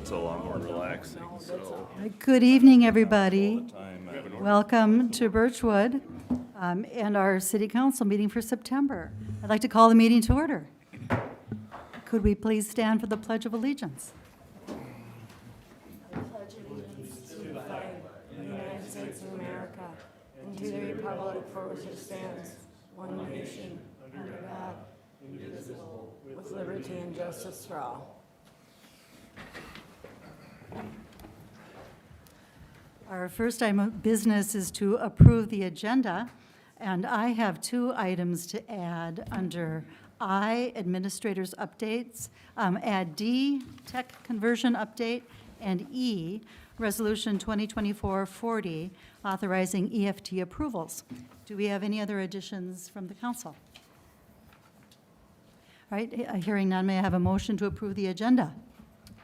it's a lot more relaxing, so. Good evening, everybody. Time having Welcome to Birchwood and our City Council meeting for September. I'd like to call the meeting to order. Could we please stand for the Pledge of Allegiance? I pledge allegiance to the flag of the United States of America and to the republic for which it stands, one nation, under God, indivisible, with liberty and justice for all. Our first item of business is to approve the agenda, and I have two items to add under I, Administrators Updates, add D, Tech Conversion Update, and E, Resolution 2024-40, authorizing EFT approvals. Do we have any other additions from the council? All right, hearing none, may I have a motion to approve the agenda?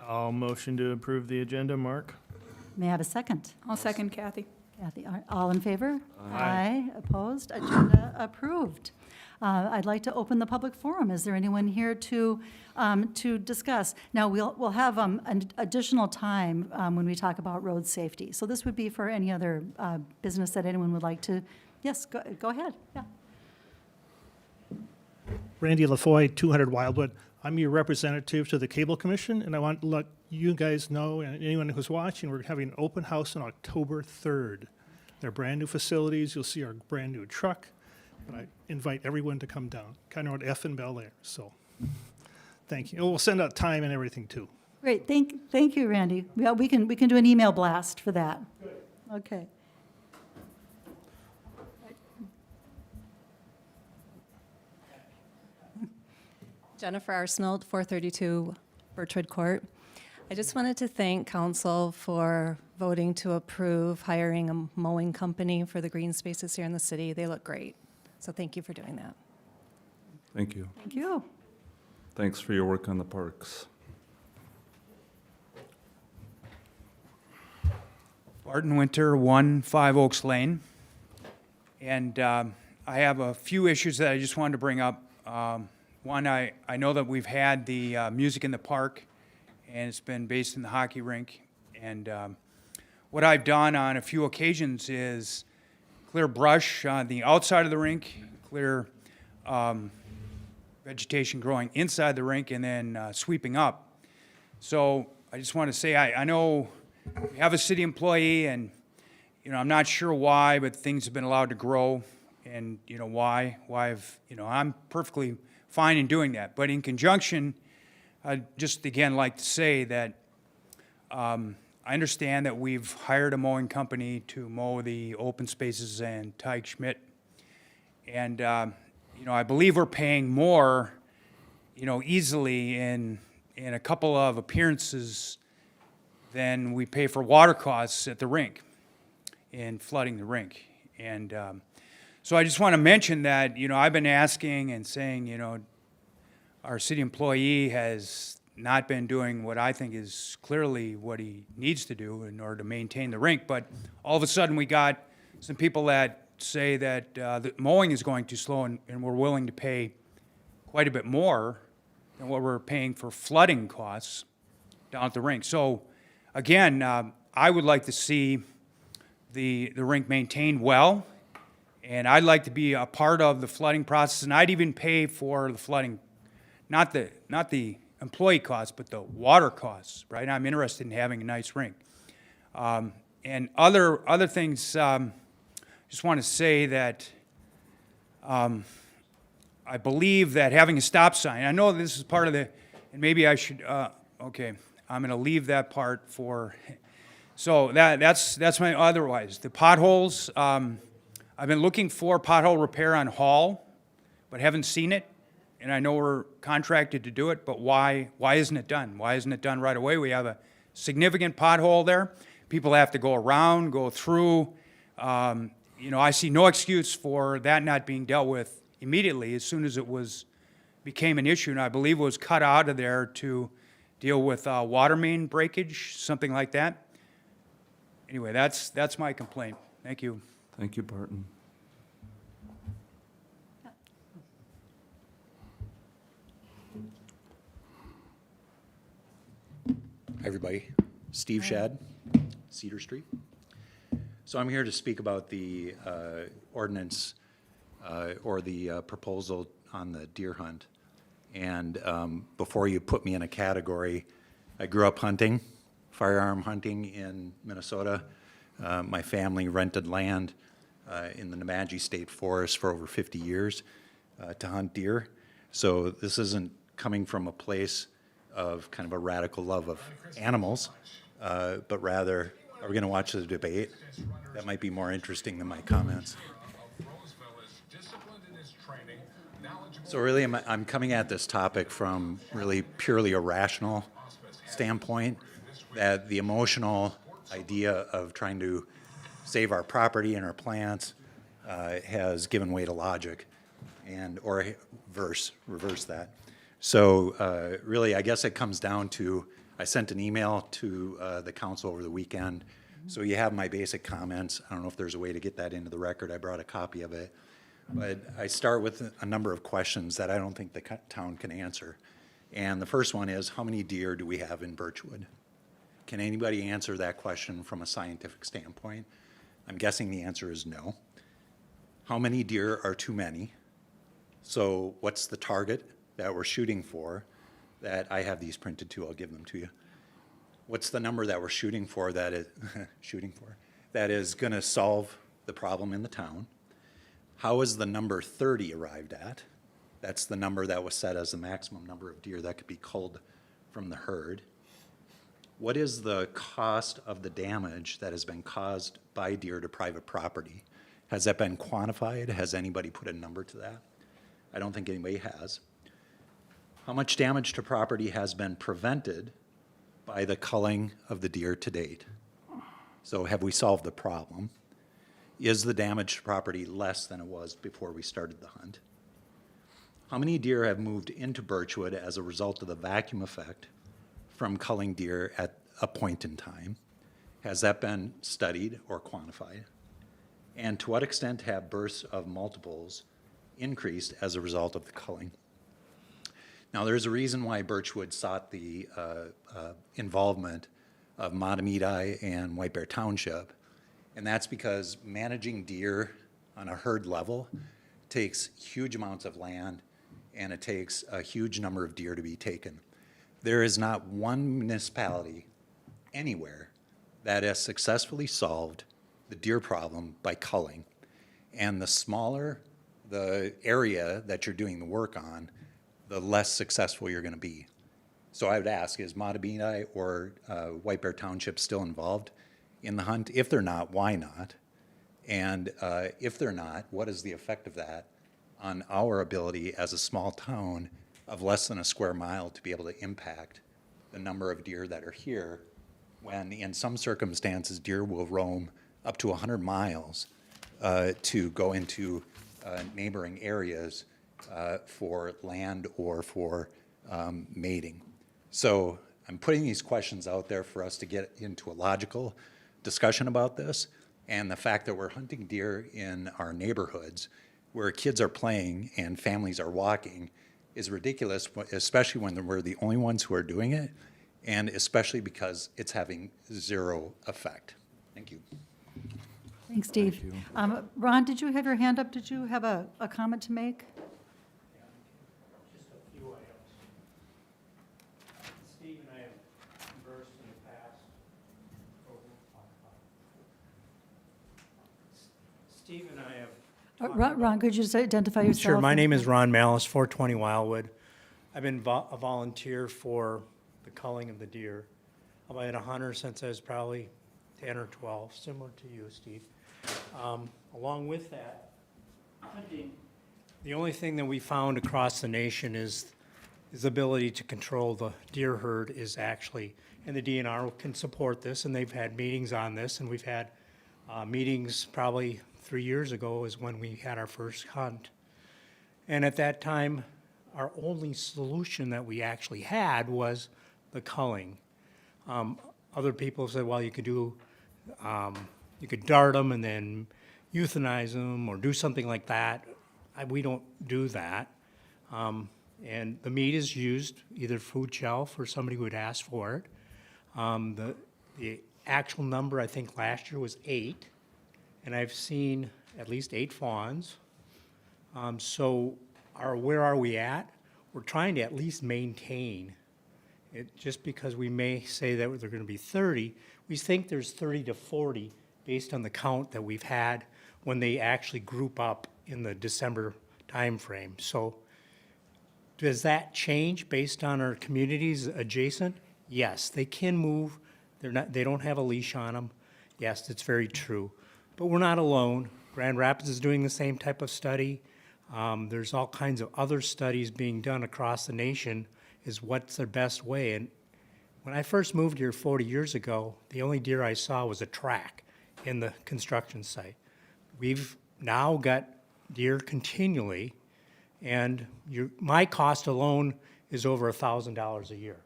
I'll motion to approve the agenda, Mark. May I have a second? I'll second Kathy. Kathy, all in favor? Aye. Opposed? Agenda approved. I'd like to open the public forum. Is there anyone here to discuss? Now, we'll have an additional time when we talk about road safety. So this would be for any other business that anyone would like to. Yes, go ahead. Yeah. Randy LaFoy, 200 Wildwood. I'm your representative to the Cable Commission, and I want to let you guys know, and anyone who's watching, we're having an open house on October 3rd. They're brand new facilities. You'll see our brand new truck. But I invite everyone to come down. Kind of at F in Bel Air. So, thank you. And we'll send out time and everything too. Great. Thank you, Randy. Yeah, we can do an email blast for that. Good. Okay. Jennifer Arsenault, 432 Birchwood Court. I just wanted to thank council for voting to approve hiring a mowing company for the green spaces here in the city. They look great. So thank you for doing that. Thank you. Thank you. Thanks for your work on the parks. Barton Winter, 1-5 Oaks Lane. And I have a few issues that I just wanted to bring up. One, I know that we've had the music in the park, and it's been based in the hockey rink. And what I've done on a few occasions is clear brush on the outside of the rink, clear vegetation growing inside the rink, and then sweeping up. So I just want to say, I know we have a city employee, and I'm not sure why, but things have been allowed to grow, and why I've I'm perfectly fine in doing that. But in conjunction, I'd just again like to say that I understand that we've hired a mowing company to mow the open spaces and Teig Schmidt. And, I believe we're paying more, easily in a couple of appearances than we pay for water costs at the rink in flooding the rink. And so I just want to mention that, I've been asking and saying, our city employee has not been doing what I think is clearly what he needs to do in order to maintain the rink. But all of a sudden we got some people that say that the mowing is going too slow, and we're willing to pay quite a bit more than what we're paying for flooding costs down at the rink. So again, I would like to see the rink maintained well. And I'd like to be a part of the flooding process, and I'd even pay for the flooding, not the employee costs, but the water costs, right? I'm interested in having a nice rink. And other things, just want to say that I believe that having a stop sign, I know this is part of the, and maybe I should, okay, I'm going to leave that part for, so that's my otherwise. The potholes, I've been looking for pothole repair on Hall, but haven't seen it. And I know we're contracted to do it, but why isn't it done? Why isn't it done right away? We have a significant pothole there. People have to go around, go through. I see no excuse for that not being dealt with immediately as soon as it became an issue. And I believe it was cut out of there to deal with water main breakage, something like that. Anyway, that's my complaint. Thank you. Thank you, Barton. Hi, everybody. Steve Shad, Cedar Street. So I'm here to speak about the ordinance or the proposal on the deer hunt. And before you put me in a category, I grew up hunting, firearm hunting in Minnesota. My family rented land in the Nemadji State Forest for over 50 years to hunt deer. So this isn't coming from a place of kind of a radical love of animals, but rather, are we going to watch the debate? That might be more interesting than my comments. So really, I'm coming at this topic from really purely a rational standpoint, that the emotional idea of trying to save our property and our plants has given way to logic, or reverse that. So really, I guess it comes down to, I sent an email to the council over the weekend, so you have my basic comments. I don't know if there's a way to get that into the record. I brought a copy of it. But I start with a number of questions that I don't think the town can answer. And the first one is, how many deer do we have in Birchwood? Can anybody answer that question from a scientific standpoint? I'm guessing the answer is no. How many deer are too many? So what's the target that we're shooting for? That I have these printed too, I'll give them to you. What's the number that we're shooting for that is gonna solve the problem in the town? How is the number 30 arrived at? That's the number that was set as the maximum number of deer that could be culled from the herd. What is the cost of the damage that has been caused by deer to private property? Has that been quantified? Has anybody put a number to that? I don't think anybody has. How much damage to property has been prevented by the culling of the deer to date? So have we solved the problem? Is the damage to property less than it was before we started the hunt? How many deer have moved into Birchwood as a result of the vacuum effect from culling deer at a point in time? Has that been studied or quantified? And to what extent have births of multiples increased as a result of the culling? Now, there's a reason why Birchwood sought the involvement of Matamidi and White Bear Township. And that's because managing deer on a herd level takes huge amounts of land, and it takes a huge number of deer to be taken. There is not one municipality anywhere that has successfully solved the deer problem by culling. And the smaller the area that you're doing the work on, the less successful you're going to be. So I would ask, is Matabini or White Bear Township still involved in the hunt? If they're not, why not? And if they're not, what is the effect of that on our ability as a small town of less than a square mile to be able to impact the number of deer that are here, when in some circumstances deer will roam up to 100 miles to go into neighboring areas for land or for mating. So I'm putting these questions out there for us to get into a logical discussion about this, and the fact that we're hunting deer in our neighborhoods where kids are playing and families are walking is ridiculous, especially when we're the only ones who are doing it, and especially because it's having zero effect. Thank you. Thanks, Steve. Ron, did you have your hand up? Did you have a comment to make? Just a few items. Steve and I have conversed in the past. Steve and I have. Ron, could you just identify yourself? Sure, my name is Ron Malice, 420 Wildwood. I've been a volunteer for the culling of the deer. I've been a hunter since I was probably 10 or 12, similar to you, Steve. Along with that, hunting, the only thing that we found across the nation is the ability to control the deer herd is actually, and the DNR can support this, and they've had meetings on this, and we've had meetings probably 3 years ago is when we had our first hunt. And at that time, our only solution that we actually had was the culling. Other people said, well, you could do, you could dart them and then euthanize them or do something like that. We don't do that. And the meat is used, either food shelf or somebody would ask for it. The actual number, I think last year was 8 and I've seen at least 8 fawns. So where are we at? We're trying to at least maintain it, just because we may say that they're gonna be 30, we think there's 30 to 40 based on the count that we've had when they actually group up in the December timeframe. So does that change based on our communities adjacent? Yes, they can move. They don't have a leash on them. Yes, it's very true. But we're not alone. Grand Rapids is doing the same type of study. There's all kinds of other studies being done across the nation is what's the best way. And when I first moved here 40 years ago, the only deer I saw was a track in the construction site. We've now got deer continually, and my cost alone is over $1,000 a year.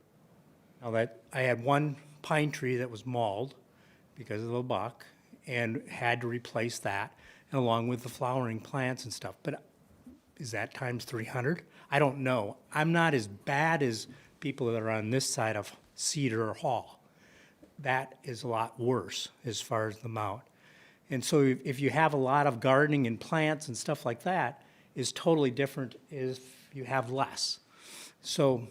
Now that I had one pine tree that was mauled because of the buck and had to replace that, and along with the flowering plants and stuff. But is that times 300? I don't know. I'm not as bad as people that are on this side of Cedar or Hall. That is a lot worse as far as the amount. And so if you have a lot of gardening and plants and stuff like that, is totally different if you have less. So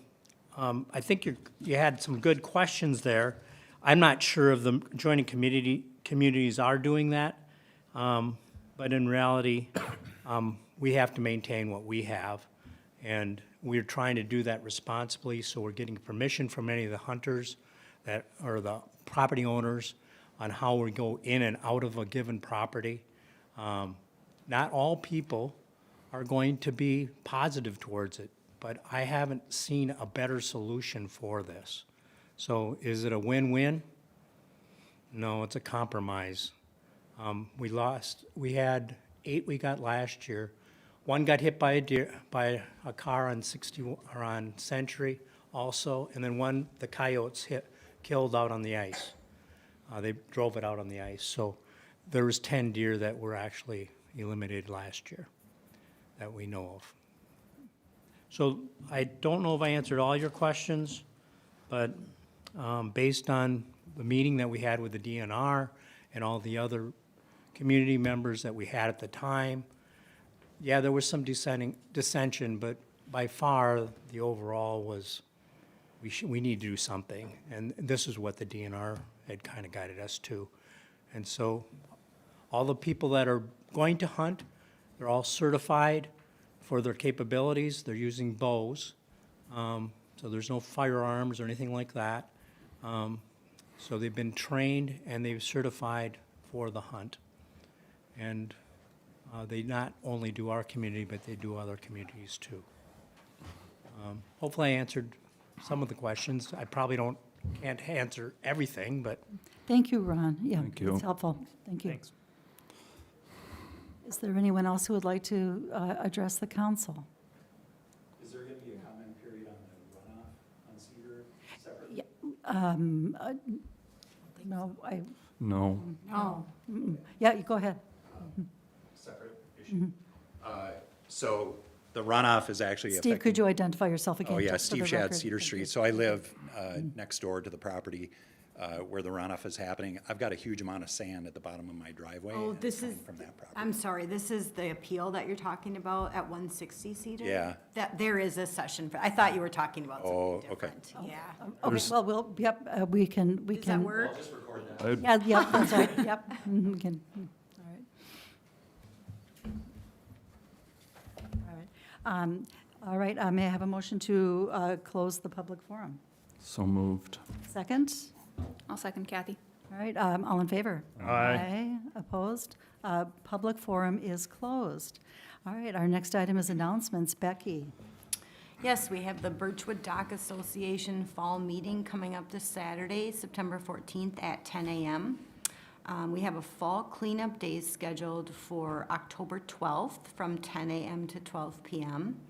I think you had some good questions there. I'm not sure if the adjoining communities are doing that, but in reality, we have to maintain what we have, and we're trying to do that responsibly, so we're getting permission from any of the hunters that or the property owners on how we go in and out of a given property. Not all people are going to be positive towards it, but I haven't seen a better solution for this. So is it a win-win? No, it's a compromise. We had 8 we got last year. 1 got hit by a car on 60 or on Century also, and then 1 the coyotes killed out on the ice. They drove it out on the ice. So there was 10 deer that were actually eliminated last year that we know of. So I don't know if I answered all your questions, but based on the meeting that we had with the DNR and all the other community members that we had at the time, yeah, there was some dissension, but by far the overall was we need to do something. And this is what the DNR had kind of guided us to. And so all the people that are going to hunt, they're all certified for their capabilities. They're using bows. So there's no firearms or anything like that. So they've been trained and they've certified for the hunt. And they not only do our community, but they do other communities too. Hopefully I answered some of the questions. I probably can't answer everything, but Thank you, Ron. Yeah, Thank you. it's helpful. Thank you. Thanks. Is there anyone else who would like to address the council? Is there going to be a comment period on the runoff on Cedar separately? Yeah, no, No. No. yeah, you go ahead. Separate issue. So the runoff is actually affecting. Steve, could you identify yourself again? Oh, yeah, just for Steve the Shad, record? Cedar Thank Street. you. So I live next door to the property where the runoff is happening. I've got a huge amount of sand at the bottom of my driveway. Oh, and it's this is, coming from that property. I'm sorry, this is the appeal that you're talking about at 160 Cedar? Yeah. That, there is a session, I thought you were talking about Oh, something okay. different. Yeah. Okay, well, yep, we can. Does that work? Yeah, yep, that's right, yep. We can, all right. All right, may I have a motion to close the public forum? So moved. Second? I'll second Kathy. All right, all in favor? Aye. Opposed? Public forum is closed. All right, our next item is announcements. Becky? Yes, we have the Birchwood Dock Association Fall Meeting coming up this Saturday, September 14th at 10 a.m. We have a fall cleanup day scheduled for October 12th from 10 a.m. to 12 p.m.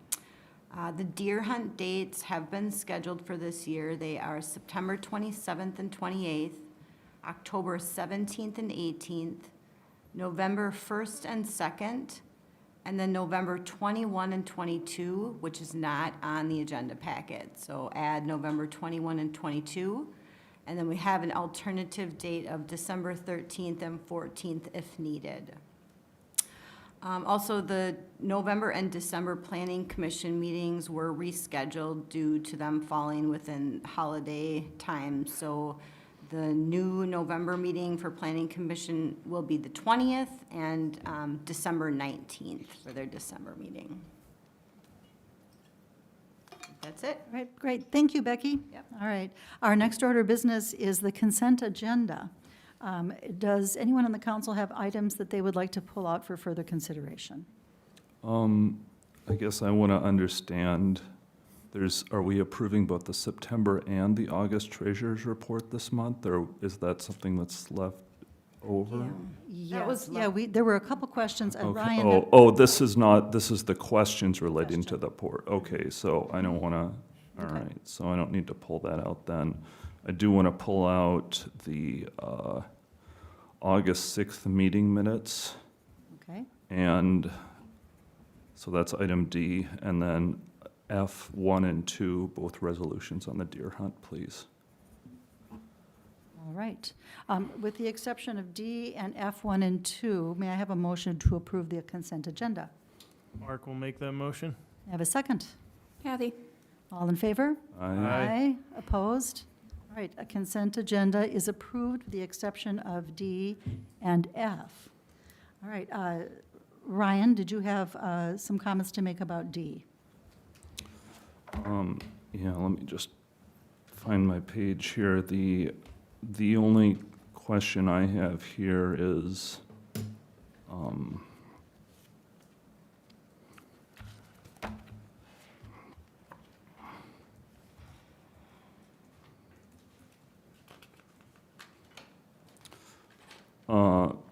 The deer hunt dates have been scheduled for this year. They are September 27th and 28th, October 17th and 18th, November 1st and 2nd, and then November 21 and 22, which is not on the agenda packet. So add November 21 and 22. And then we have an alternative date of December 13th and 14th if needed. Also, the November and December Planning Commission meetings were rescheduled due to them falling within holiday time. So the new November meeting for Planning Commission will be the 20th and December 19th for their December meeting. That's it. All right, great. Thank you, Becky. Yep. All right. Our next order of business is the consent agenda. Does anyone on the council have items that they would like to pull out for further consideration? I guess I want to understand, are we approving both the September and the August treasurer's report this month, or is that something that's left over? Yes, yeah, there were a couple questions, and Okay. Ryan. This is not, this is the questions relating to the port. Okay, so I don't want to, all Okay. right, so I don't need to pull that out then. I do want to pull out the August 6th meeting minutes, Okay, and so that's item D, and then F1 and 2, both resolutions on the deer hunt, please. all right. With the exception of D and F1 and 2, may I have a motion to approve the consent agenda? Mark will make that motion. May I have a second? Kathy? All in favor? Aye. Opposed? All right, a consent agenda is approved with the exception of D and F. All right, Ryan, did you have some comments to make about D? Yeah, let me just find my page here. The only question I have here is,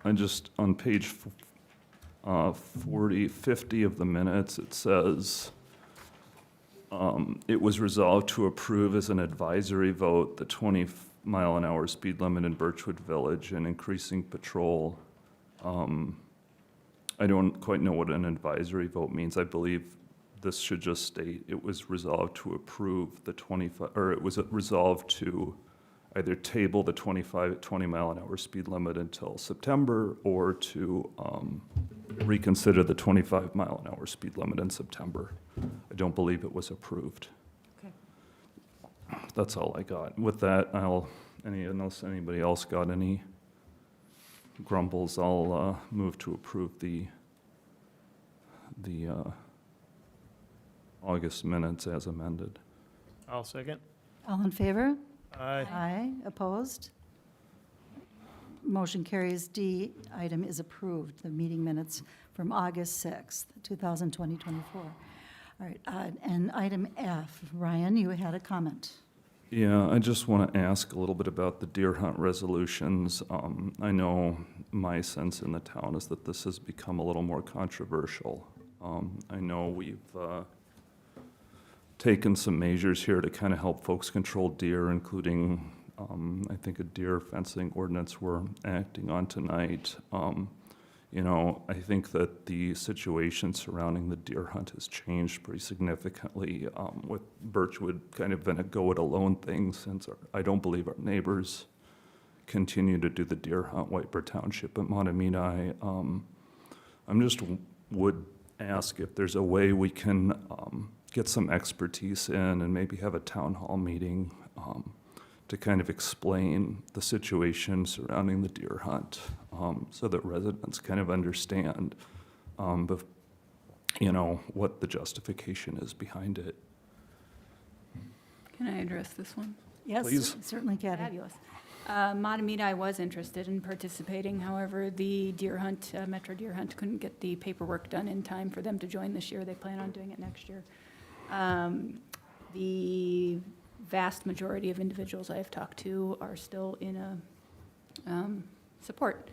I just, on page 50 of the minutes, it says, it was resolved to approve as an advisory vote the 20-mile-an-hour speed limit in Birchwood Village and increasing patrol. I don't quite know what an advisory vote means. I believe this should just state it was resolved to approve the 25, or it was resolved to either table the 20-mile-an-hour speed limit until September, or to reconsider the 25-mile-an-hour speed limit in September. I don't believe it was approved. Okay. That's all I got. With that, unless anybody else got any grumbles, I'll move to approve the August minutes as amended. I'll second. All in favor? Aye. Aye. Opposed? Motion carries. D item is approved, the meeting minutes from August 6th, 2024. All right, and item F, Ryan, you had a comment. Yeah, I just want to ask a little bit about the deer hunt resolutions. I know my sense in the town is that this has become a little more controversial. I know we've taken some measures here to kind of help folks control deer, including, I think, a deer fencing ordinance we're acting on tonight. You know, I think that the situation surrounding the deer hunt has changed pretty significantly, with Birchwood kind of been a go-it-alone thing since I don't believe our neighbors continue to do the deer hunt, White Bear Township and Matamidi. I'm just would ask if there's a way we can get some expertise in and maybe have a town hall meeting to kind of explain the situation surrounding the deer hunt, so that residents kind of understand, you know, what the justification is behind it. Can I address this one? Yes, Please. certainly, Kathy. Fabulous. Matamidi, I was interested in participating. However, the deer hunt, Metro Deer Hunt, couldn't get the paperwork done in time for them to join this year. They plan on doing it next year. The vast majority of individuals I have talked to are still in a support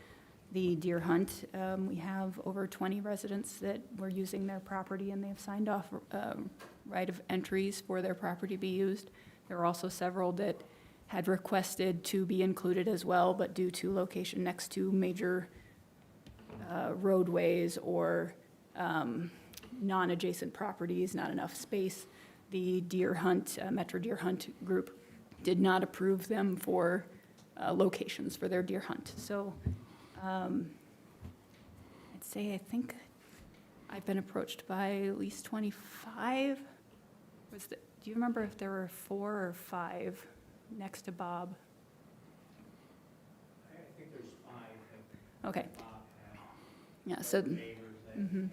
the deer hunt. We have over 20 residents that were using their property, and they have signed off right of entries for their property to be used. There are also several that had requested to be included as well, but due to location next to major roadways or non-adjacent properties, not enough space, the deer hunt, Metro Deer Hunt group did not approve them for locations for their deer hunt. So I'd say I think I've been approached by at least 25. Do you remember if there were 4 or 5 next to Bob? I think there's 5. Okay. Yeah, so mhm.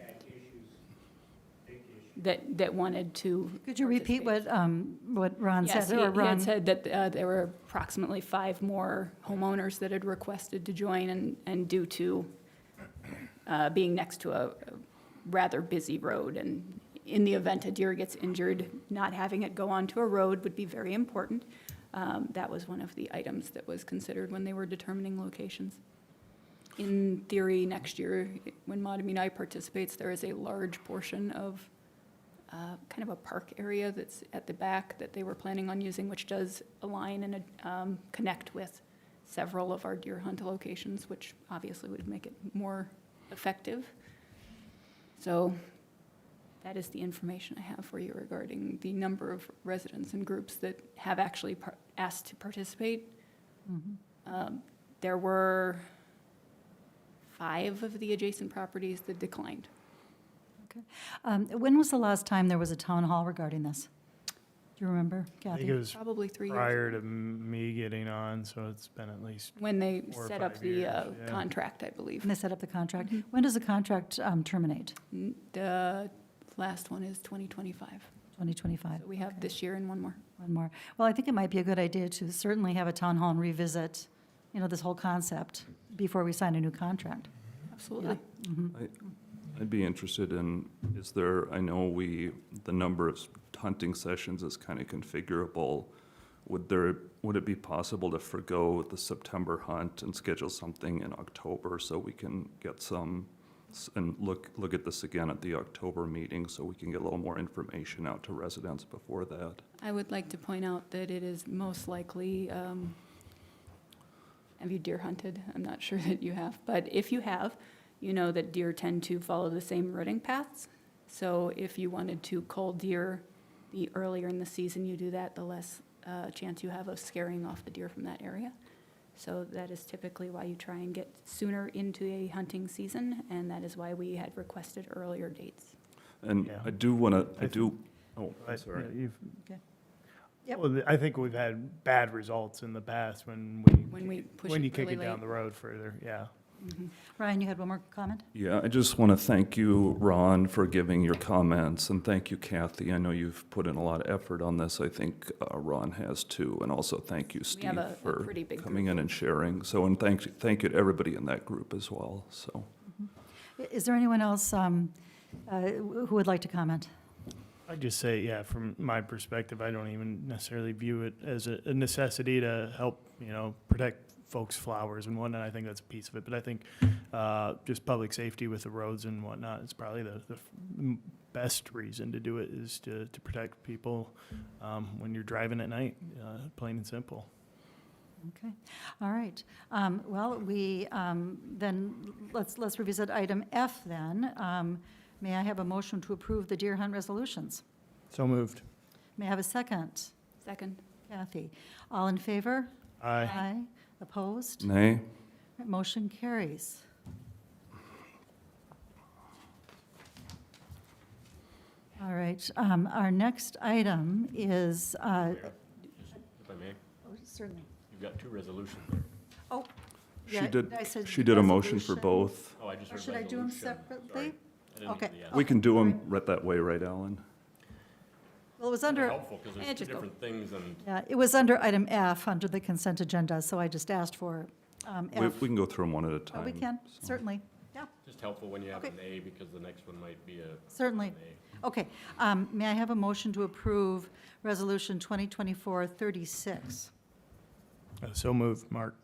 that wanted to. Could you repeat what Ron Yes, said? he Or Ron? had said that there were approximately 5 more homeowners that had requested to join, and due to being next to a rather busy road, and in the event a deer gets injured, not having it go onto a road would be very important. That was one of the items that was considered when they were determining locations. In theory, next year, when Matamini participates, there is a large portion of kind of a park area that's at the back that they were planning on using, which does align and connect with several of our deer hunt locations, which obviously would make it more effective. So that is the information I have for you regarding the number of residents and groups that have actually asked to participate. There were 5 of the adjacent properties that declined. Okay. When was the last time there was a town hall regarding this? Do you remember, I think Kathy? it was Probably 3 years. prior to me getting on, so it's been at least, When they 4 or set up 5 the years, yeah. contract, I believe. When they set up the contract? When does the contract terminate? The last one is 2025. 2025? So we have this year and one more. One more. Well, I think it might be a good idea to certainly have a town hall and revisit, this whole concept before we sign a new contract. Absolutely. I'd be interested in, I know the number of hunting sessions is kind of configurable. Would it be possible to forgo the September hunt and schedule something in October so we can get and look at this again at the October meeting so we can get a little more information out to residents before that? I would like to point out that it is most likely, have you deer hunted? I'm not sure that you have, but if you have, you know that deer tend to follow the same rutting paths. So if you wanted to cull deer, the earlier in the season you do that, the less chance you have of scaring off the deer from that area. So that is typically why you try and get sooner into a hunting season, and that is why we had requested earlier dates. And Yeah. I do want to, I- I'm sorry. yeah, you've- Okay. Yep. Well, I think we've had bad results in the past when we push when it you kick really it down late. the road further, yeah. Ryan, you had one more comment? Yeah, I just want to thank you, Ron, for giving your comments, and thank you, Kathy. I know you've put in a lot of effort on this. I think Ron has too, and also thank you, We Steve, have a for pretty big coming group. in and sharing. So, and thank you to everybody in that group as well, so. Is there anyone else who would like to comment? I'd just say, yeah, from my perspective, I don't even necessarily view it as a necessity to help, protect folks' flowers and whatnot. I think that's a piece of it, but I think just public safety with the roads and whatnot is probably the best reason to do it, is to protect people when you're driving at night, plain and simple. Okay, all right. Well, we, then, let's revisit item F then. May I have a motion to approve the deer hunt resolutions? So moved. May I have a second? Second. Kathy, all in favor? Aye. Aye. Opposed? Nay? Motion carries. All right, our next item is, If I may, oh, certainly. you've got 2 resolutions there. Oh, She yeah, did, I said she did a motion for resolution. both. Oh, I just Or heard should I do them resolution. separately? Sorry. I didn't Okay. hear the, We can do them right that way, right, Alan? Well, it was They're under, helpful because there's 2 just go. different things and yeah, it was under item F, under the consent agenda, so I just asked for F. We can go through them one at a Oh, time. we can, so. certainly, yeah, just helpful when you have Okay. an A because the next one might be a certainly. an A. Okay, may I have a motion to approve Resolution 2024-36? So moved, Mark.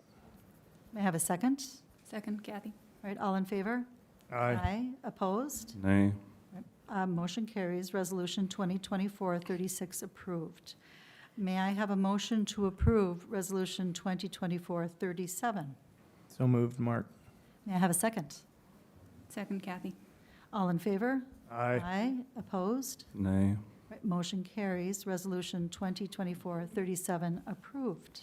May I have a second? Second, Kathy. All right, all in favor? Aye. Opposed? Nay? Motion carries. Resolution 2024-36 approved. May I have a motion to approve Resolution 2024-37? So moved, Mark. May I have a second? Second, Kathy. All in favor? Aye. Opposed? Nay? Right, motion carries. Resolution 2024-37 approved.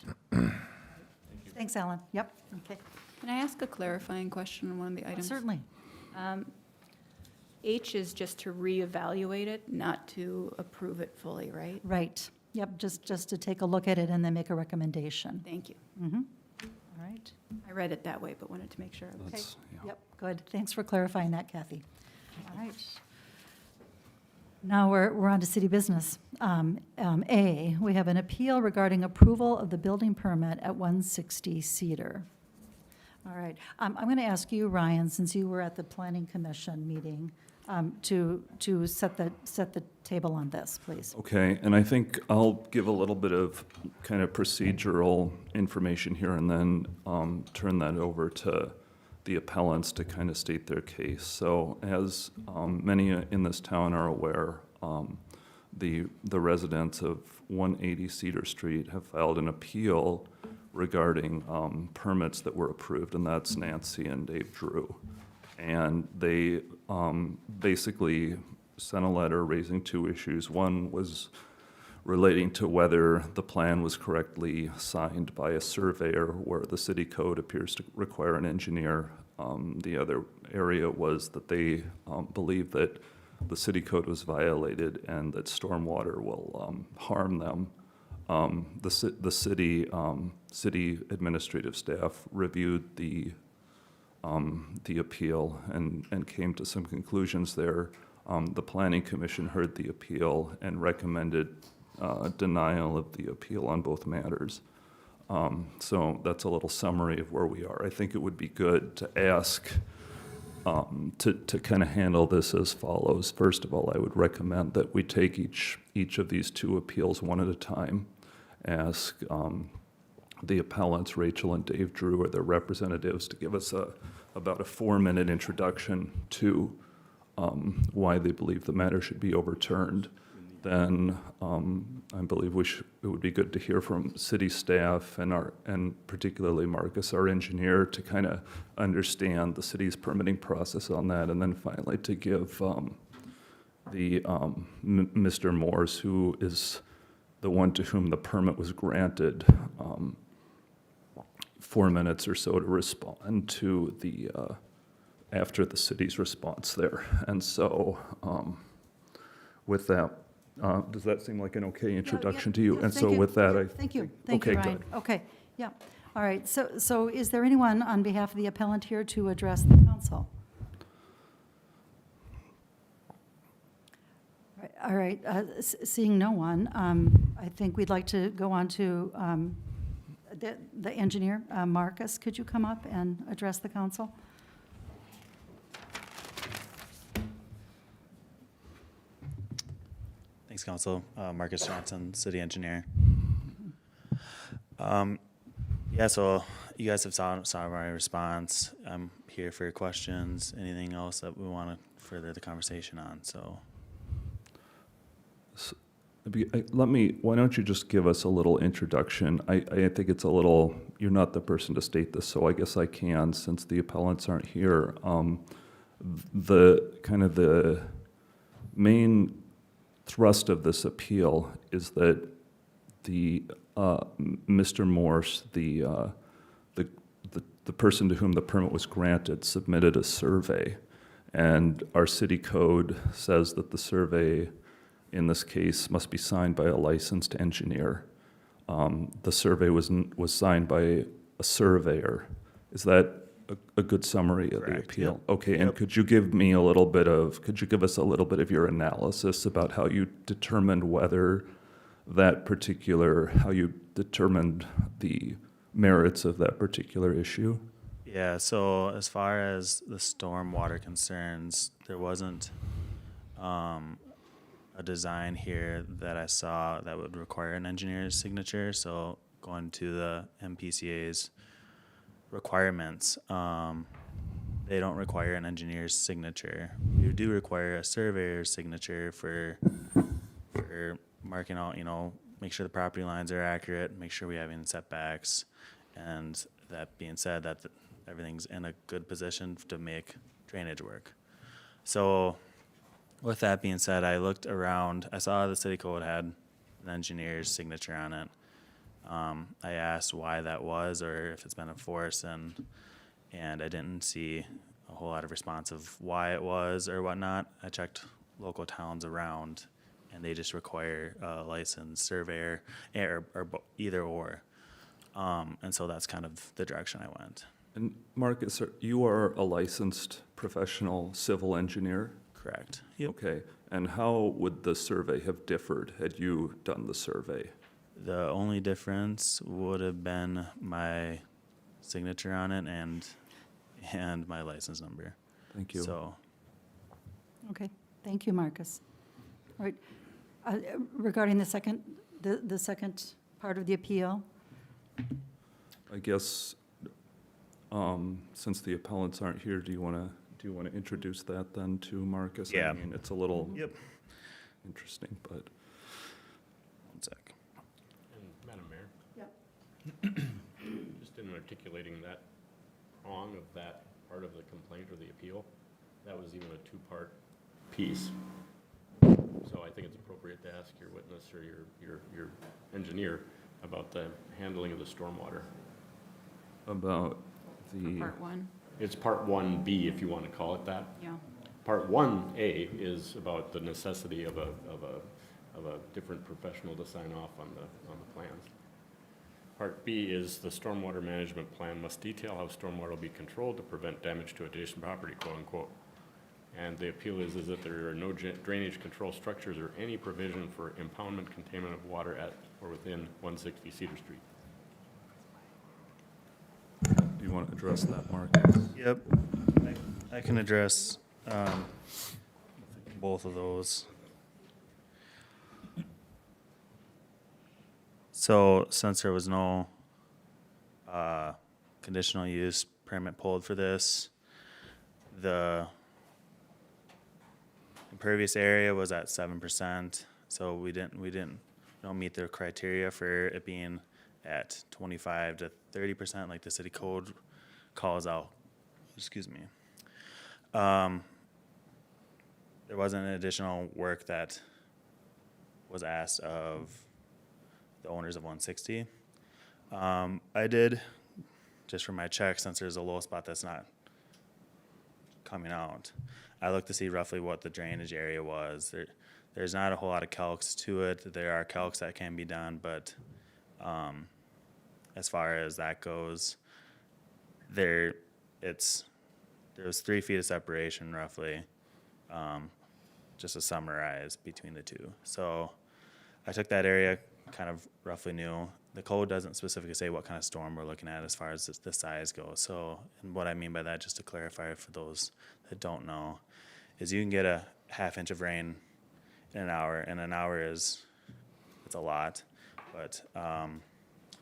Thanks, Alan. Yep, okay. Can I ask a clarifying question on one of the items? Certainly. H is just to reevaluate it, not to approve it fully, right? Right. Yep, just to take a look at it and then make a recommendation. Thank you. All right. I read it that way, but wanted to make sure. Okay. That's- yeah. Yep, good. Thanks for clarifying that, Kathy. All right. Now we're on to city business. A, we have an appeal regarding approval of the building permit at 160 Cedar. All right. I'm going to ask you, Ryan, since you were at the Planning Commission meeting, to set the table on this, please. Okay, and I think I'll give a little bit of kind of procedural information here and then turn that over to the appellants to kind of state their case. So as many in this town are aware, the residents of 180 Cedar Street have filed an appeal regarding permits that were approved, and that's Nancy and Dave Drew. And they basically sent a letter raising two issues. One was relating to whether the plan was correctly signed by a surveyor, where the city code appears to require an engineer. The other area was that they believe that the city code was violated and that stormwater will harm them. The city administrative staff reviewed the appeal and came to some conclusions there. The Planning Commission heard the appeal and recommended denial of the appeal on both matters. So that's a little summary of where we are. I think it would be good to ask to kind of handle this as follows. First of all, I would recommend that we take each of these two appeals one at a time. Ask the appellants, Rachel and Dave Drew, or their representatives, to give us about a 4-minute introduction to why they believe the matter should be overturned. Then I believe it would be good to hear from city staff and particularly Marcus, our engineer, to kind of understand the city's permitting process on that. And then finally to give Mr. Morse, who is the one to whom the permit was granted, 4 minutes or so to respond to after the city's response there. And so with that, does that seem like an okay introduction to you? Yeah, And thank so you. with that, Thank you, thank you, okay, Ryan. good. Okay, yeah. All right, so is there anyone on behalf of the appellant here to address the council? All right, seeing no one, I think we'd like to go on to the engineer. Marcus, could you come up and address the council? Thanks, Council. Marcus Johnson, City Engineer. Yeah, so you guys have saw my response. I'm here for your questions, anything else that we want to further the conversation on, so. Why don't you just give us a little introduction? I think it's a little, you're not the person to state this, so I guess I can, since the appellants aren't here. The main thrust of this appeal is that Mr. Morse, the person to whom the permit was granted, submitted a survey, and our city code says that the survey, in this case, must be signed by a licensed engineer. The survey was signed by a surveyor. Is that a good summary of the Correct, appeal? yep. Okay, and could you give us a little bit of your analysis about how you determined how you determined the merits of that particular issue? Yeah, so as far as the stormwater concerns, there wasn't a design here that I saw that would require an engineer's signature. So going to the MPCA's requirements, they don't require an engineer's signature. You do require a surveyor's signature for marking out, make sure the property lines are accurate, make sure we have any setbacks, and that being said, that everything's in a good position to make drainage work. So With that being said, I looked around, I saw the city code had an engineer's signature on it. I asked why that was or if it's been enforced, and I didn't see a whole lot of response of why it was or whatnot. I checked local towns around, and they just require a licensed surveyor either or. And so that's kind of the direction I went. And Marcus, you are a licensed professional civil engineer? Correct. Yep. Okay, and how would the survey have differed had you done the survey? The only difference would have been my signature on it and my license number. Thank you. So, Okay, thank you, Marcus. All right, regarding the second part of the appeal, I guess, since the appellants aren't here, do you want to introduce that then to Marcus? Yeah. I mean, it's a little Yep. interesting, but one sec. And Madam Mayor? Yep. Just in articulating that prong of that part of the complaint or the appeal, that was even a two-part piece. So I think it's appropriate to ask your witness or your engineer about the handling of the stormwater. about the, Part one, It's part 1B, if you want to call it that. yeah. Part 1A is about the necessity of a different professional to sign off on the plans. Part B is the stormwater management plan must detail how stormwater will be controlled to prevent damage to adjacent property, quote unquote. And the appeal is that there are no drainage control structures or any provision for impoundment, containment of water at or within 160 Cedar Street. do you want to address that, Marcus? Yep. I can address both of those. So since there was no conditional use permit pulled for this, the impervious area was at 7%. So we don't meet the criteria for it being at 25 to 30%, like the city code calls out. Excuse me. There wasn't additional work that was asked of the owners of 160. I did, just for my check, since there's a low spot that's not coming out, I looked to see roughly what the drainage area was. There's not a whole lot of calcs to it. There are calcs that can be done, but as far as that goes, there was 3 feet of separation roughly, just to summarize between the two. So I took that area, kind of roughly knew. The code doesn't specifically say what kind of storm we're looking at as far as the size goes. So, and what I mean by that, just to clarify for those that don't know, is you can get a ½ inch of rain in an hour, and an hour it's a lot. But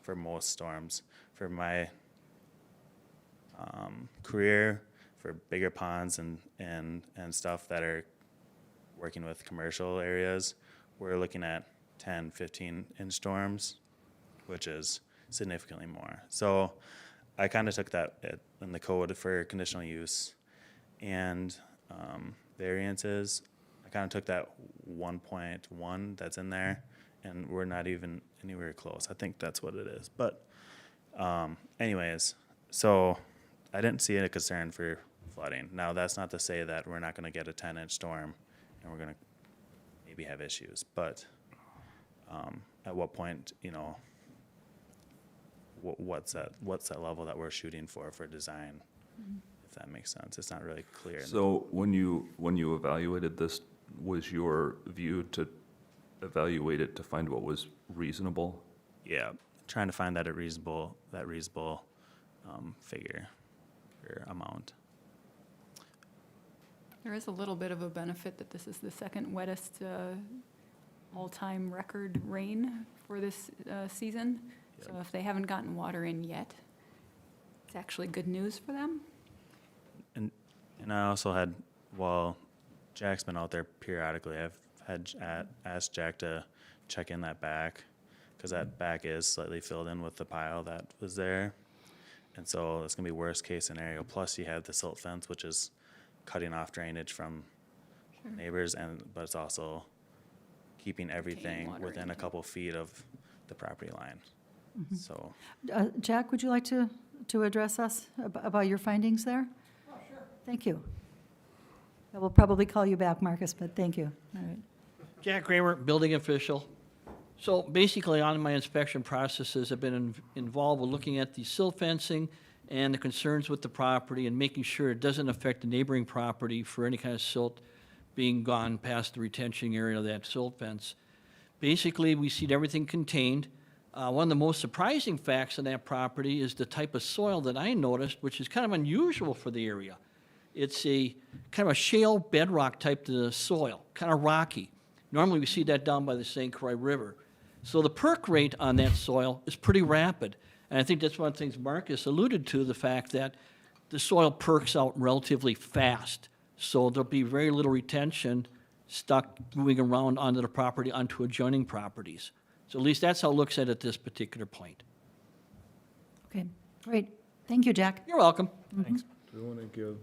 for most storms, for my career, for bigger ponds and stuff that are working with commercial areas, we're looking at 10, 15-inch storms, which is significantly more. So I kind of took that in the code for conditional use and variances. I kind of took that 1.1 that's in there, and we're not even anywhere close. I think that's what it is. But anyways, so I didn't see a concern for flooding. Now, that's not to say that we're not going to get a 10-inch storm and we're going to maybe have issues. But at what point, what's that level that we're shooting for design, if that makes sense? It's not really clear. So when you evaluated this, was your view to evaluate it to find what was reasonable? Yeah, trying to find that reasonable figure or amount. There is a little bit of a benefit that this is the second wettest all-time record rain for this season. So if they haven't gotten water in yet, it's actually good news for them. And I also had, while Jack's been out there periodically, I've had asked Jack to check in that back, because that back is slightly filled in with the pile that was there. And so it's going to be worst case scenario. Plus you have the silt fence, which is cutting off drainage from neighbors, but it's also keeping everything water within a intake. couple feet of the property line. So, Jack, would you like to address us about your findings there? Oh, sure. Thank you. I will probably call you back, Marcus, but thank you. All right. Jack Kramer, building official. So basically, on my inspection processes, I've been involved with looking at the silt fencing and the concerns with the property and making sure it doesn't affect the neighboring property for any kind of silt being gone past the retention area of that silt fence. Basically, we see everything contained. One of the most surprising facts on that property is the type of soil that I noticed, which is kind of unusual for the area. It's a kind of a shale bedrock type of soil, kind of rocky. Normally, we see that down by the St. Croix River. So the perk rate on that soil is pretty rapid. And I think that's one of the things Marcus alluded to, the fact that the soil perks out relatively fast. So there'll be very little retention stuck moving around onto the property, onto adjoining properties. So at least that's how it looks at this particular point. Okay, great. Thank you, Jack. You're welcome. Thanks. Do we want to give,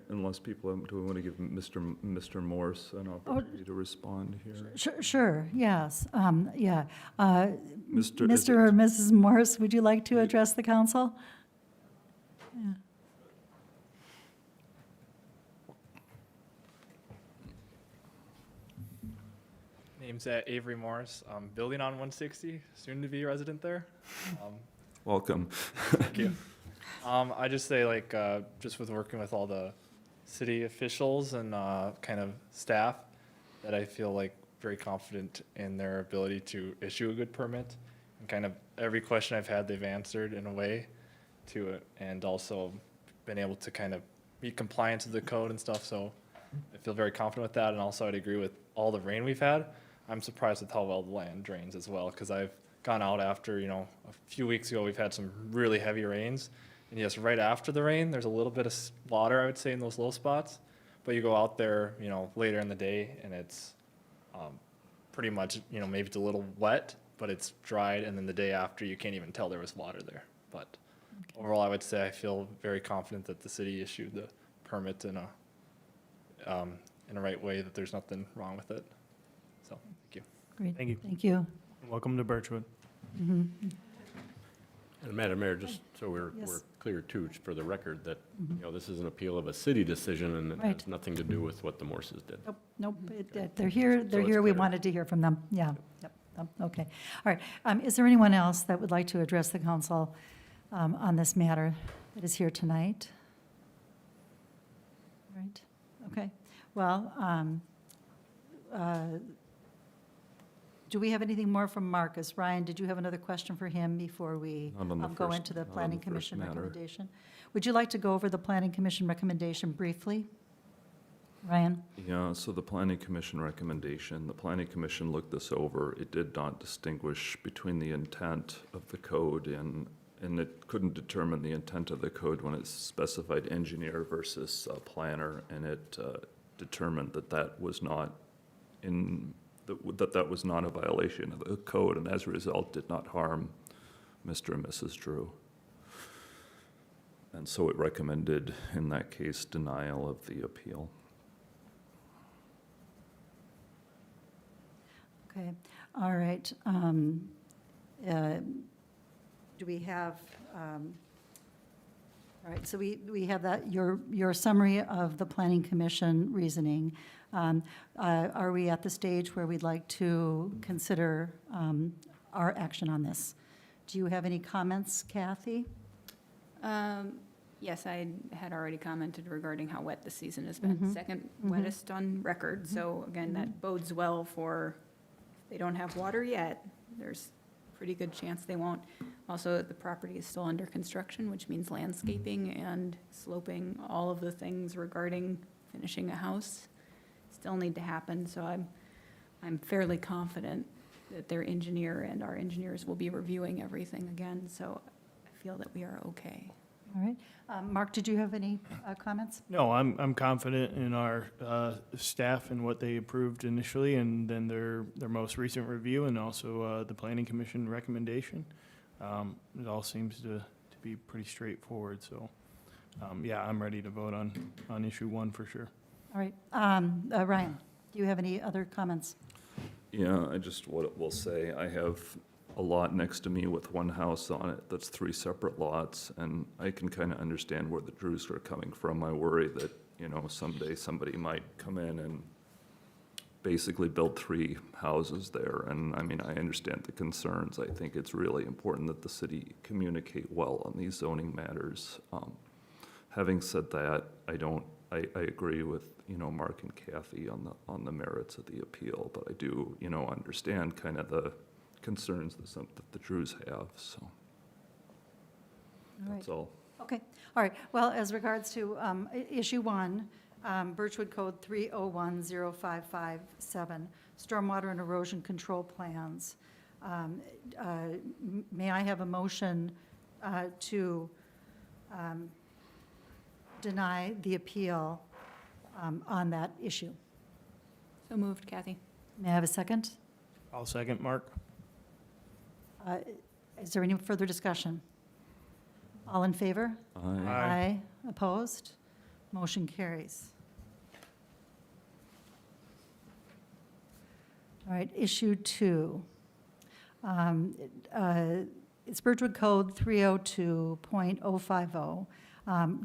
unless people, do we want to give Mr. Morse an opportunity to respond here? Sure, yes, yeah. Mr. is Mr. or Mrs. Morse, would you like to address the council? Yeah. Name's Avery Morris. I'm building on 160, soon to be a resident there. Welcome. Thank you. I just say, like, just with working with all the city officials and kind of staff, that I feel like very confident in their ability to issue a good permit. And kind of every question I've had, they've answered in a way to it, and also been able to kind of meet compliance with the code and stuff. So I feel very confident with that. And also, I'd agree with all the rain we've had. I'm surprised with how well the land drains as well, because I've gone out after, a few weeks ago, we've had some really heavy rains. And yes, right after the rain, there's a little bit of water, I would say, in those low spots. But you go out there, later in the day, and it's pretty much, maybe it's a little wet, but it's dried. And then the day after, you can't even tell there was water there. But overall, I would say I feel very confident that the city issued the permit in a right way, that there's nothing wrong with it. So, thank you. Great. Thank you. Thank you. Welcome to Birchwood. And Madam Mayor, just so we're Yes. clear too, for the record, that, this is an appeal of a city decision and it Right. has nothing to do with what the Morses did. Nope, they're here, So it's we clear. wanted to hear from them, yeah. Yep. Okay, all right. Is there anyone else that would like to address the council on this matter that is here tonight? Right, okay. Well, do we have anything more from Marcus? Ryan, did you have another question for him before we Not on the go first- into the not on planning the first commission matter. recommendation? Would you like to go over the planning commission recommendation briefly? Ryan? Yeah, so the planning commission recommendation, the planning commission looked this over. It did not distinguish between the intent of the code and it couldn't determine the intent of the code when it specified engineer versus planner, and it determined that that was not that was not a violation of the code, and as a result did not harm Mr. and Mrs. Drew. And so it recommended, in that case, denial of the appeal. Okay, all right. Do we have, all right, so we have that, your summary of the planning commission reasoning. Are we at the stage where we'd like to consider our action on this? Do you have any comments, Kathy? Yes, I had already commented regarding how wet the season has been, second wettest on record. So again, that bodes well for, if they don't have water yet, there's a pretty good chance they won't. Also, the property is still under construction, which means landscaping and sloping, all of the things regarding finishing a house still need to happen. So I'm fairly confident that their engineer and our engineers will be reviewing everything again. So I feel that we are okay. All right. Mark, did you have any comments? No, I'm confident in our staff and what they approved initially, and then their most recent review, and also the planning commission recommendation. It all seems to be pretty straightforward. So, yeah, I'm ready to vote on issue 1 for sure. All right. Ryan? Do you have any other comments? Yeah, I just will say, I have a lot next to me with one house on it that's 3 separate lots, and I can kind of understand where the Drews are coming from. I worry that, you know, someday somebody might come in and basically build 3 houses there, and I mean, I understand the concerns. I think it's really important that the city communicate well on these zoning matters. Having said that, I agree with, you know, Mark and Kathy on the merits of the appeal, but I do, you know, understand kind of the concerns that the Drews have, so. That's all. Okay, all right. Well, as regards to issue 1, Birchwood Code 3010557, stormwater and erosion control plans. May I have a motion to deny the appeal on that issue? So moved, Kathy. May I have a second? I'll second, Mark. Is there any further discussion? All in favor? Aye. Aye. Opposed? Motion carries. All right, issue 2. It's Birchwood Code 302.050.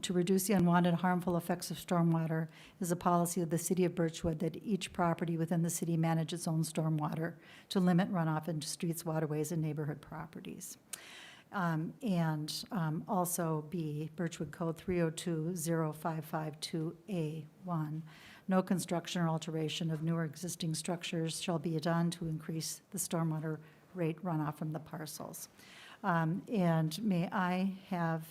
To reduce the unwanted harmful effects of stormwater is a policy of the city of Birchwood that each property within the city manage its own stormwater to limit runoff into streets, waterways, and neighborhood properties. Also B, Birchwood Code 302.0552A1. No construction or alteration of new or existing structures shall be done to increase the stormwater rate runoff from the parcels. And may I have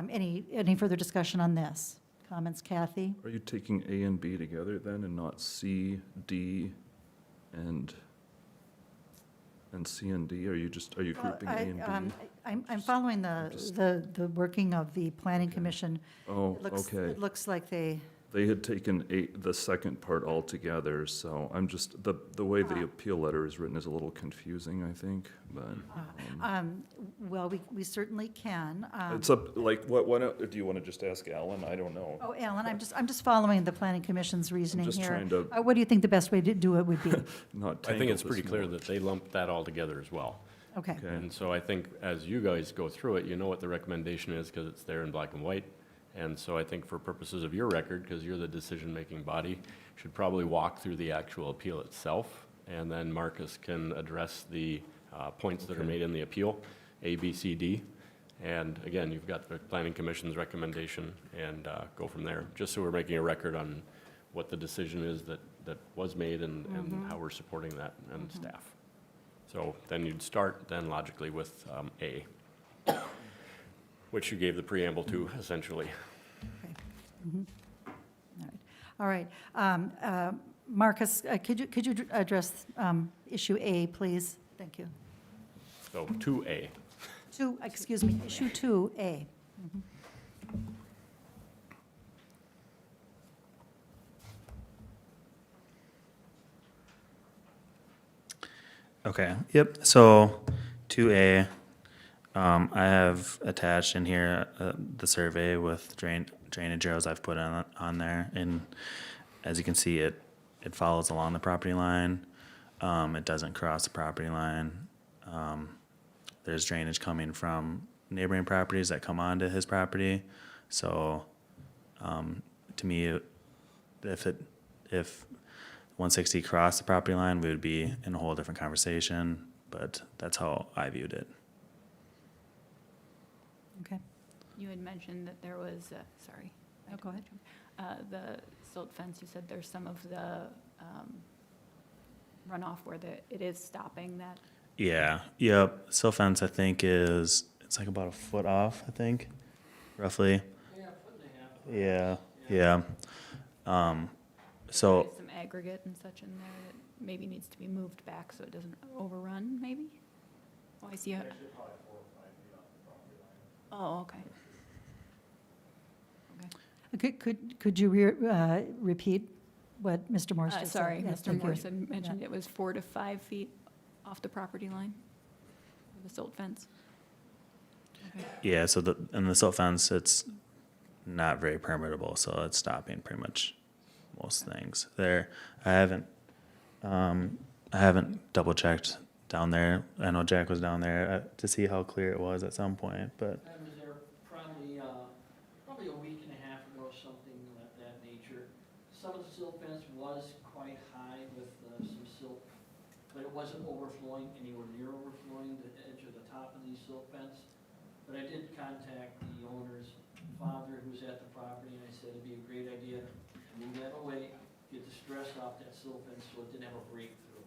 any further discussion on this? Comments, Kathy? Are you taking A and B together then, and not C, D, and C and D? Are you grouping A and B? I'm following the working of the planning commission. Oh, It looks like they had taken the second part altogether, so I'm just, the way the appeal letter is written is a little confusing, I think, but. well, we certainly can. It's up, like, do you want to just ask Alan? I don't know. Oh, Alan, I'm just following the planning commission's reasoning just here. trying to- What do you think the best way to do it would be? Not I think it's tangle pretty this clear more. that they lumped that all together as well. Okay. Okay. And so I think as you guys go through it, you know what the recommendation is because it's there in black and white. And so I think for purposes of your record, because you're the decision-making body, should probably walk through the actual appeal itself, and then Marcus can address the points that are made in the appeal, A, B, C, D. And again, you've got the Planning Commission's recommendation, and go from there, just so we're making a record on what the decision is that was made and how we're supporting that and staff. So then you'd start then logically with A, which you gave the preamble to, essentially. Okay. All right. Marcus, could you address issue A, please? Thank you. So 2A. Excuse me, issue 2A. Okay, yep, so 2A, I have attached in here the survey with drainage arrows I've put on there, and as you can see, it follows along the property line. It doesn't cross the property line. There's drainage coming from neighboring properties that come onto his property. So, to me, if 160 crossed the property line, we would be in a whole different conversation, but that's how I viewed it. Okay. You had mentioned that there was, sorry. No, go ahead. The silt fence, you said there's some of the runoff where it is stopping that. Yeah, yep, silt fence I think it's like about a foot off, I think, roughly. Yeah, a foot and a half. Yeah. So, There's some aggregate and such in there that maybe needs to be moved back so it doesn't overrun, maybe? Oh, I see. Oh, okay. Could you repeat what Mr. Morse just said? Sorry, Yes, Mr. thank you. Morse had mentioned it was 4 to 5 feet off the property line, the silt fence. yeah, so the silt fence, it's not very permeable, so it's stopping pretty much most things. I haven't double checked down there. I know Jack was down there to see how clear it was at some point, but I was there probably a week and a half ago, something of that nature. Some of the silt fence was quite high with some silt, but it wasn't overflowing, anywhere near overflowing the edge of the top of the silt fence. But I did contact the owner's father who's at the property, and I said it'd be a great idea to move that away, get the stress off that silt fence so it didn't have a breakthrough.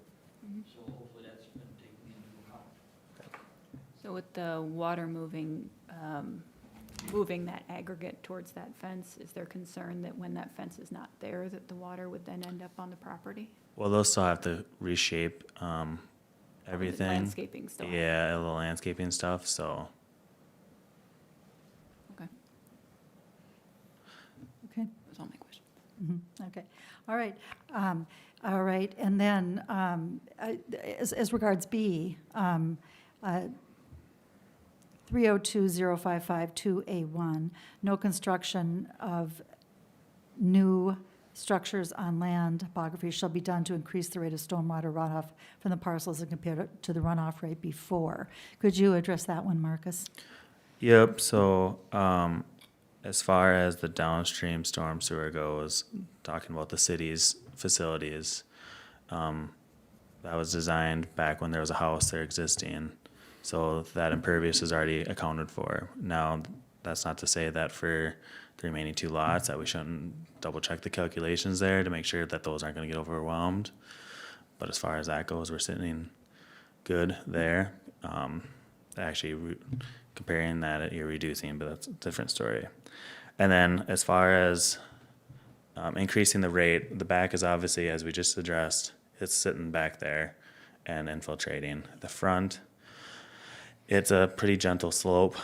So hopefully that's been taken into account. So with the water moving, moving that aggregate towards that fence, is there concern that when that fence is not there, that the water would then end up on the property? well, they'll still have to reshape everything. Landscaping still. Yeah, the landscaping stuff. So Okay, Okay. that was all my questions. Okay, all right. All right, and then as regards B, 302055-2A1, no construction of new structures on land topography shall be done to increase the rate of stormwater runoff from the parcels and compared to the runoff rate before. Could you address that one, Marcus? yep. So as far as the downstream storm sewer goes, talking about the city's facilities, that was designed back when there was a house there existing. So that impervious is already accounted for. Now, that's not to say that for the remaining 2 lots that we shouldn't double check the calculations there to make sure that those aren't gonna get overwhelmed. But as far as that goes, we're sitting good there. Actually, comparing that, you're reducing, but that's a different story. And then as far as increasing the rate, the back is obviously, as we just addressed, it's sitting back there and infiltrating. The front, it's a pretty gentle slope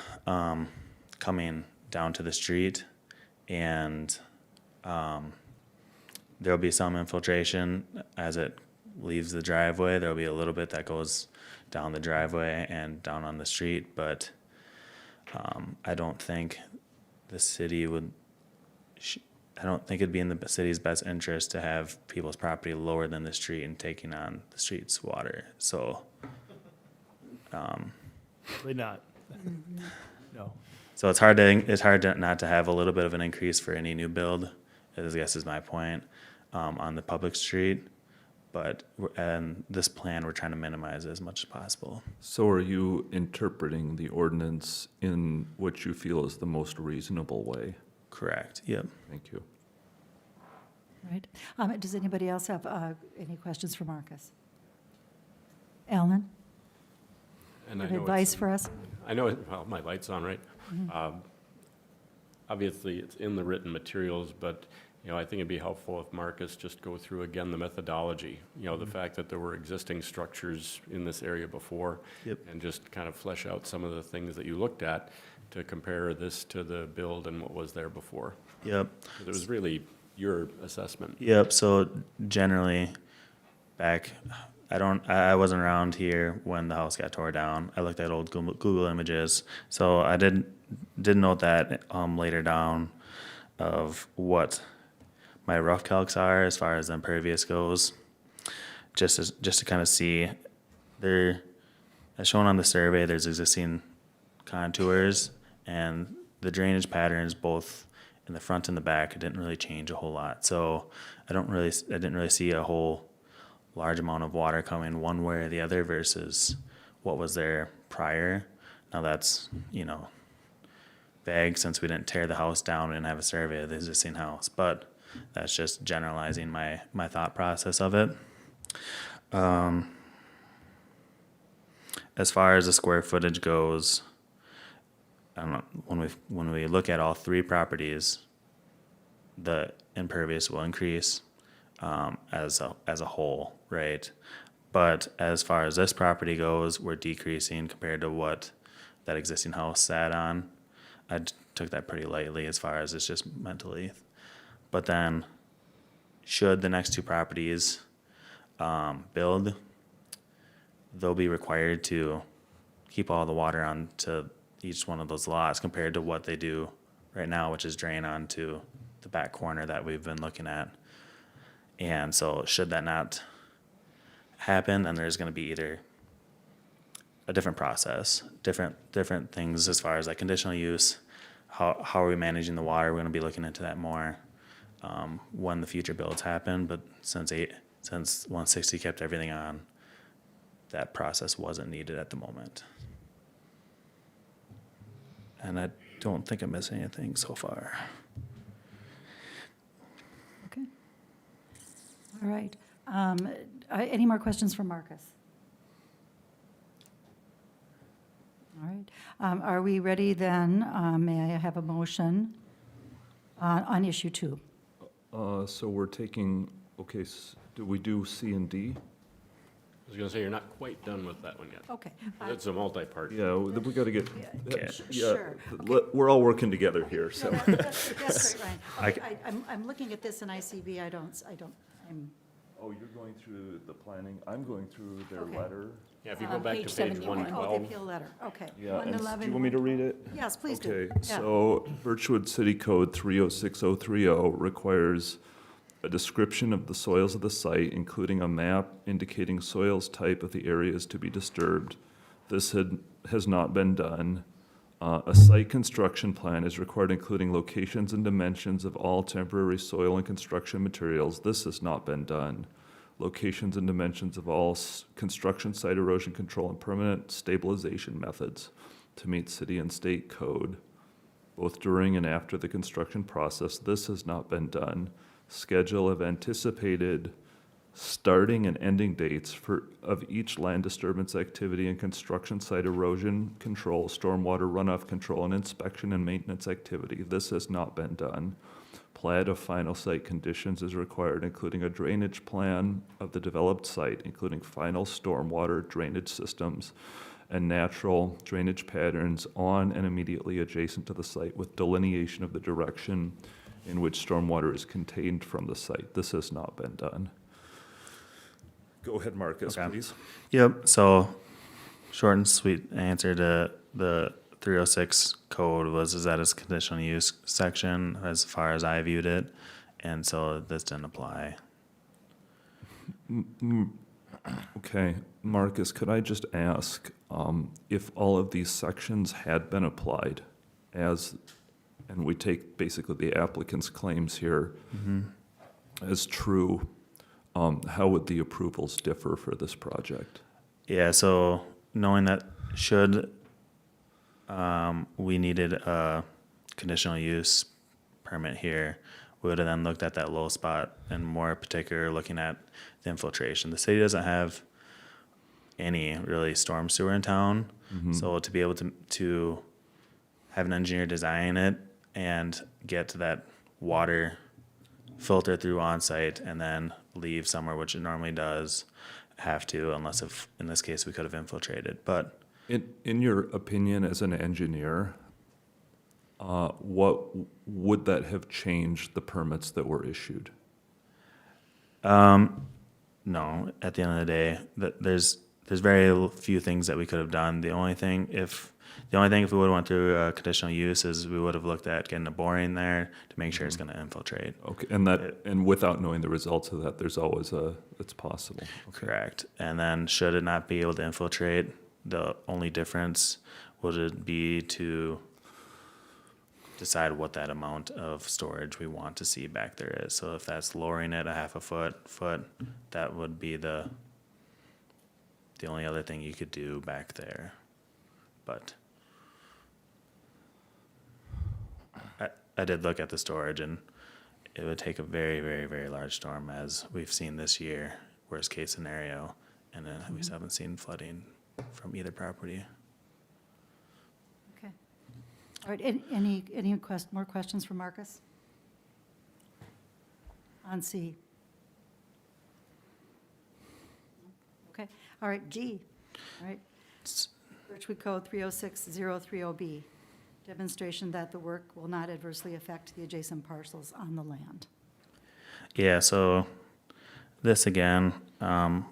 coming down to the street, and there'll be some infiltration as it leaves the driveway. There'll be a little bit that goes down the driveway and down on the street, but I don't think the city would, I don't think it'd be in the city's best interest to have people's property lower than the street and taking on the street's water. So, Probably not. No. so it's hard to not to have a little bit of an increase for any new build, I guess is my point, on the public street. But, and this plan, we're trying to minimize it as much as possible. So are you interpreting the ordinance in what you feel is the most reasonable way? Correct, yep. Thank you. Right. Does anybody else have any questions for Marcus? Alan, And I have know advice it's for us? I know, well, my light's on, right? Obviously, it's in the written materials, but, you know, I think it'd be helpful if Marcus just go through again the methodology. You know, the fact that there were existing structures in this area before. Yep. And just kind of flesh out some of the things that you looked at to compare this to the build and what was there before. Yep. 'Cause it was really your assessment. Yep, so generally, back, I wasn't around here when the house got tore down. I looked at old Google images, so I did note that later down of what my rough calcs are as far as the impervious goes, just to kind of see there, as shown on the survey, there's existing contours, and the drainage patterns both in the front and the back didn't really change a whole lot. So I didn't really see a whole large amount of water coming one way or the other versus what was there prior. Now that's, you know, vague since we didn't tear the house down and have a survey of the existing house, but that's just generalizing my thought process of it. As far as the square footage goes, I don't know, when we look at all 3 properties, the impervious will increase as a whole, right? But as far as this property goes, we're decreasing compared to what that existing house sat on. I took that pretty lightly as far as it's just mentally. But then, should the next 2 properties build, they'll be required to keep all the water onto each one of those lots compared to what they do right now, which is drain onto the back corner that we've been looking at. And so should that not happen, then there's going to be either a different process, different things as far as like conditional use. How are we managing the water? We're going to be looking into that more when the future builds happen. But since 160 kept everything on, that process wasn't needed at the moment. And I don't think I'm missing anything so far. Okay. All right. Any more questions for Marcus? All right. Are we ready then? May I have a motion on issue 2? So we're taking, okay, do we do C and D? I was gonna say, you're not quite done with that one yet. Okay. It's a multi-part. Yeah, we gotta get, yeah, Sure. we're all working together here, so. That's great, Ryan. Okay, I'm looking at this in ICB, I'm, Oh, you're going through the planning, I'm going through their Okay. letter. Yeah, if you go back to Page page 71. oh, the 112. appeal letter, okay. Yeah, and do 111, you want me to read it? Yes, please do. Okay, Yeah. so Birchwood City Code 306030 requires a description of the soils of the site, including a map indicating soils type of the areas to be disturbed. This has not been done. A site construction plan is required, including locations and dimensions of all temporary soil and construction materials. This has not been done. Locations and dimensions of all construction site erosion control and permanent stabilization methods to meet city and state code, both during and after the construction process. This has not been done. Schedule of anticipated starting and ending dates of each land disturbance activity and construction site erosion control, stormwater runoff control, and inspection and maintenance activity. This has not been done. Plat of final site conditions is required, including a drainage plan of the developed site, including final stormwater drainage systems and natural drainage patterns on and immediately adjacent to the site, with delineation of the direction in which stormwater is contained from the site. This has not been done. Go ahead, Marcus, Okay. please. Yep, so short and sweet answer to the 306 code was, is that its conditional use section as far as I viewed it, and so this didn't apply. Okay, Marcus, could I just ask if all of these sections had been applied as, and we take basically the applicant's claims here as true, how would the approvals differ for this project? Yeah, so knowing that should we needed a conditional use permit here, we would have then looked at that low spot and more particular looking at the infiltration. The city doesn't have any really storm sewer in town, so to be able to have an engineer design it and get to that water filter through on site and then leave somewhere, which it normally does have to, unless if in this case we could have infiltrated. But In your opinion as an engineer, what would that have changed the permits that were issued? no, at the end of the day, there's very few things that we could have done. The only thing if we would have went through conditional use is we would have looked at getting a boring there to make sure it's going to infiltrate. Okay, and without knowing the results of that, there's always it's possible. Okay. Correct. And then should it not be able to infiltrate, the only difference would it be to decide what that amount of storage we want to see back there is. So if that's lowering it a half a foot, that would be the only other thing you could do back there. But I did look at the storage, and it would take a very, very, very large storm, as we've seen this year, worst case scenario, and we just haven't seen flooding from either property. Okay. All right, any more questions for Marcus? On C? Okay, all right, G, all right. Birchwood Code 306030B, demonstration that the work will not adversely affect the adjacent parcels on the land. Yeah, so this again, the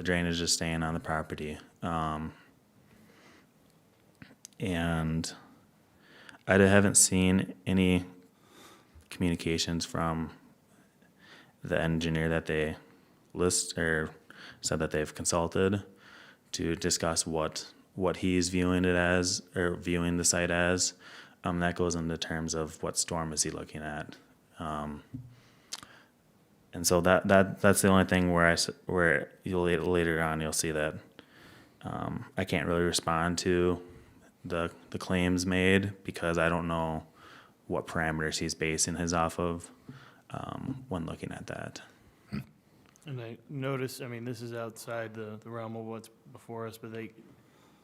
drainage is staying on the property. And I haven't seen any communications from the engineer that they list or said that they've consulted to discuss what he's viewing it as, or viewing the site as. That goes into terms of what storm is he looking at. And so that's the only thing where you'll later on you'll see that I can't really respond to the claims made because I don't know what parameters he's basing his off of when looking at that. And I noticed, I mean, this is outside the realm of what's before us, but they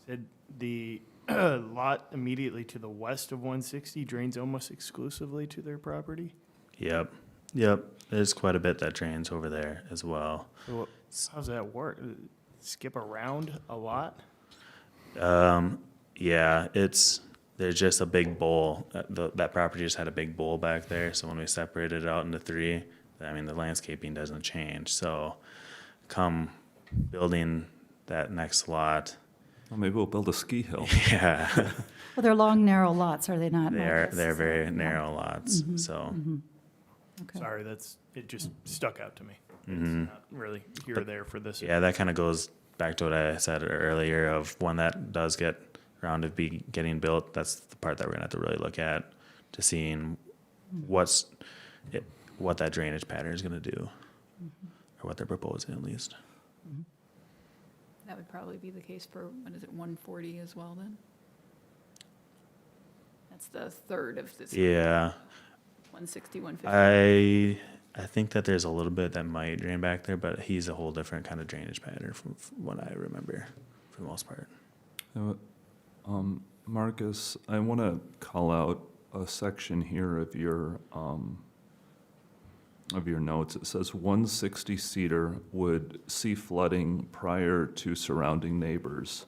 said the lot immediately to the west of 160 drains almost exclusively to their property. Yep. There's quite a bit that drains over there as well. So how's that work? Skip around a lot? Yeah, there's just a big bowl. That property just had a big bowl back there. So when we separated it out into three, I mean, the landscaping doesn't change. So come building that next lot. Well, maybe we'll build a ski hill. Yeah. Well, they're long, narrow lots, are they not? They're Marcus? very narrow lots, so. Okay. Sorry, it just stuck out to me. It's not really here or there for this. Yeah, that kind of goes back to what I said earlier of when that does get around to be getting built, that's the part that we're gonna have to really look at to seeing what that drainage pattern is gonna do, or what they're proposing at least. That would probably be the case for, what is it, 140 as well then? That's the third of this. Yeah, 160, 150. I think that there's a little bit that might drain back there, but he's a whole different kind of drainage pattern from what I remember for the most part. Marcus, I want to call out a section here of your notes. It says 160 Cedar would see flooding prior to surrounding neighbors.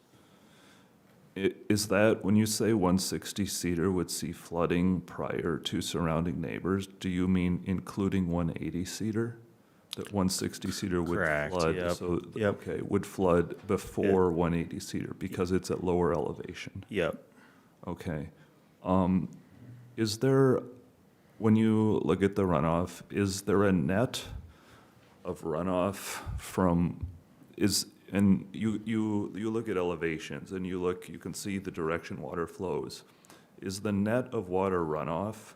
Is that, when you say 160 Cedar would see flooding prior to surrounding neighbors, do you mean including 180 Cedar? That 160 Cedar would Correct, flood? yep, So, yep. okay, would flood before 180 Cedar because it's at lower elevation? Yep. Okay. Is there, when you look at the runoff, is there a net of runoff from, and you look at elevations and you can see the direction water flows. Is the net of water runoff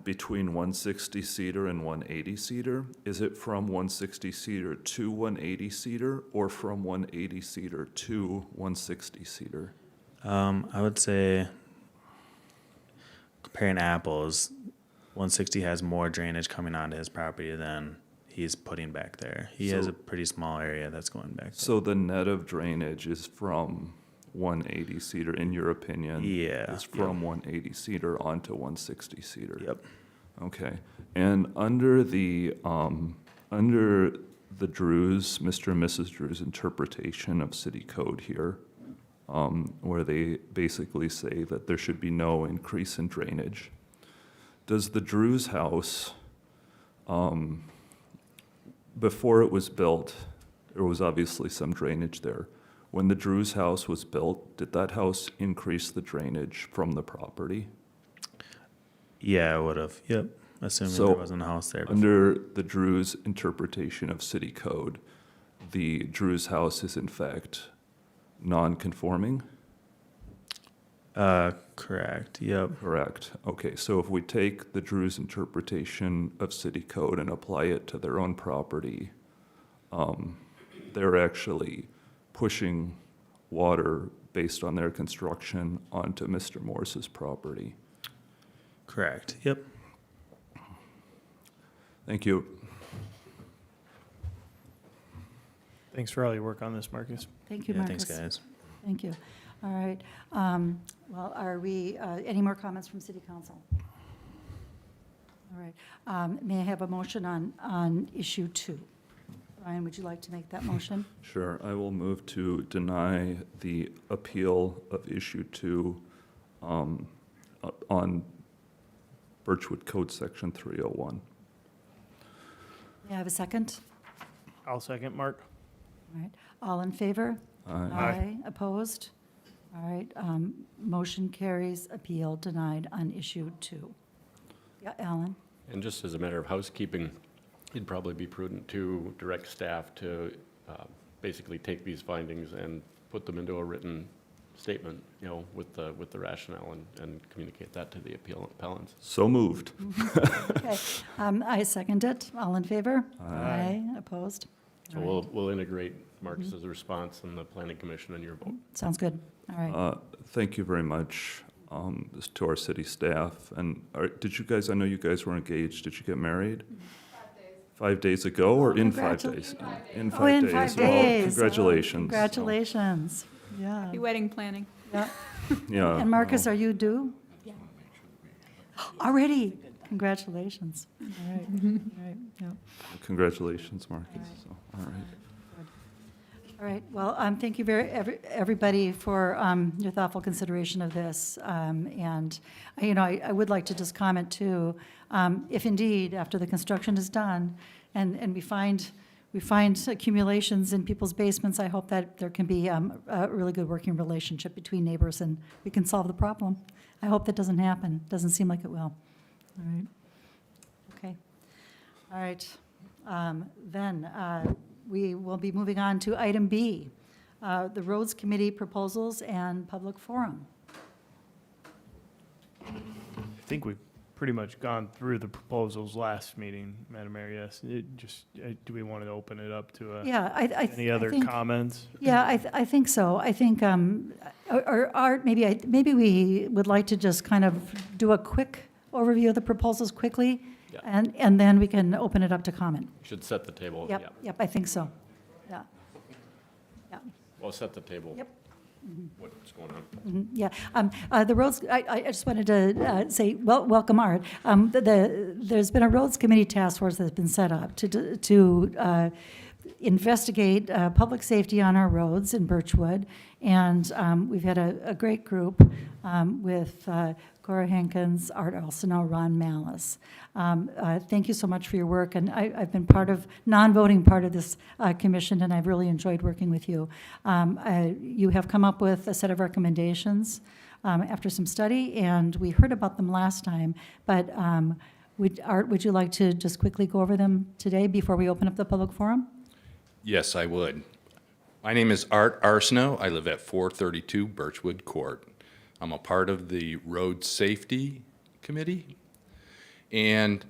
between 160 Cedar and 180 Cedar? Is it from 160 Cedar to 180 Cedar or from 180 Cedar to 160 Cedar? I would say, comparing apples, 160 has more drainage coming onto his property than he's putting back there. He has a pretty small area that's going back there. So the net of drainage is from 180 Cedar, in your opinion? Yeah. Is from 180 Cedar onto 160 Cedar? Yep. Okay. And under the Drews, Mr. and Mrs. Drews' interpretation of city code here, where they basically say that there should be no increase in drainage, does the Drews house, before it was built, there was obviously some drainage there. When the Drews house was built, did that house increase the drainage from the property? Yeah, I would have. Yep. Assuming So, there wasn't a house there before. Under the Drews' interpretation of city code, the Drews house is in fact non-conforming? Correct. Yep. Correct. Okay, so if we take the Drews' interpretation of city code and apply it to their own property, they're actually pushing water based on their construction onto Mr. Morse's property. Correct. Yep. Thank you. Thanks for all your work on this, Marcus. Thank you, Yeah, Marcus. thanks, guys. Thank you. All right. Well, are we, any more comments from city council? All right. May I have a motion on issue 2? Ryan, would you like to make that motion? Sure, I will move to deny the appeal of issue 2 on Birchwood Code Section 301. May I have a second? I'll second, Mark. All right. All in favor? Aye. Opposed? All right. Motion carries, appeal denied on issue 2. Yeah, Alan? And just as a matter of housekeeping, it'd probably be prudent to direct staff to basically take these findings and put them into a written statement, you know, with the rationale and communicate that to the appellants. So moved. Okay. I second it. All in favor? Aye. Opposed? So we'll integrate Marcus's response and the planning commission in your vote. Sounds good. All right. Thank you very much to our city staff. And did you guys, I know you guys were engaged, did you get married? 5 days ago or in 5 days? In 5 Oh, in days. 5 Well, days. congratulations. Oh, congratulations. Yeah. Happy wedding planning. Yeah. Yeah. And Marcus, are you due? Yeah. Already? Congratulations. All right. All right. Yeah. Congratulations, Marcus. So, all right. All right, well, thank you everybody for your thoughtful consideration of this. And, you know, I would like to just comment too, if indeed, after the construction is done, and we find accumulations in people's basements, I hope that there can be a really good working relationship between neighbors and we can solve the problem. I hope that doesn't happen. Doesn't seem like it will. All right. Okay. All right. Then we will be moving on to item B, the Roads Committee proposals and public forum. I think we've pretty much gone through the proposals last meeing, Madam Mayor, yes. Do we want to open it up to Yeah, any other comments? Yeah, I think so. I think, or Art, maybe we would like to just kind of do a quick overview of the proposals quickly, Yeah. and then we can open it up to comment. Should set the table. Yep, I think so. Yeah. Yeah. Well, set the table. Yep. What's going on? Yeah, the roads, I just wanted to say, welcome, Art. There's been a Roads Committee task force that's been set up to investigate public safety on our roads in Birchwood. And we've had a great group with Cora Hankins, Art Alsino, Ron Malice. Thank you so much for your work. And I've been non-voting part of this commission, and I've really enjoyed working with you. You have come up with a set of recommendations after some study, and we heard about them last time. But Art, would you like to just quickly go over them today before we open up the public forum? Yes, I would. My name is Art Arsenault. I live at 432 Birchwood Court. I'm a part of the Road Safety Committee. And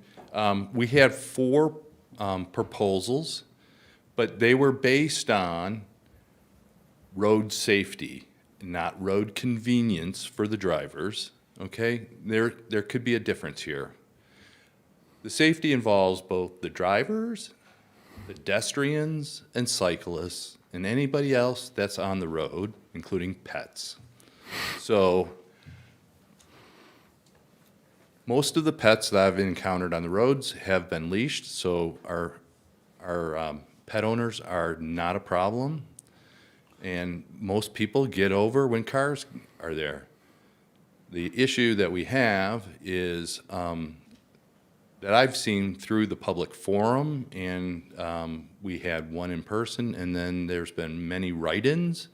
we had 4 proposals, but they were based on road safety, not road convenience for the drivers, okay? There could be a difference here. The safety involves both the drivers, pedestrians, and cyclists, and anybody else that's on the road, including pets. So most of the pets that I've encountered on the roads have been leashed, so our pet owners are not a problem. And most people get over when cars are there. The issue that we have is that I've seen through the public forum, and we had one in person, and then there's been many write-ins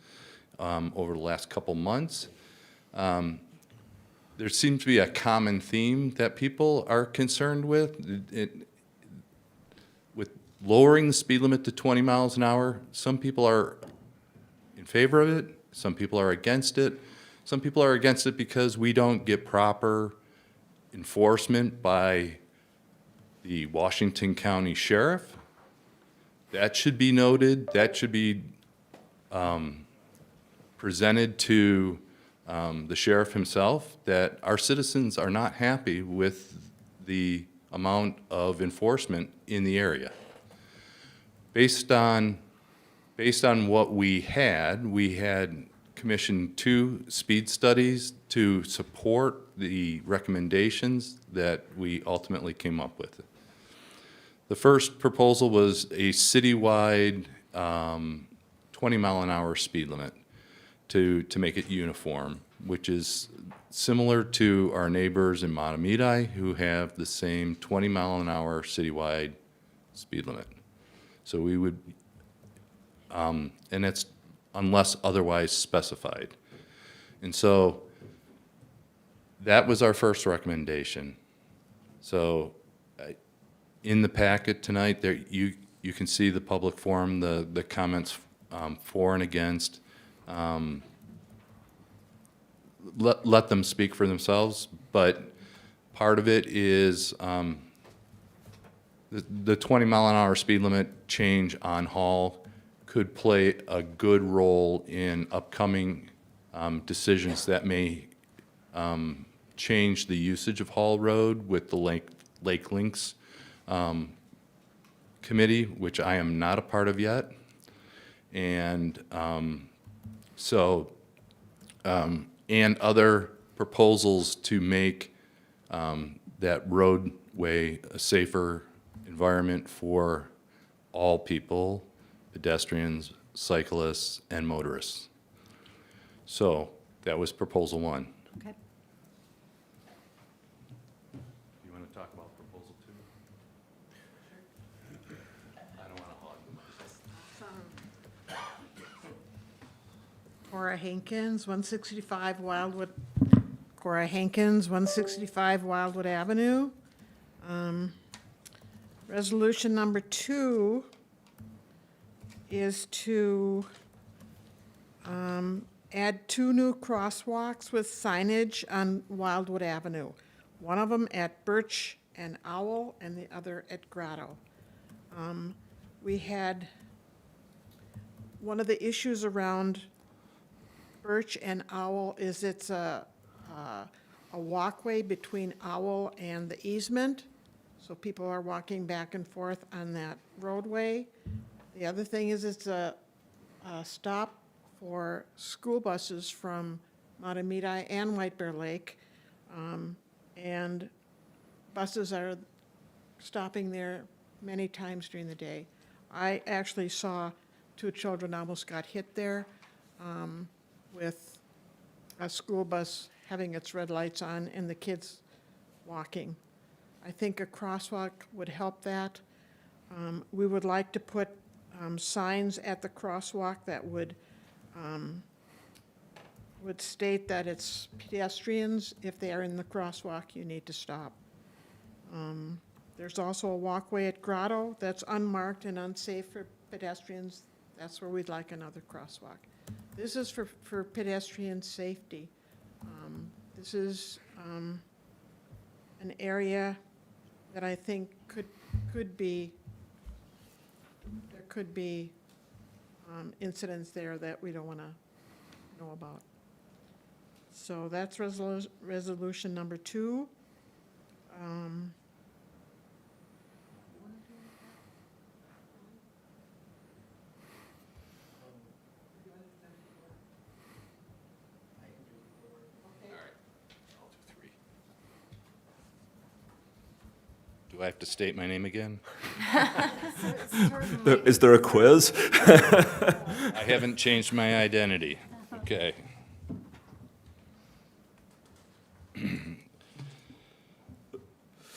over the last couple months. There seems to be a common theme that people are concerned with. With lowering the speed limit to 20 miles an hour, some people are in favor of it, some people are against it. Some people are against it because we don't get proper enforcement by the Washington County Sheriff. That should be noted. That should be presented to the sheriff himself, that our citizens are not happy with the amount of enforcement in the area. Based on what we had commissioned 2 speed studies to support the recommendations that we ultimately came up with. The first proposal was a citywide 20-mile-an-hour speed limit to make it uniform, which is similar to our neighbors in Matamidi who have the same 20-mile-an-hour citywide speed limit. So we would, and it's unless otherwise specified. And so that was our first recommendation. So in the packet tonight, there, you can see the public forum, the comments for and against. Let them speak for themselves, but part of it is the 20-mile-an-hour speed limit change on Hall could play a good role in upcoming decisions that may change the usage of Hall Road with the Lake Links Committee, which I am not a part of yet. And and other proposals to make that roadway a safer environment for all people, pedestrians, cyclists, and motorists. So that was proposal 1. Okay. You want to talk about proposal 2? I don't want to hog the mic. Cora Hankins, 165 Wildwood Avenue. Resolution number 2 is to add 2 new crosswalks with signage on Wildwood Avenue. One of them at Birch and Owl, and the other at Grotto. We had one of the issues around Birch and Owl is it's a walkway between Owl and the easement, so people are walking back and forth on that roadway. The other thing is it's a stop for school buses from Matamidi and White Bear Lake, and buses are stopping there many times during the day. I actually saw 2 children almost got hit there with a school bus having its red lights on and the kids walking. I think a crosswalk would help that. We would like to put signs at the crosswalk that would state that it's pedestrians. If they are in the crosswalk, you need to stop. There's also a walkway at Grotto that's unmarked and unsafe for pedestrians. That's where we'd like another crosswalk. This is for pedestrian safety. This is an area that I think could be incidents there that we don't want to know about. So that's resolution number 2. Do I have to state my name again? Is there a quiz? I haven't changed my identity. Okay.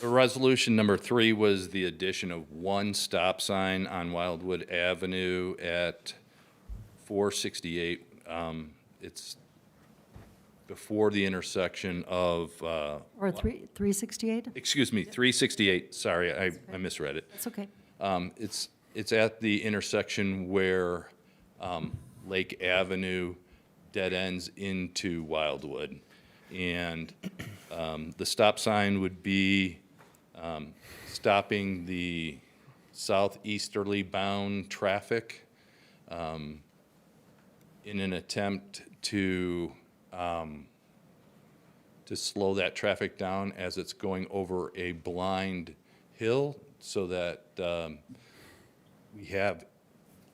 Resolution number 3 was the addition of 1 stop sign on Wildwood Avenue at 468. It's before the intersection of, Or 368? excuse me, 368, sorry, I misread it. That's okay. It's at the intersection where Lake Avenue dead ends into Wildwood. And the stop sign would be stopping the southeasterly bound traffic in an attempt to slow that traffic down as it's going over a blind hill so that we have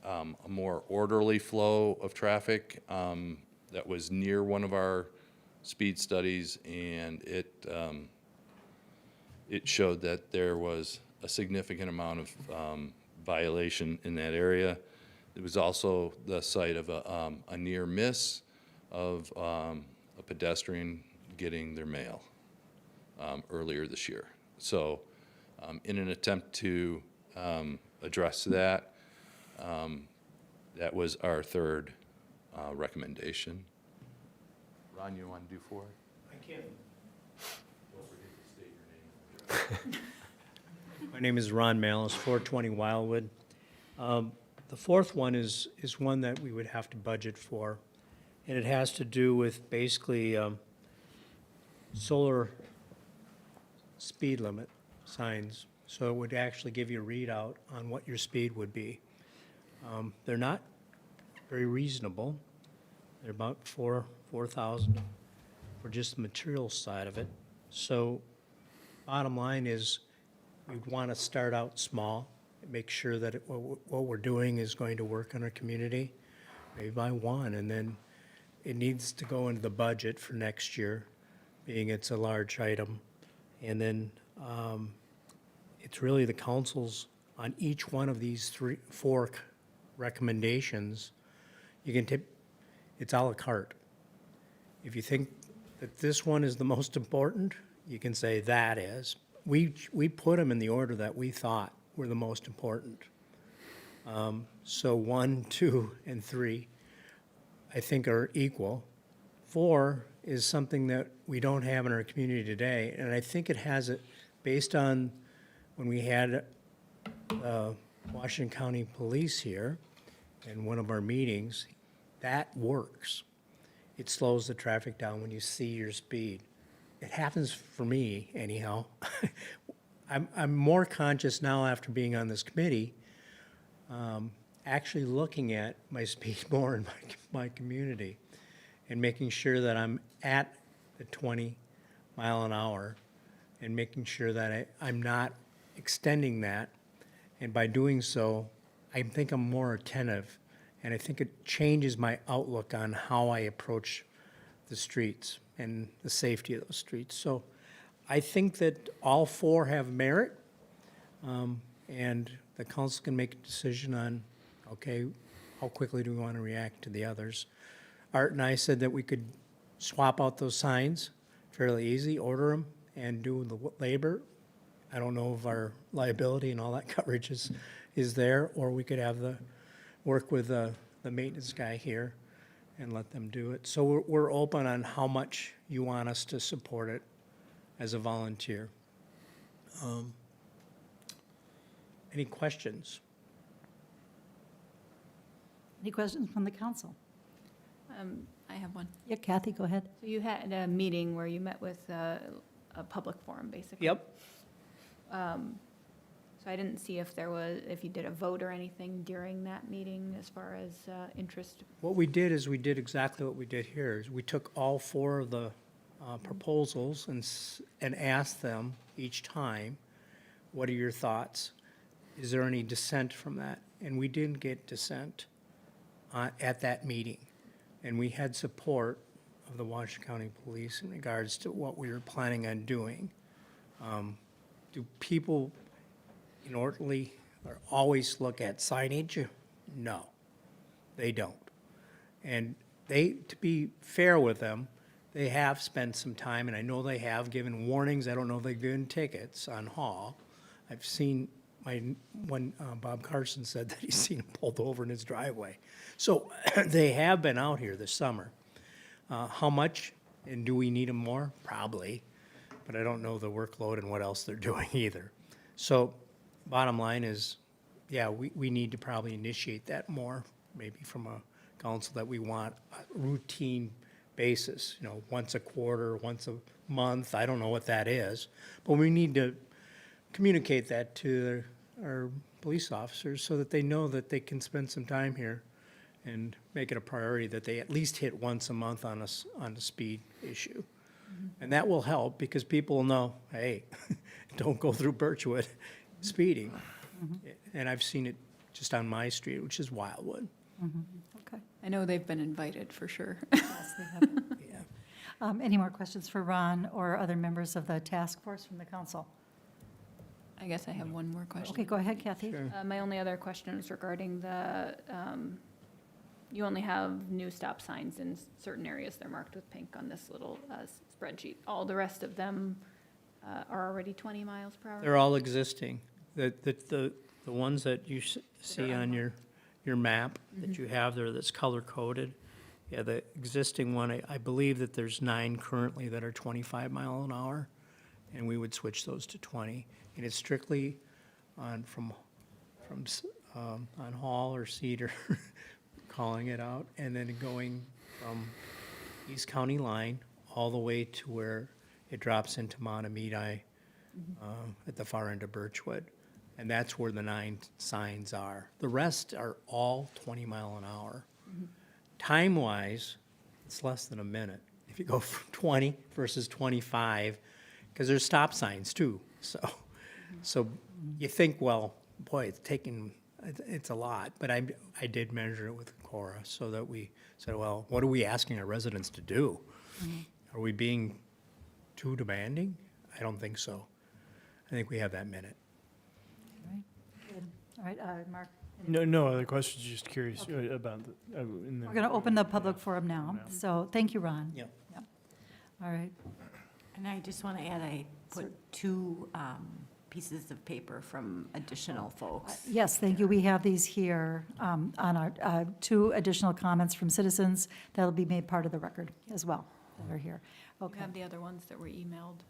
a more orderly flow of traffic. That was near one of our speed studies, and it showed that there was a significant amount of violation in that area. It was also the site of a near miss of a pedestrian getting their mail earlier this year. So in an attempt to address that, that was our 3rd recommendation. Ron, you want to do 4? I can't. Don't forget to state your name. My name is Ron Malice, 420 Wildwood. The fourth one is one that we would have to budget for, and it has to do with basically solar speed limit signs. So it would actually give you a readout on what your speed would be. They're not very reasonable. They're about $4,000 for just the material side of it. So bottom line is, we'd want to start out small, make sure that what we're doing is going to work in our community, maybe buy one, and then it needs to go into the budget for next year, being it's a large item. And then it's really the council's, on each one of these four recommendations, you can tip, it's à la carte. If you think that this one is the most important, you can say that is. We put them in the order that we thought were the most important. So 1, 2, and 3, I think are equal. 4 is something that we don't have in our community today, and I think it has it based on when we had Washington County Police here in one of our meetings. That works. It slows the traffic down when you see your speed. It happens for me anyhow. I'm more conscious now after being on this committee, actually looking at my speed more in my community and making sure that I'm at the 20 mile an hour and making sure that I'm not extending that. And by doing so, I think I'm more attentive, and I think it changes my outlook on how I approach the streets and the safety of those streets. So I think that all 4 have merit, and the council can make a decision on, okay, how quickly do we want to react to the others? Art and I said that we could swap out those signs fairly easy, order them, and do the labor. I don't know if our liability and all that coverage is there, or we could have work with the maintenance guy here and let them do it. So we're open on how much you want us to support it as a volunteer. Any questions? Any questions from the council? I have one. Yeah, Kathy, go ahead. So you had a meeting where you met with a public forum, basically. Yep. So I didn't see if you did a vote or anything during that meeting as far as interest. What we did is we did exactly what we did here, is we took all 4 of the proposals and asked them each time, what are your thoughts? Is there any dissent from that? And we didn't get dissent at that meeting. And we had support of the Washington County Police in regards to what we were planning on doing. Do people inordinately or always look at signage? No, they don't. And to be fair with them, they have spent some time, and I know they have given warnings. I don't know if they've given tickets on Hall. I've seen Bob Carson said that he's seen him pulled over in his driveway. So they have been out here this summer. How much, and do we need them more? Probably, but I don't know the workload and what else they're doing either. So bottom line is, yeah, we need to probably initiate that more, maybe from a council, that we want a routine basis, once a quarter, once a month. I don't know what that is, but we need to communicate that to our police officers so that they know that they can spend some time here and make it a priority that they at least hit once a month on a speed issue. And that will help, because people will know, hey, don't go through Birchwood speeding. And I've seen it just on my street, which is Wildwood. Okay. I know they've been invited for sure. Yes, they have. Yeah. Any more questions for Ron or other members of the task force from the council? I guess I have one more question. Okay, go ahead, Kathy. Sure. My only other question is regarding you only have new stop signs in certain areas. They're marked with pink on this little spreadsheet. All the rest of them are already 20 miles per hour? They're all existing. The ones that you see on your map that you have there that's color-coded, yeah, the existing one, I believe that there's 9 currently that are 25 mile an hour, and we would switch those to 20. And it's strictly on Hall or Cedar, calling it out, and then going from East County line all the way to where it drops into Montemedi at the far end of Birchwood. And that's where the 9 signs are. The rest are all 20 mile an hour. Time-wise, it's less than a minute. If you go from 20 versus 25, because there's stop signs too. So you think, well, boy, it's a lot. But I did measure it with Cora so that we said, well, what are we asking our residents to do? Are we being too demanding? I don't think so. I think we have that minute. All right, Mark? No other questions, just curious about the. We're going to open the public forum now, so thank you, Ron. Yep. All right. And I just want to add, I put 2 pieces of paper from additional folks. Yes, thank you. We have these here on our 2 additional comments from citizens that'll be made part of the record as well, that are here. You Okay. have the other ones that were emailed.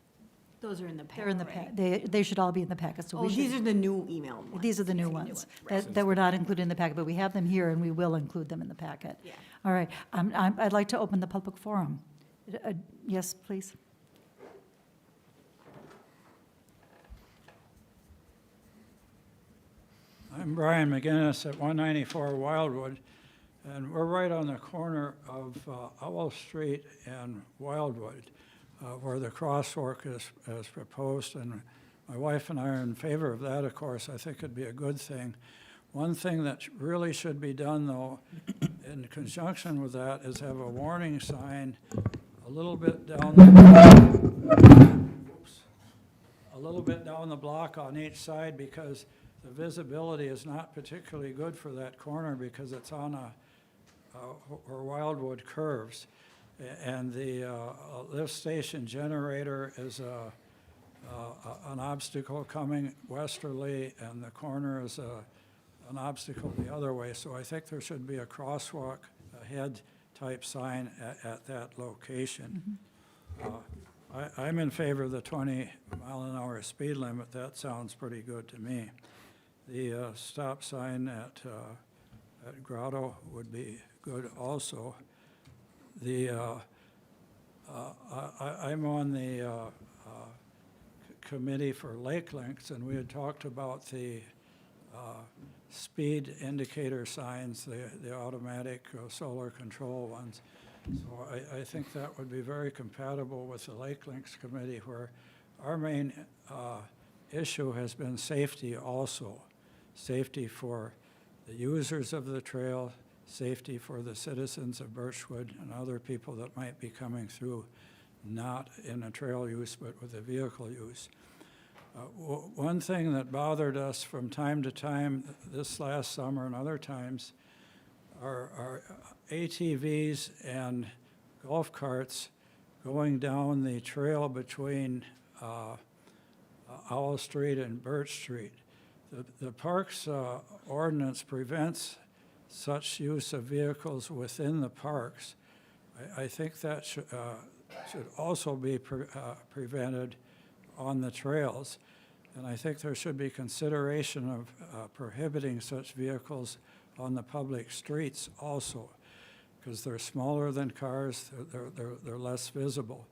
Those are in the packet. They're in the, they should all be in the packet, so Oh, we these should, are the new email ones. these are the new ones that were not included in the packet, but we have them here and we will include them in the packet. Yeah. All right, I'd like to open the public forum. Yes, please. I'm Brian McGinnis at 194 Wildwood, and we're right on the corner of Owl Street and Wildwood, where the crosswalk is proposed, and my wife and I are in favor of that, of course. I think it'd be a good thing. One thing that really should be done, though, in conjunction with that, is have a warning sign a little bit down the block on each side, because the visibility is not particularly good for that corner because it's on where Wildwood curves. And the lift station generator is an obstacle coming westerly, and the corner is an obstacle the other way. So I think there should be a crosswalk ahead type sign at that location. I'm in favor of the 20 mile an hour speed limit. That sounds pretty good to me. The stop sign at Grotto would be good also. I'm on the committee for lake links, and we had talked about the speed indicator signs, the automatic solar control ones. So I think that would be very compatible with the Lake Links Committee, where our main issue has been safety also. Safety for the users of the trail, safety for the citizens of Birchwood and other people that might be coming through, not in a trail use, but with a vehicle use. One thing that bothered us from time to time this last summer and other times are ATVs and golf carts going down the trail between Owl Street and Birch Street. The park's ordinance prevents such use of vehicles within the parks. I think that should also be prevented on the trails. And I think there should be consideration of prohibiting such vehicles on the public streets also, because they're smaller than cars, they're less visible.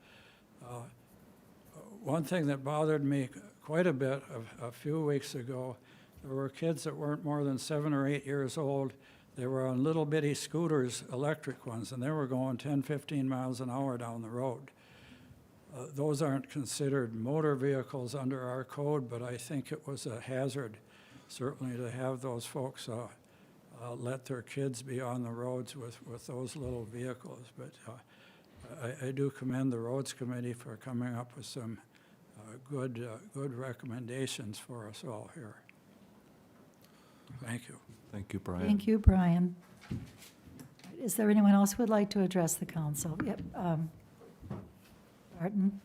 One thing that bothered me quite a bit a few weeks ago, there were kids that weren't more than 7 or 8 years old. They were on little bitty scooters, electric ones, and they were going 10, 15 miles an hour down the road. Those aren't considered motor vehicles under our code, but I think it was a hazard, certainly, to have those folks let their kids be on the roads with those little vehicles. But I do commend the Roads Committee for coming up with some good recommendations for us all here. Thank you. Thank you, Brian. Thank you, Brian. Is there anyone else who would like to address the council? Yep. Barton?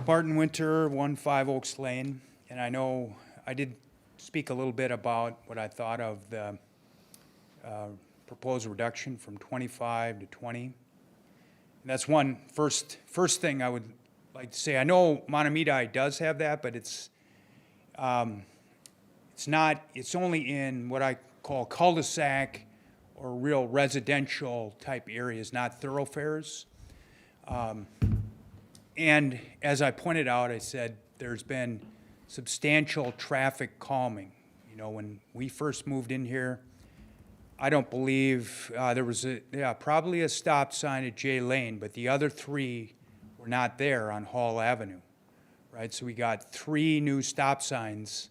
Barton Winter, 15 Oaks Lane, and I know I did speak a little bit about what I thought of the proposed reduction from 25 to 20. And that's first thing I would like to say, I know Montemita does have that, but it's not, it's only in what I call cul-de-sac or real residential type areas, not thoroughfares. And as I pointed out, I said, there's been substantial traffic calming. You know, when we first moved in here, I don't believe, there was probably a stop sign at J Lane, but the other three were not there on Hall Avenue, right? So we got 3 new stop signs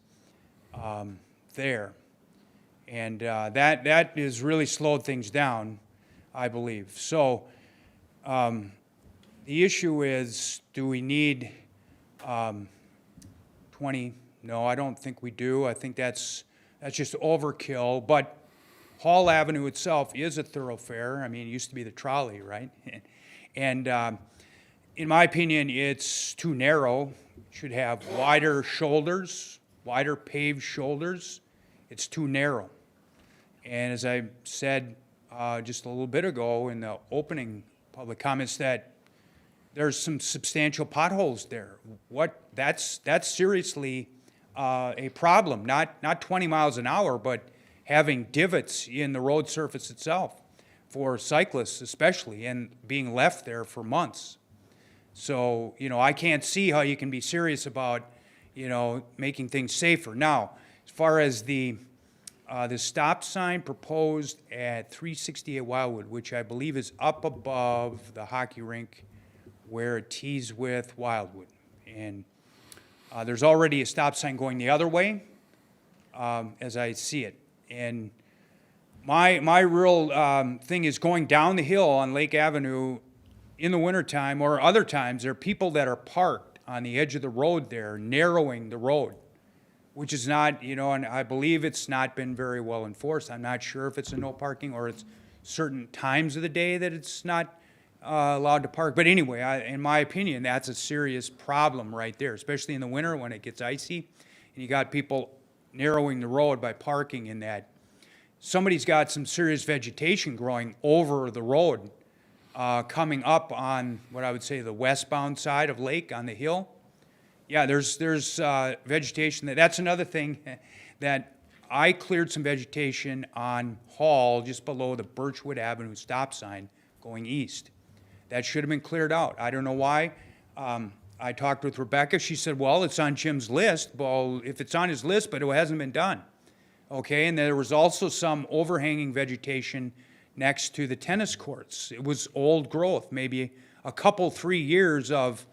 there. And that has really slowed things down, I believe. So the issue is, do we need 20? No, I don't think we do. I think that's just overkill. But Hall Avenue itself is a thoroughfare. I mean, it used to be the trolley, right? And in my opinion, it's too narrow. It should have wider shoulders, wider paved shoulders. It's too narrow. And as I said just a little bit ago in the opening public comments, that there's some substantial potholes there. That's seriously a problem, not 20 miles an hour, but having divots in the road surface itself for cyclists especially, and being left there for months. So, you know, I can't see how you can be serious about, you know, making things safer. Now, as far as the stop sign proposed at 368 Wildwood, which I believe is up above the hockey rink where it tees with Wildwood. And there's already a stop sign going the other way, as I see it. And my real thing is going down the hill on Lake Avenue in the wintertime or other times. There are people that are parked on the edge of the road there, narrowing the road, which is not, you know, and I believe it's not been very well enforced. I'm not sure if it's a no parking or it's certain times of the day that it's not allowed to park. But anyway, in my opinion, that's a serious problem right there, especially in the winter when it gets icy and you got people narrowing the road by parking in that. Somebody's got some serious vegetation growing over the road, coming up on what I would say the westbound side of Lake on the hill. Yeah, there's vegetation. That's another thing that I cleared some vegetation on Hall just below the Birchwood Avenue stop sign going east. That should have been cleared out. I don't know why. I talked with Rebecca. She said, well, it's on Jim's list. Well, if it's on his list, but it hasn't been done. Okay, and there was also some overhanging vegetation next to the tennis courts. It was old growth, maybe a couple, 3 years of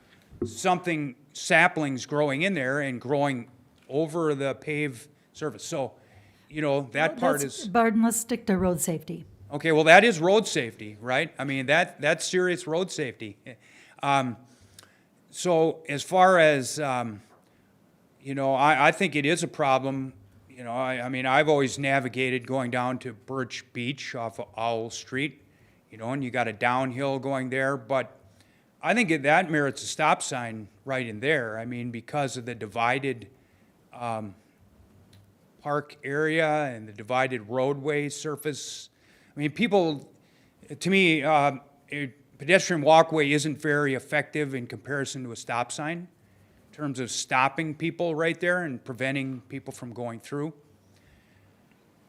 something, saplings growing in there and growing over the paved surface. So, you know, that part is... Barton, let's stick to road safety. Okay, well, that is road safety, right? I mean, that's serious road safety. So as far as, you know, I think it is a problem. You know, I mean, I've always navigated going down to Birch Beach off of Owl Street, you know, and you got a downhill going there. But I think that merits a stop sign right in there. I mean, because of the divided park area and the divided roadway surface. I mean, people, to me, a pedestrian walkway isn't very effective in comparison to a stop sign in terms of stopping people right there and preventing people from going through.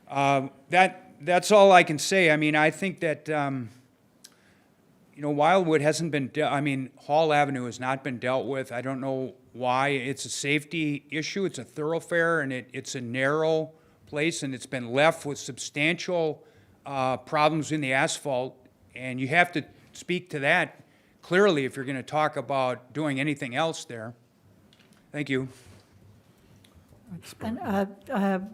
That's all I can say. I mean, I think that, you know, Wildwood hasn't been, I mean, Hall Avenue has not been dealt with. I don't know why. It's a safety issue. It's a thoroughfare, and it's a narrow place, and it's been left with substantial problems in the asphalt, and you have to speak to that clearly if you're going to talk about doing anything else there. Thank you. And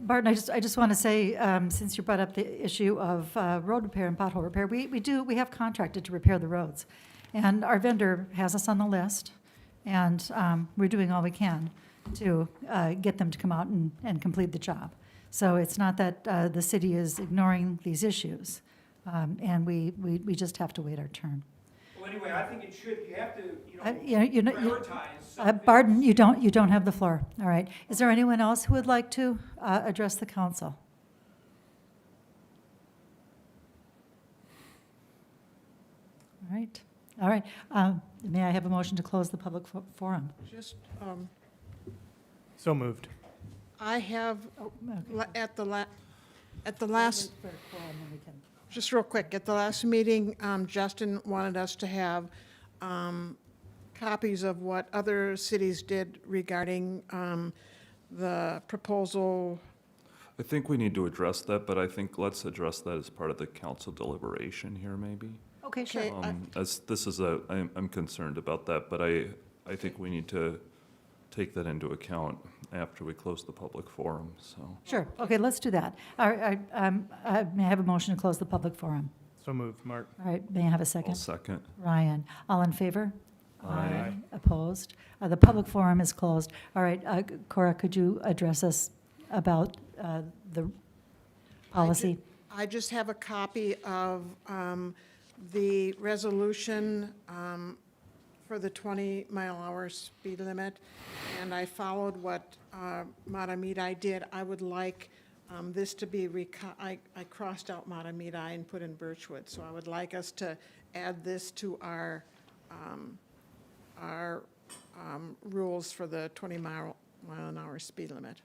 Barton, I just want to say, since you brought up the issue of road repair and pothole repair, we have contracted to repair the roads, and our vendor has us on the list, and we're doing all we can to get them to come out and complete the job. So it's not that the city is ignoring these issues, and we just have to wait our turn. Well, anyway, I think it should. You have to, prioritize. Barton, you don't have the floor. All right. Is there anyone else who would like to address the council? All right. All right. May I have a motion to close the public forum? Just, So moved. I have, Oh, okay. at the last, just real quick, at the last meeting, Justin wanted us to have copies of what other cities did regarding the proposal. I think we need to address that, but I think let's address that as part of the council deliberation here, maybe. Okay, sure. As this is I'm concerned about that, but I think we need to take that into account after we close the public forum, so. Sure. Okay, let's do that. All right, may I have a motion to close the public forum? So moved, Mark. All right, may I have a I'll second? second. Ryan, all in favor? Aye. Opposed? The public forum is closed. All right, Cora, could you address us about the policy? I just have a copy of the resolution for the 20-mile-hour speed limit, and I followed what Matamidi did. I would like this to be, I crossed out Matamidi and put in Birchwood, so I would like us to add this to our rules for the 20-mile-an-hour speed limit.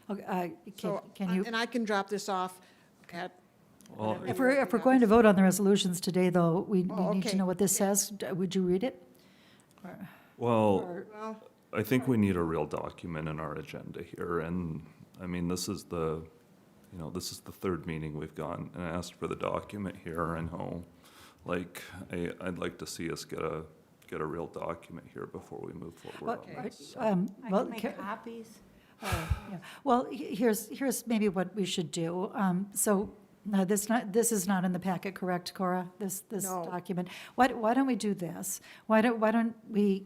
Okay, So, can you, and I can drop this off at. Well, whenever if we're going to vote on the resolutions today, though, we Oh, need to okay. know what this says. Would you read it? Well, Well, I think we need a real document in our agenda here, and, I mean, this is the third meeting we've gone and asked for the document here, and I'd like to see us get a real document here before we move forward on this. I Well, can make copies. Yeah. Well, here's maybe what we should do. So, no, this is not in the packet, correct, Cora? This No. document. Why don't we do this? Why don't we,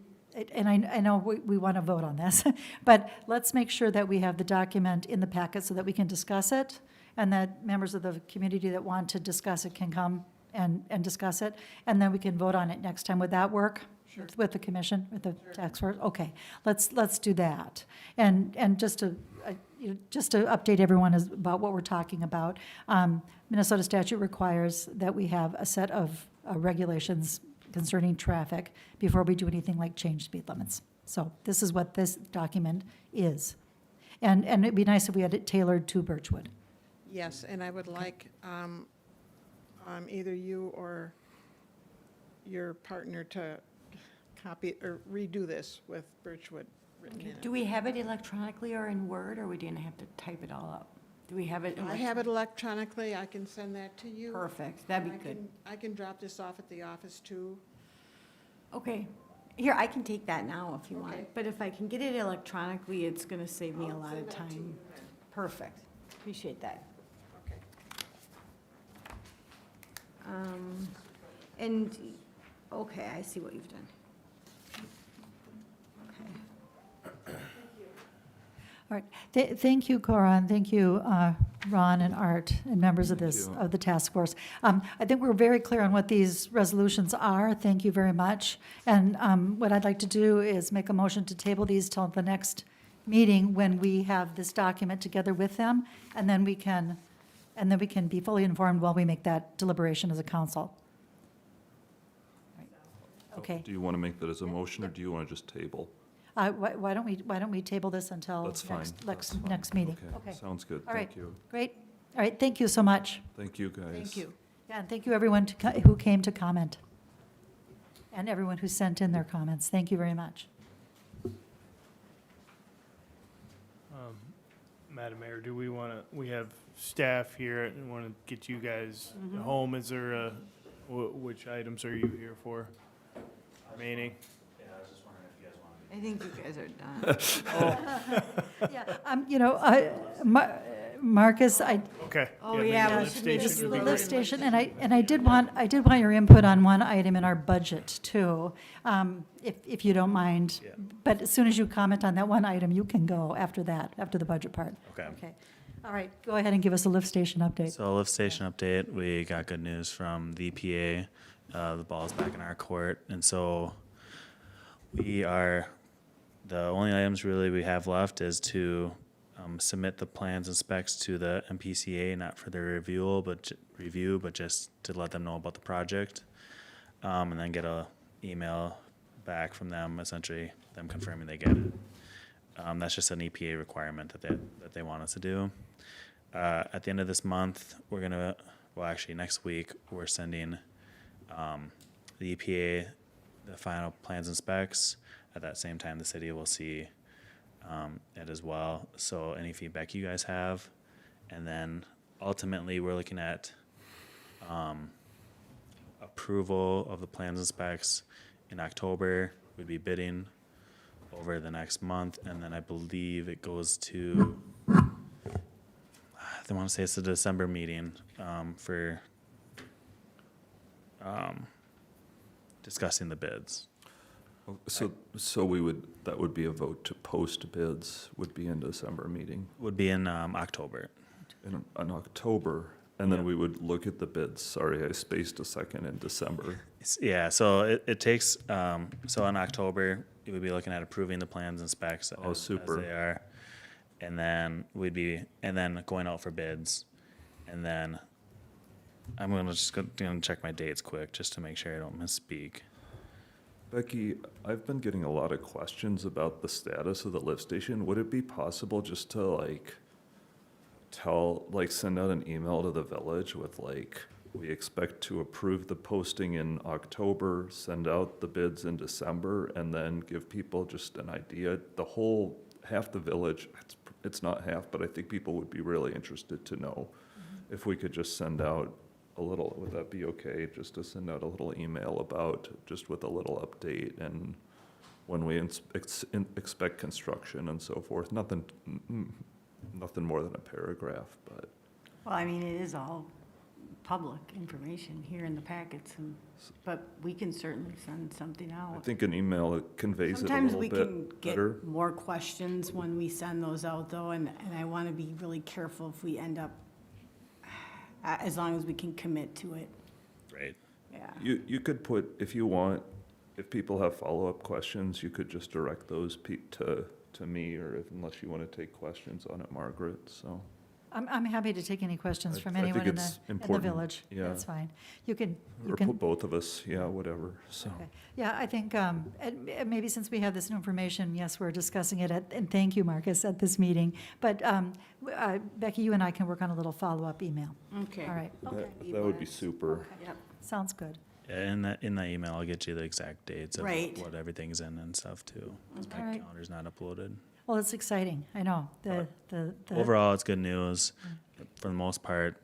and I know we want to vote on this, but let's make sure that we have the document in the packet so that we can discuss it, and that members of the community that want to discuss it can come and discuss it, and then we can vote on it next time. Would that work? Sure. With the commission, with the task force? Okay, let's do that. And just to update everyone about what we're talking about, Minnesota statute requires that we have a set of regulations concerning traffic before we do anything like change speed limits. So this is what this document is. And it'd be nice if we had it tailored to Birchwood. yes, and I would like either you or your partner to copy or redo this with Birchwood written in it. Do we have it electronically or in Word, or we didn't have to type it all up? Do we have it? I have it electronically, I can send that to you. Perfect, that'd be good. I can drop this off at the office too. Okay. Here, I can take that now if you Okay. want, but if I can get it electronically, it's gonna save me a lot of send that to you time. then. Perfect, appreciate that. Okay. And, okay, I see what you've done. Okay. All right. Thank you, Cora, and thank you, Ron and Art, and members of Thank you. of the task force. I think we're very clear on what these resolutions are. Thank you very much. And what I'd like to do is make a motion to table these till the next meeting when we have this document together with them, and then we can be fully informed while we make that deliberation as a council. Okay. Do you want to make that as a motion, or do you want to just table? Why don't we table this until That's fine. That's fine. next meeting? Okay, sounds good. All right. Thank you. Great. All right, thank you so much. Thank you, guys. Thank you. Yeah, and thank you everyone who came to comment, and everyone who sent in their comments. Thank you very much. Madam Mayor, do we have staff here and want to get you guys home? Is there which items are you here for remaining? I think you guys are done. Yeah, Marcus, Okay. Oh, maybe yeah, the we lift should maybe station do would be the great. lift station, and I did want your input on one item in our budget too, if you don't mind. Yeah. But as soon as you comment on that one item, you can go after that, after the budget part. Okay. Okay. All right, go ahead and give us a lift station update. So lift station update, we got good news from the EPA. The ball's back in our court, and so the only items really we have left is to submit the plans and specs to the MPCA, not for their review, but just to let them know about the project. and then get a email back from them, essentially them confirming they get it. That's just an EPA requirement that they want us to do. At the end of this month, we're gonna, well, actually next week, we're sending the EPA the final plans and specs. At that same time, the city will see it as well. So any feedback you guys have, and then ultimately we're looking at approval of the plans and specs in October. We'd be bidding over the next month, and then I believe it goes to, I want to say it's the December meeting for discussing the bids. So we would, that would be a vote to post bids, would be in December meeting, Would be in October. in October, and then we would look at the bids. Sorry, I spaced a second in December. Yeah, so it takes, so in October, we would be looking at approving the plans and specs as super. they are. And then and then going out for bids. And then I'm gonna check my dates quick, just to make sure I don't misspeak. Becky, I've been getting a lot of questions about the status of the lift station. Would it be possible just to send out an email to the village with we expect to approve the posting in October, send out the bids in December, and then give people just an idea? Half the village, it's not half, but I think people would be really interested to know if we could just send out a little, would that be okay, just to send out a little email about, just with a little update and when we expect construction and so forth? Nothing more than a paragraph, but. Well, I mean, it is all public information here in the packets, but we can certainly send something out. I think an email conveys it a Sometimes little we bit can get better. more questions when we send those out, though, and I want to be really careful if we end up, as long as we can commit to it. Right. Yeah. You could put, if you want, if people have follow-up questions, you could just direct those to me, or unless you want to take questions on it, Margaret, so. I'm happy to take any questions from I think anyone in it's the important, village. yeah. That's fine. You can. Or put both of us, yeah, whatever, so. Okay. Yeah, I think, and maybe since we have this new information, yes, we're discussing it and thank you, Marcus, at this meeting. But Becky, you and I can work on a little follow-up email. Okay. All right. That would be super. Yep. Sounds good. Yeah, in that email, I'll get you the exact dates of Right. what everything's in and stuff too. 'Cause All my right. calendar's not uploaded. Well, it's exciting. I know. The Overall, it's good news. For the most part,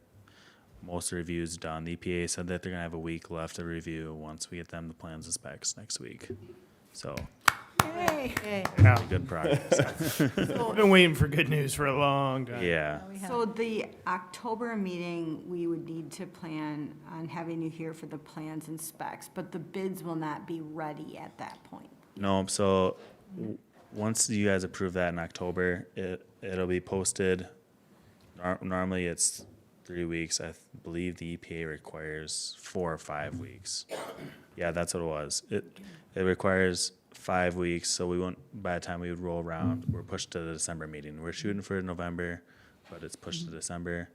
most reviews done. The EPA said that they're gonna have a week left to review once we get them the plans and specs next week. So, Yay. pretty good progress. We've been waiting for good news for a long time. Yeah. So the October meeting, we would need to plan on having you here for the plans and specs, but the bids will not be ready at that point. No, so once you guys approve that in October, it'll be posted. Normally it's 3 weeks. I believe the EPA requires 4 or 5 weeks. Yeah, that's what it was. It requires 5 weeks, so we won't, by the time we would roll around, we're pushed to the December meeting. We're shooting for November, but it's pushed to December.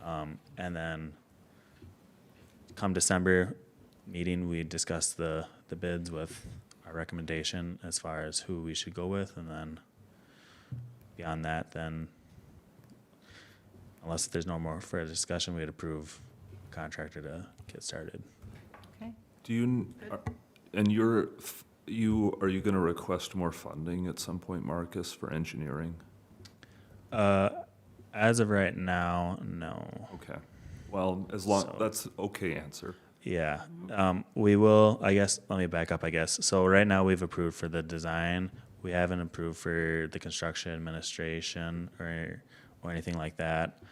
And then come December meeting, we discuss the bids with our recommendation as far as who we should go with, and then beyond that, then unless there's no more further discussion, we'd approve contractor to get started. Okay. Do you, and are you gonna request more funding at some point, Marcus, for engineering? As of right now, no. Okay, well, that's okay answer. Yeah, we will, I guess, let me back up, I guess. So right now, we've approved for the design. We haven't approved for the construction administration or anything like that.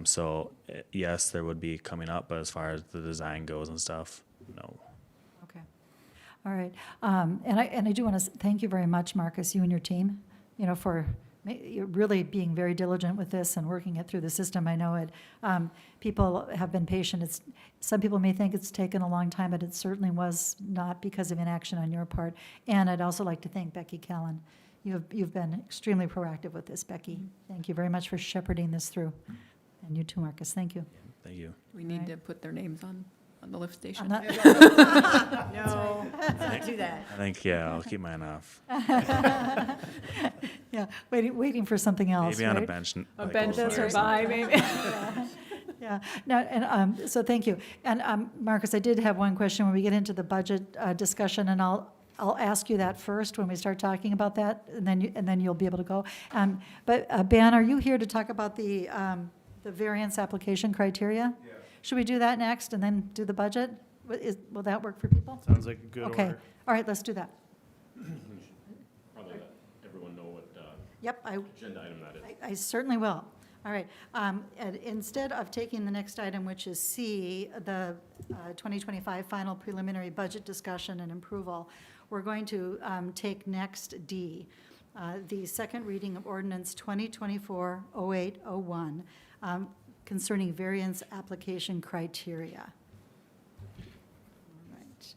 So yes, there would be coming up, but as far as the design goes and stuff, no. Okay. All right. And I do want to thank you very much, Marcus, you and your team, for you're really being very diligent with this and working it through the system. I know it. People have been patient. Some people may think it's taken a long time, but it certainly was not because of inaction on your part. And I'd also like to thank Becky Callan. You've been extremely proactive with this, Becky. Thank you very much for shepherding this through. And you too, Marcus. Thank you. Thank you. We need to put their names on on the lift station. No, let's not do that. I think, yeah, I'll keep mine off. Yeah, waiting for something else, Maybe on a right? bench. A like bench over there or something. nearby, maybe. Yeah, no, and, so thank you. And, Marcus, I did have one question when we get into the budget, discussion, and I'll ask you that first when we start talking about that, and then you'll be able to go. But, Ben, are you here to talk about the variance application criteria? Yeah. Should we do that next and then do the budget? Will that work for people? Sounds like a good Okay, order. all right, let's do that. Probably let everyone know what Yep, agenda item that is. I certainly will. All right. And instead of taking the next item, which is C, the 2025 final preliminary budget discussion and approval, we're going to take next D, the second reading of ordinance 2024-0801 concerning variance application criteria. All right.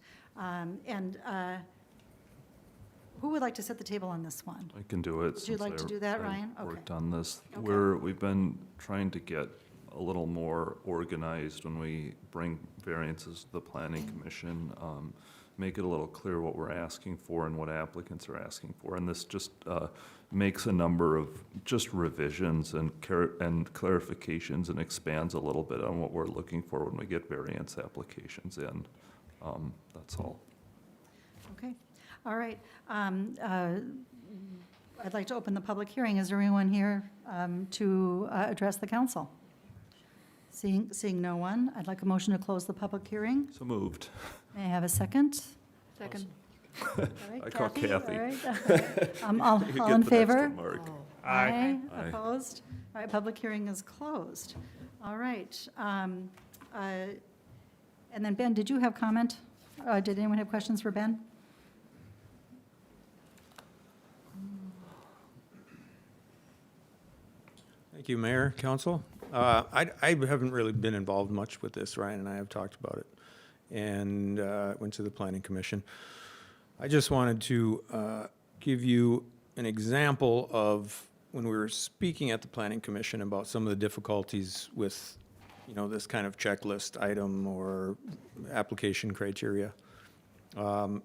And who would like to set the table on this one? I can do it. Would you since like to do that, I Ryan? Okay. worked on this. Okay. We've been trying to get a little more organized when we bring variances to the planning commission, make it a little clear what we're asking for and what applicants are asking for. And this just makes a number of just revisions and clarifications and expands a little bit on what we're looking for when we get variance applications in. That's all. Okay, all right. I'd like to open the public hearing. Is there anyone here to address the council? Seeing no one, I'd like a motion to close the public hearing. So moved. May I have a second? Second. All right, I call Kathy. All right. You All get in the next favor? one, Mark. Aye. Aye. Opposed? All right, public hearing is closed. All right. And then Ben, did you have comment? Did anyone have questions for Ben? Thank you, Mayor, Council. I haven't really been involved much with this. Ryan and I have talked about it, and went to the Planning Commission. I just wanted to give you an example of when we were speaking at the Planning Commission about some of the difficulties with, this kind of checklist item or application criteria.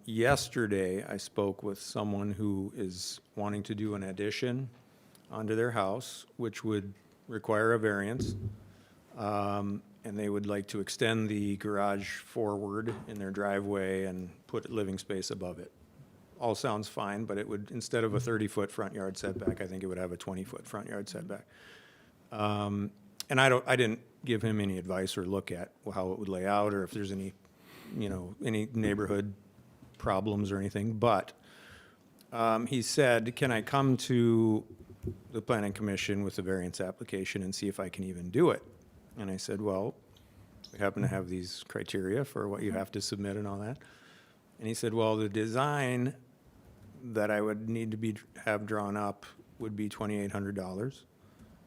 Yesterday, I spoke with someone who is wanting to do an addition onto their house, which would require a variance. And they would like to extend the garage forward in their driveway and put living space above it. All sounds fine, but it would, instead of a 30-foot front yard setback, I think it would have a 20-foot front yard setback. And I didn't give him any advice or look at how it would lay out or if there's any, any neighborhood problems or anything. But he said, can I come to the Planning Commission with a variance application and see if I can even do it? And I said, well, we happen to have these criteria for what you have to submit and all that. And he said, well, the design that I would need to have drawn up would be $2,800,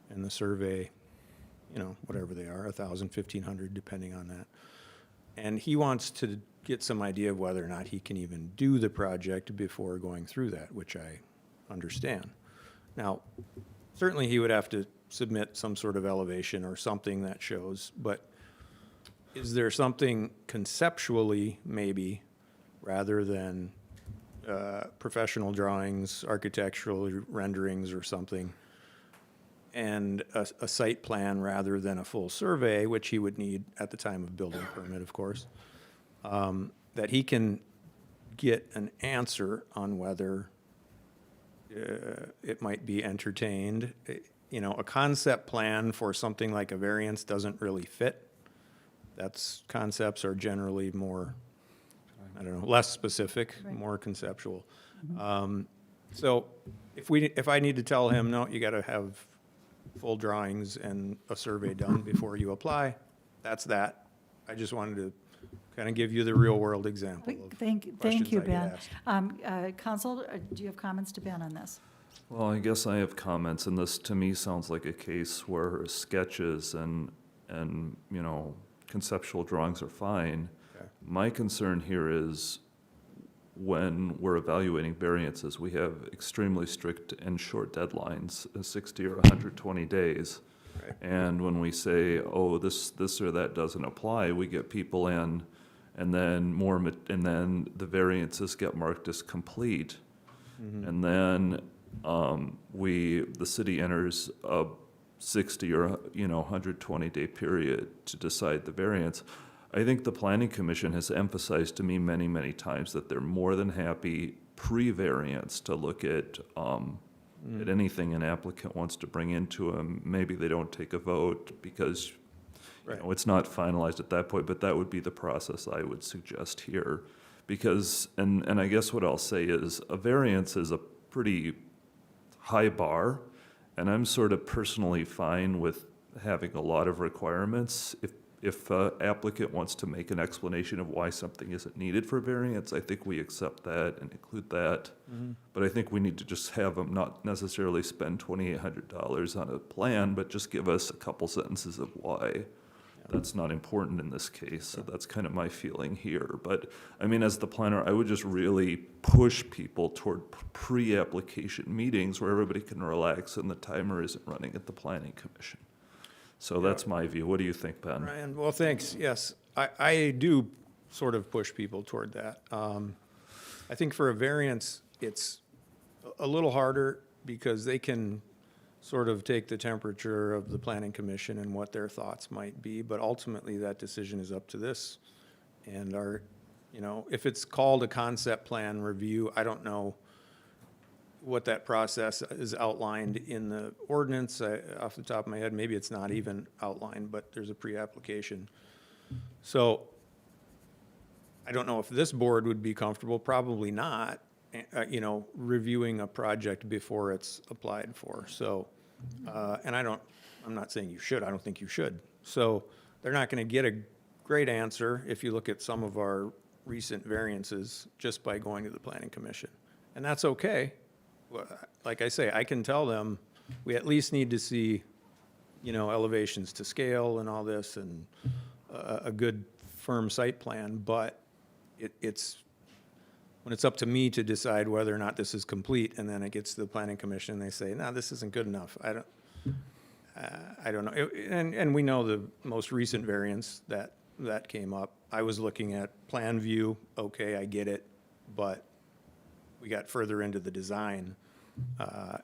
and the survey, whatever they are, $1,000, $1,500, depending on that. And he wants to get some idea of whether or not he can even do the project before going through that, which I understand. Now, certainly he would have to submit some sort of elevation or something that shows, but is there something conceptually, maybe, rather than professional drawings, architectural renderings or something, and a site plan rather than a full survey, which he would need at the time of building permit, of course, that he can get an answer on whether it might be entertained. A concept plan for something like a variance doesn't really fit. Concepts are generally more, less specific, Right. more conceptual. So if I need to tell him, no, you gotta have full drawings and a survey done before you apply, that's that. I just wanted to kind of give you the real world example of Thank you, questions I get Ben. asked. Council, do you have comments to Ben on this? Well, I guess I have comments, and this to me sounds like a case where sketches and conceptual drawings are fine. Okay. My concern here is when we're evaluating variances, we have extremely strict and short deadlines, 60 or 120 days. And when we say, oh, this or that doesn't apply, we get people in, and then and then the variances get marked as complete. And then the city enters a 60 or 120-day period to decide the variance. I think the Planning Commission has emphasized to me many, many times that they're more than happy pre-variance to look at anything an applicant wants to bring into them. Maybe they don't take a vote because it's not finalized at that point, but that would be the process I would suggest here. Because, and I guess what I'll say is, a variance is a pretty high bar, and I'm sort of personally fine with having a lot of requirements. If an applicant wants to make an explanation of why something isn't needed for variance, I think we accept that and include that. But I think we need to just have them not necessarily spend $2,800 on a plan, but just give us a couple sentences of why. That's not important in this case, so that's kind of my feeling here. But, I mean, as the planner, I would just really push people toward pre-application meetings where everybody can relax and the timer isn't running at the Planning Commission. So that's my view. What do you think, Ben? Ryan, well, thanks. Yes, I do sort of push people toward that. I think for a variance, it's a little harder because they can sort of take the temperature of the Planning Commission and what their thoughts might be, but ultimately that decision is up to this. And if it's called a concept plan review, I don't know what that process is outlined in the ordinance. Off the top of my head, maybe it's not even outlined, but there's a pre-application. So I don't know if this board would be comfortable, probably not, reviewing a project before it's applied for. So, and I'm not saying you should, I don't think you should. So they're not going to get a great answer if you look at some of our recent variances just by going to the Planning Commission. And that's okay. Like I say, I can tell them, we at least need to see, elevations to scale and all this and a good firm site plan, but it's when it's up to me to decide whether or not this is complete, and then it gets to the Planning Commission, and they say, no, this isn't good enough. I don't know. And we know the most recent variance that came up. I was looking at plan view, okay, I get it, but we got further into the design,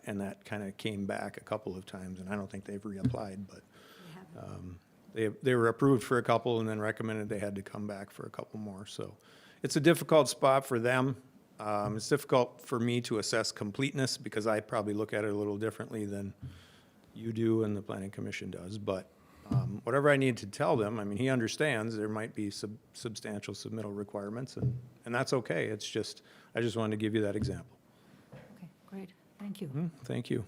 and that kind of came back a couple of times, and I don't think they've reapplied, but they were approved for a couple and then recommended they had to come back for a couple more. So it's a difficult spot for them. It's difficult for me to assess completeness because I probably look at it a little differently than you do and the Planning Commission does. But whatever I need to tell them, I mean, he understands there might be substantial submittal requirements, and that's okay. It's just, I just wanted to give you that example. Okay, great. Thank you. Thank you.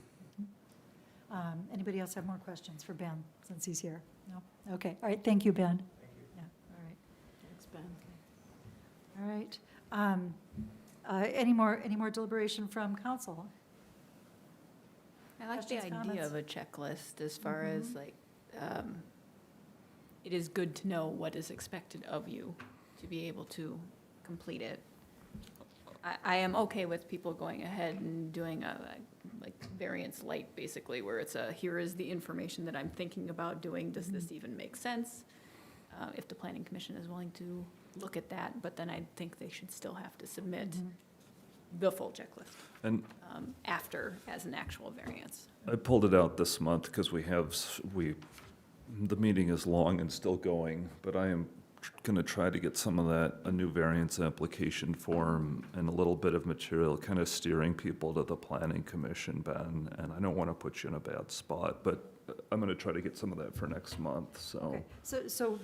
Anybody else have more questions for Ben, since he's here? No? Okay, all right, thank you, Ben. Thank you. Yeah, all right. Thanks, Ben. All right. Any more deliberation from council? I like the Questions, idea comments? of a checklist as far as like, it is good to know what is expected of you to be able to complete it. I am okay with people going ahead and doing a like variance light, basically, where it's here is the information that I'm thinking about doing. Does this even make sense? If the Planning Commission is willing to look at that, but then I think they should still have to submit the full checklist And after as an actual variance. I pulled it out this month because the meeting is long and still going, but I am going to try to get some of that, a new variance application form and a little bit of material, kind of steering people to the Planning Commission, Ben. And I don't want to put you in a bad spot, but I'm going to try to get some of that for next month, so. Okay. So,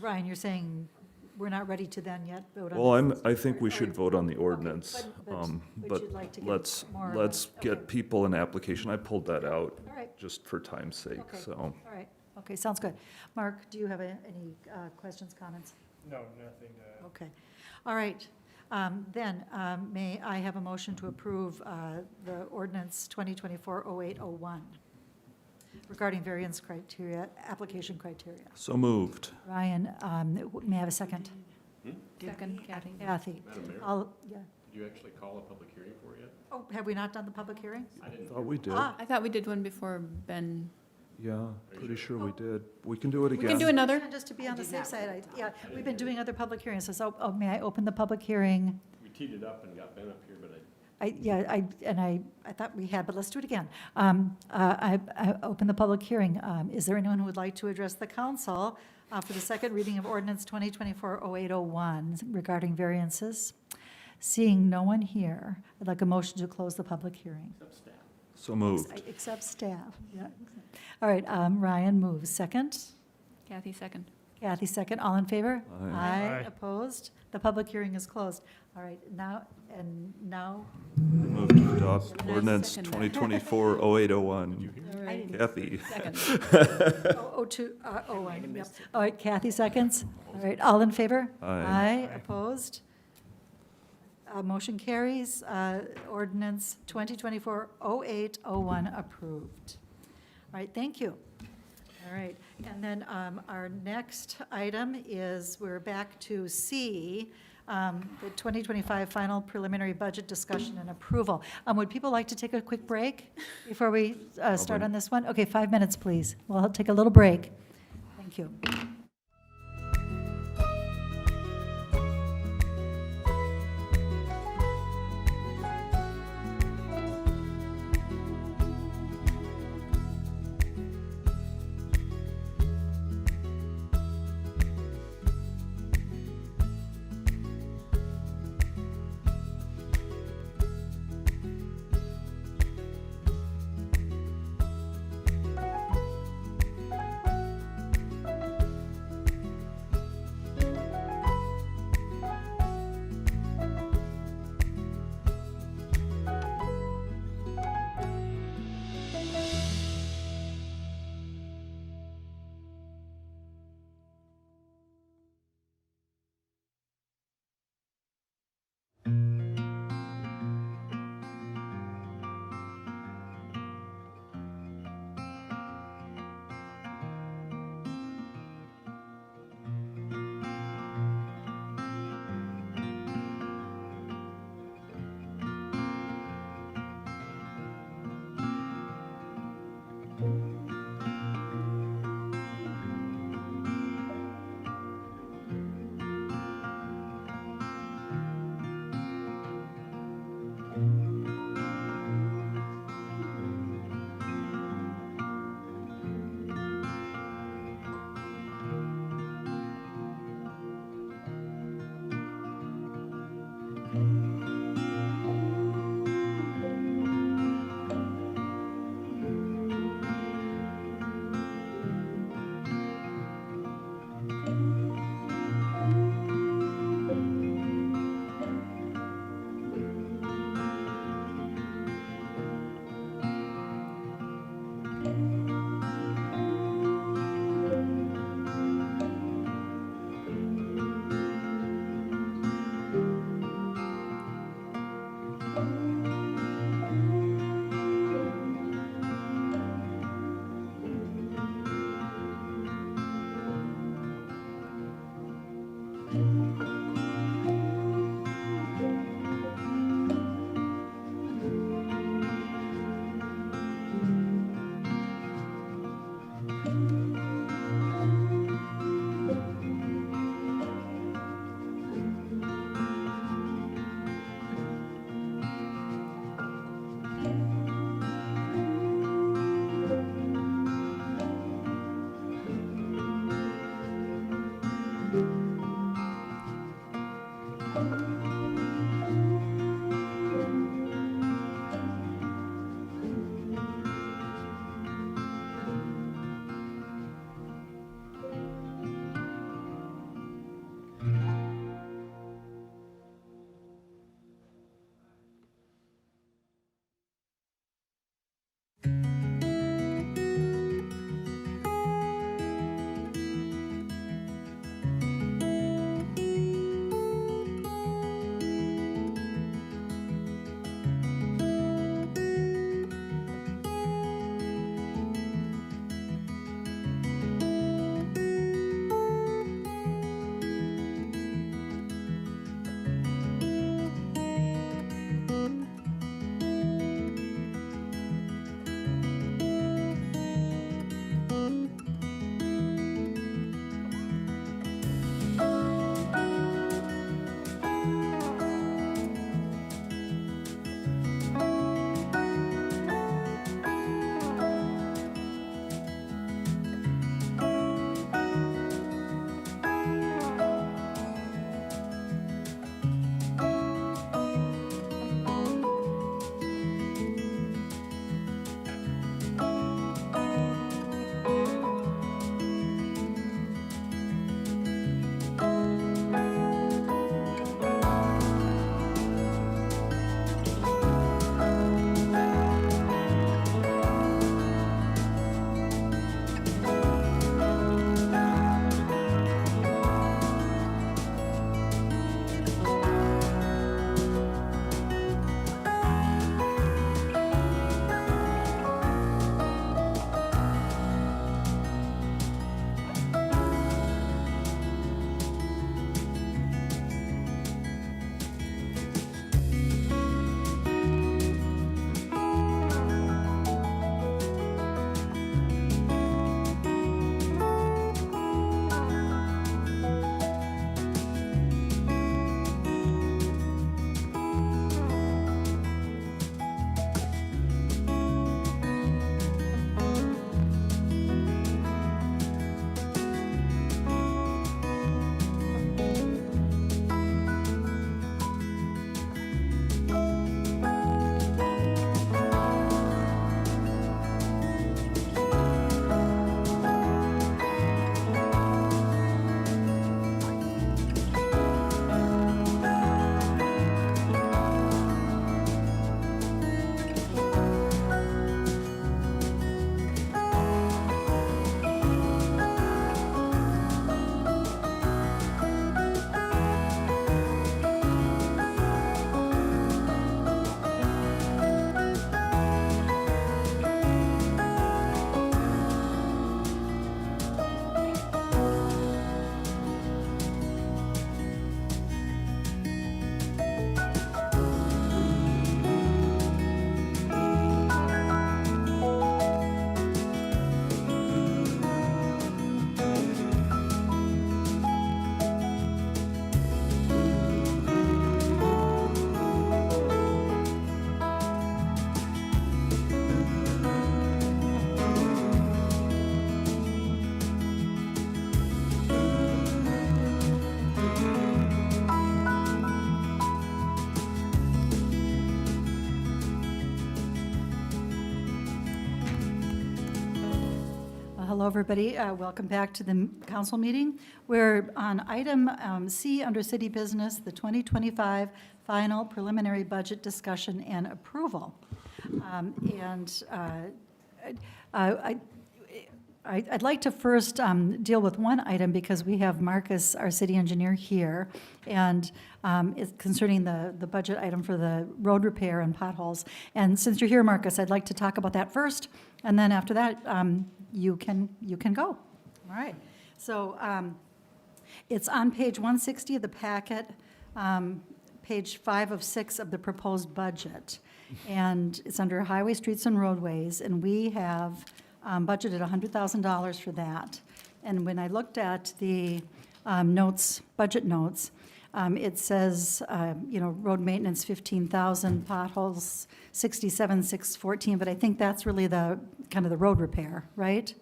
Ryan, you're saying we're not ready to then yet vote on Well, this? I think we should vote on the ordinance, but you'd like to get let's more of a- let's get people an application. I pulled that out All right. just for time's sake, Okay. so. All right, okay, sounds good. Mark, do you have any questions, comments? No, nothing to. Okay, all right. Then, may I have a motion to approve the ordinance 2024-0801 regarding variance criteria, application criteria? So moved. Ryan, may I have a second? Second, Kathy. Kathy? Madam Mayor? Yeah. Did you actually call a public hearing for it yet? Oh, have we not done the public hearing? I didn't. Thought we did. Ah, I thought we did one before Ben Yeah, pretty sure we did. We can do it We again. can do another. Just to be on the safe side, yeah, we've been doing other public hearings, so, may I open the public hearing? We teed it up and got Ben up here, but I thought we had, but let's do it again. I open the public hearing. Is there anyone who would like to address the council for the second reading of ordinance 2024-0801 regarding variances? Seeing no one here, I'd like a motion to close the public hearing. So moved. Except staff, yeah. All right, Ryan moves. Second? Kathy, second. Kathy, second. All in favor? Aye. Aye. Opposed? The public hearing is closed. All right, now, Move to adopt Second. ordinance 2024-0801. all right. Kathy. Second. One, yep. All right, Kathy seconds. All right, all in favor? Aye. Opposed? Motion carries. Ordinance 2024-0801 approved. All right, thank you. All right, and then our next item is, we're back to C, the 2025 final preliminary budget discussion and approval. Would people like to take a quick break before we start on this one? Okay, 5 minutes, please. We'll take a little break. Thank you. hello, everybody. Welcome back to the council meeting. We're on item C under city business, the 2025 final preliminary budget discussion and approval. I'd like to first deal with one item because we have Marcus, our city engineer, here, and it's concerning the budget item for the road repair and potholes. And since you're here, Marcus, I'd like to talk about that first, and then after that, you can go. All right. So it's on page 160 of the packet, page 5 of 6 of the proposed budget, and it's under highway, streets, and roadways, and we have budgeted $100,000 for that. And when I looked at the notes, budget notes, it says, road maintenance 15,000, potholes 67,614, but I think that's really the kind of the road repair, right?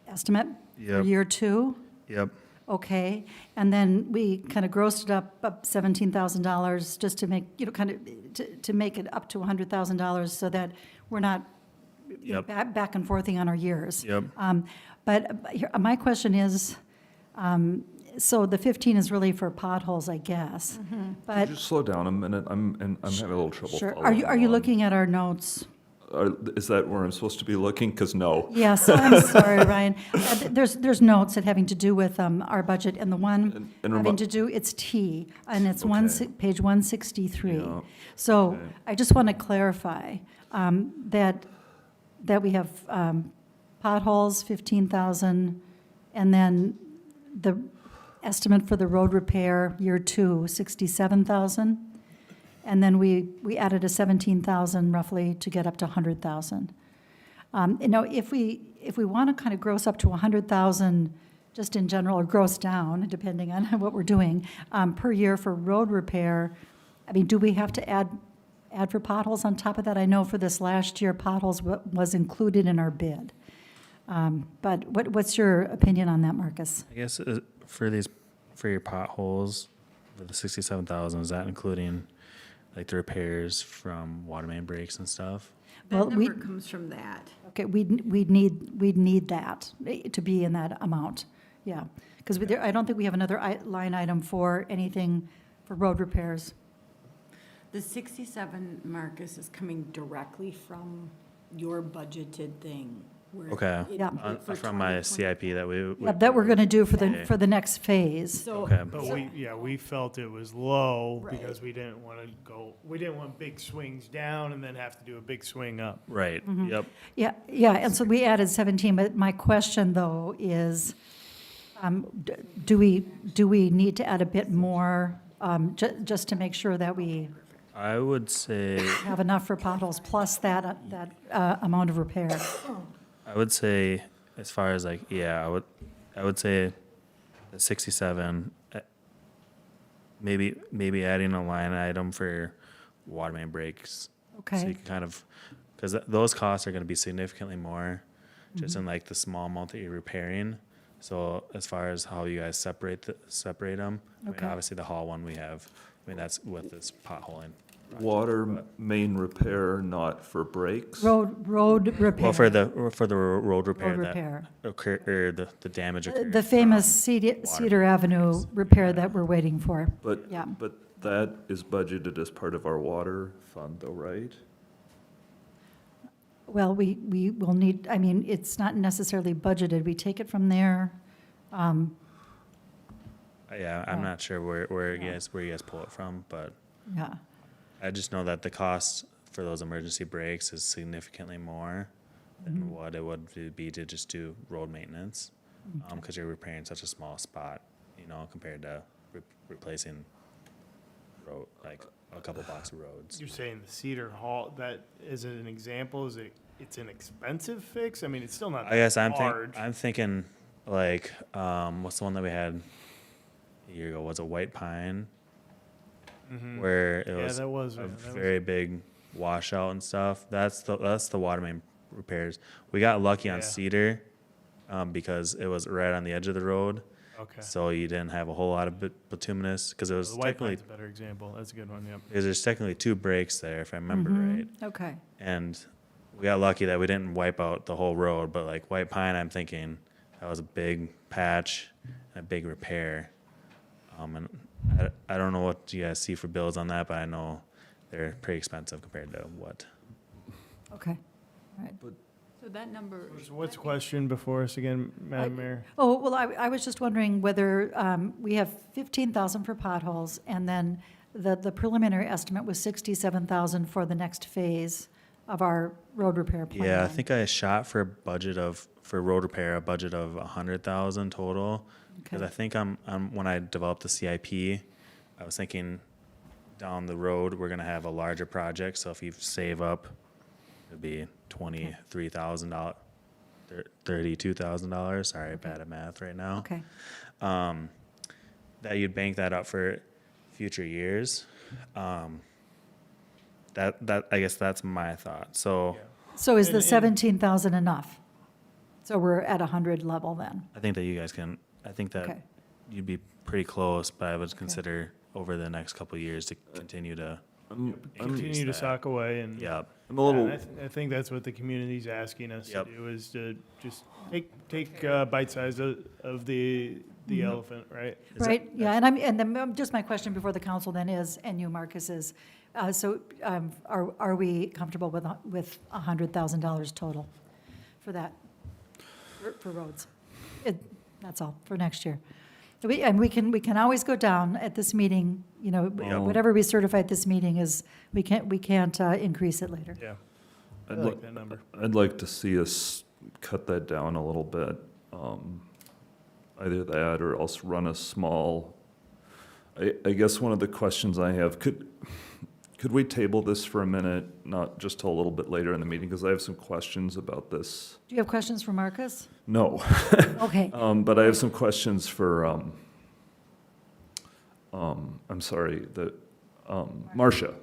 Estimate for Yep. year 2? Yep. Okay, and then we kind of grossed it up $17,000 just to make, to make it up to $100,000 so that we're not Yep. back and forthing on our years. Yep. But here, my question is, so the 15 is really for potholes, I guess. But, Could you slow down a minute? I'm having a little trouble sure, following are you along. looking at our notes? Is that where I'm supposed to be looking? Because no. Yes, I'm sorry, Ryan. There's notes that having to do with our budget, and the one And having to do, it's T, and it's Okay. page 163. Yeah, So okay. I just want to clarify that we have potholes, 15,000, and then the estimate for the road repair, year 2, 67,000. And then we added a 17,000 roughly to get up to 100,000. If we want to kind of gross up to 100,000 just in general, or gross down, depending on what we're doing, per year for road repair, I mean, do we have to add for potholes on top of that? I know for this last year, potholes was included in our bid. But what's your opinion on that, Marcus? I guess for your potholes, for the 67,000, is that including like the repairs from water main breaks and stuff? Well, That number comes from that. Okay, we'd need that to be in that amount, yeah. Because I don't think we have another line item for anything for road repairs. The 67, Marcus, is coming directly from your budgeted thing. where Okay. it- Yeah. for From my 2020. CIP that we. Yeah, that we're going to do for Okay. the next phase. So, Okay. But so- we felt it was low Right. because we didn't want big swings down and then have to do a big swing up. Right, Mm-hmm. yep. Yeah, and so we added 17, but my question, though, is, do we need to add a bit more, just to make sure that we I would say, have enough for potholes, plus that amount of repair? as far as like, yeah, I would say the 67, maybe adding a line item for water main breaks. So Okay. you can kind of, because those costs are going to be significantly more just in like the small amount that you're repairing. So as far as how you guys separate them, I mean, Okay. obviously the hall one we have, I mean, that's with this potholing. Water main repair, not for breaks? Road repair. Well, for the road repair Road that repair. or the damage occurred. The famous from Cedar Avenue repair that we're waiting for. But, Yeah. but that is budgeted as part of our water fund though, right? Well, we will need, I mean, it's not necessarily budgeted. We take it from there. Yeah, I'm not sure where you guys pull it from, but Yeah. I just know that the cost for those emergency brakes is significantly more than what it would be to just do road maintenance, because you're repairing such a small spot, compared to replacing road, like a couple blocks of roads. You're saying the Cedar Hall, that is an example, it's an expensive fix? I mean, it's still not I guess that large. I'm thinking like, what's the one that we had a year ago? Was it White Pine? Where it Yeah, was that was- a that was- very big washout and stuff. That's the water main repairs. We got lucky on Yeah. Cedar, because it was right on the edge of the road. Okay. So you didn't have a whole lot of bituminous, because it was The White technically, Pine's a better example. That's a good one, yep. because there's technically 2 breaks there, if I remember right. Okay. And we got lucky that we didn't wipe out the whole road, but like White Pine, I'm thinking that was a big patch and a big repair. And I don't know what you guys see for bills on that, but I know they're pretty expensive compared to what. Okay, all right. So that number. What's the question before us again, Madam Mayor? Oh, well, I was just wondering whether we have 15,000 for potholes, and then the preliminary estimate was 67,000 for the next phase of our road repair plan. Yeah, I think I shot for for road repair, a budget of 100,000 total. Because Okay. I think when I developed the CIP, I was thinking down the road, we're gonna have a larger project, so if you save up, it'd be $23,000, $32,000, sorry, bad at math right now. Okay, That you'd bank that up for future years. That I guess that's my thought, so so is the And- 17,000 enough? So we're at 100 level then? I think that you guys can, I think that Okay. you'd be pretty close, but I would consider over the next couple of years to continue to increase Continue to that. sock away and. Yeah. I'm a little, Yeah, and I think that's what the community's asking us to Yep. do, is to just take bite size of the elephant, right? Right, yeah, and then just my question before the council then is, and you, Marcus, is, are we comfortable with $100,000 total for that, for roads? That's all, for next year. And we can always go down at this meeting, you know, whatever we certify at this meeting is, we can't increase it later. Yeah. I I'd like like, that number. I'd like to see us cut that down a little bit. Either that or else run a small, I guess one of the questions I have, could we table this for a minute, not just till a little bit later in the meeting? Because I have some questions about this. Do you have questions for Marcus? No. Okay. But I have some questions for, I'm sorry, Marcia.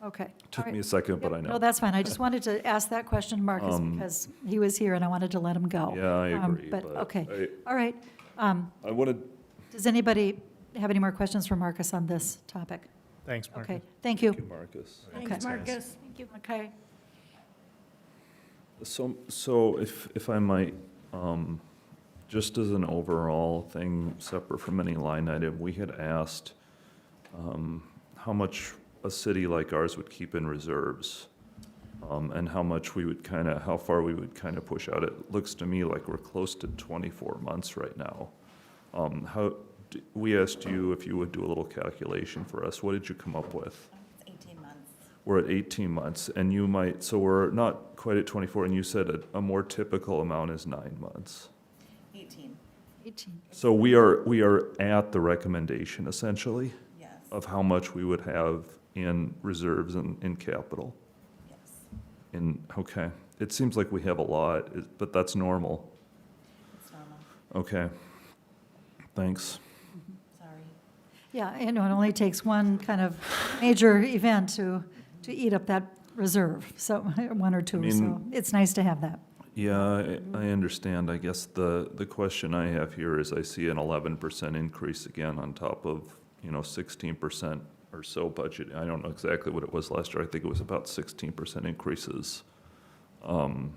Okay. Took all me a right. second, but I Yep, know. No, that's fine. I just wanted to ask that question, Marcus, because he was here and I wanted to let him go. Yeah, I agree, But, but okay, all right. I wanted, Does anybody have any more questions for Marcus on this topic? Thanks, Marcus. Okay, thank you. thank you, Marcus. Thanks, Marcus. Thank you. Okay. So if I might, just as an overall thing, separate from any line item, we had asked how much a city like ours would keep in reserves, and how much we would how far we would push out. It looks to me like we're close to 24 months right now. We asked you if you would do a little calculation for us. What did you come up with? 18 months. We're at 18 months, and you might, so we're not quite at 24, and you said a more typical amount is 9 months. 18. 18. So we are at the recommendation, essentially, Yes. of how much we would have in reserves and in capital. Yes. Okay, it seems like we have a lot, but that's normal. It's normal. Okay, thanks. Sorry. Yeah, and it only takes one kind of major event to eat up that reserve, so, one or two, so mean- it's nice to have that. Yeah, I understand. I guess the question I have here is I see an 11% increase again on top of, 16% or so budget. I don't know exactly what it was last year. I think it was about 16% increases. And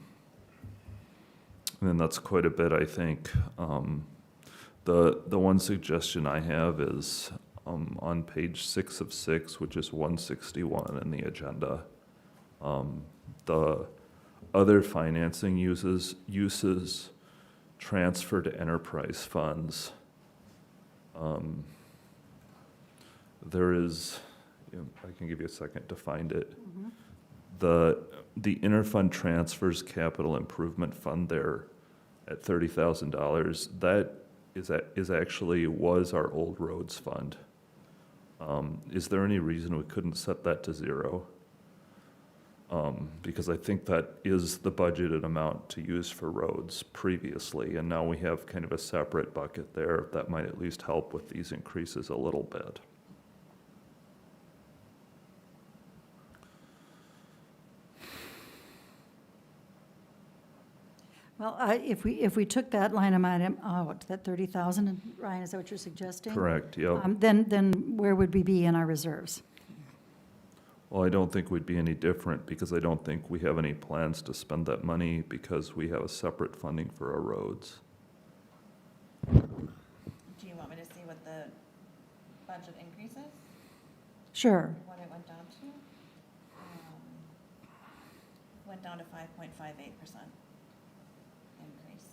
then that's quite a bit, I think. The one suggestion I have is on page 6 of 6, which is 161 in the agenda. The other financing uses transfer to enterprise funds. There is, I can give you a second to find it. The interfund transfers capital improvement fund there at $30,000, that is actually was our old roads fund. Is there any reason we couldn't set that to zero? Because I think that is the budgeted amount to use for roads previously, and now we have kind of a separate bucket there that might at least help with these increases a little bit. Well, if we took that line item out, that 30,000, and Ryan, is that what you're suggesting? Correct, yep. Then where would we be in our reserves? Well, I don't think we'd be any different because I don't think we have any plans to spend that money because we have a separate funding for our roads. Do you want me to see what the budget increase is? Sure. What it went down to? Went down to 5.58% increase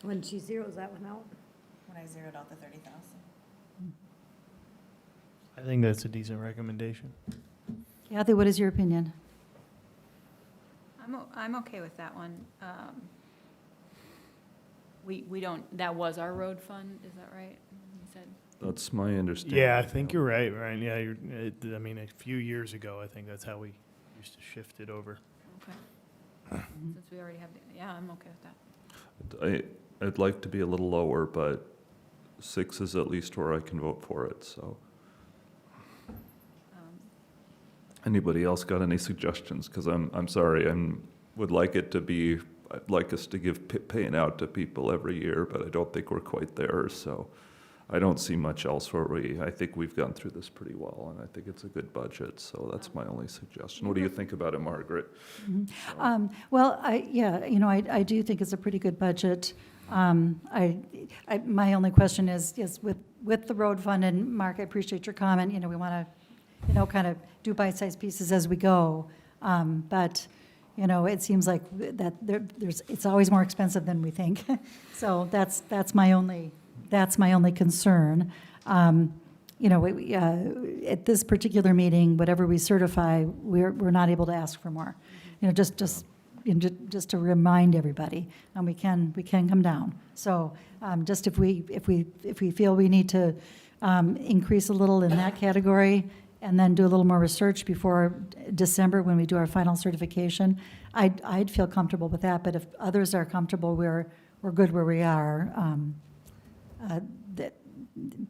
When she zeroes that one out. when I zeroed out the 30,000. I think that's a decent recommendation. Kathy, what is your opinion? I'm okay with that one. We don't, that was our road fund, is that right? You said, That's my understanding. Yeah, I think you're right, Ryan. Yeah, I mean, a few years ago, I think that's how we used to shift it over. okay. Since we already have, yeah, I'm okay with that. I'd like to be a little lower, but 6 is at least where I can vote for it, so. Anybody else got any suggestions? Because I'm sorry, would like it to be, I'd like us to give paying out to people every year, but I don't think we're quite there, so I don't see much else where I think we've gone through this pretty well, and I think it's a good budget, so that's my only suggestion. What do you think about it, Margaret? Well, I do think it's a pretty good budget. My only question is with the road fund, and Mark, I appreciate your comment, we want to, kind of do bite-sized pieces as we go. But, it seems like that it's always more expensive than we think. So that's my only concern. At this particular meeting, whatever we certify, we're not able to ask for more. Just to remind everybody, and we can come down. So just if we feel we need to increase a little in that category, and then do a little more research before December when we do our final certification, I'd feel comfortable with that. But if others are comfortable, we're good where we are.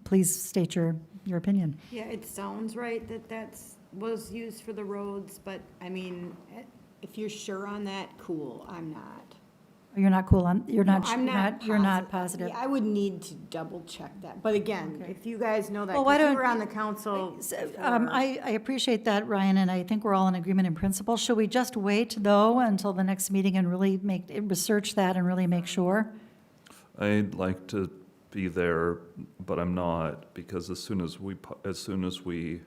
Please state your opinion. Yeah, it sounds right that was used for the roads, but I mean, if you're sure on that, cool, I'm not. You're not cool on, you're not, I'm you're not positive. Yeah, I would need to double check that, but again, if you guys know that, Well, why 'cause you don't- were on the council. I appreciate that, Ryan, and I think we're all in agreement in principle. Should we just wait, though, until the next meeting and really research that and really make sure? I'd like to be there, but I'm not, because as soon as we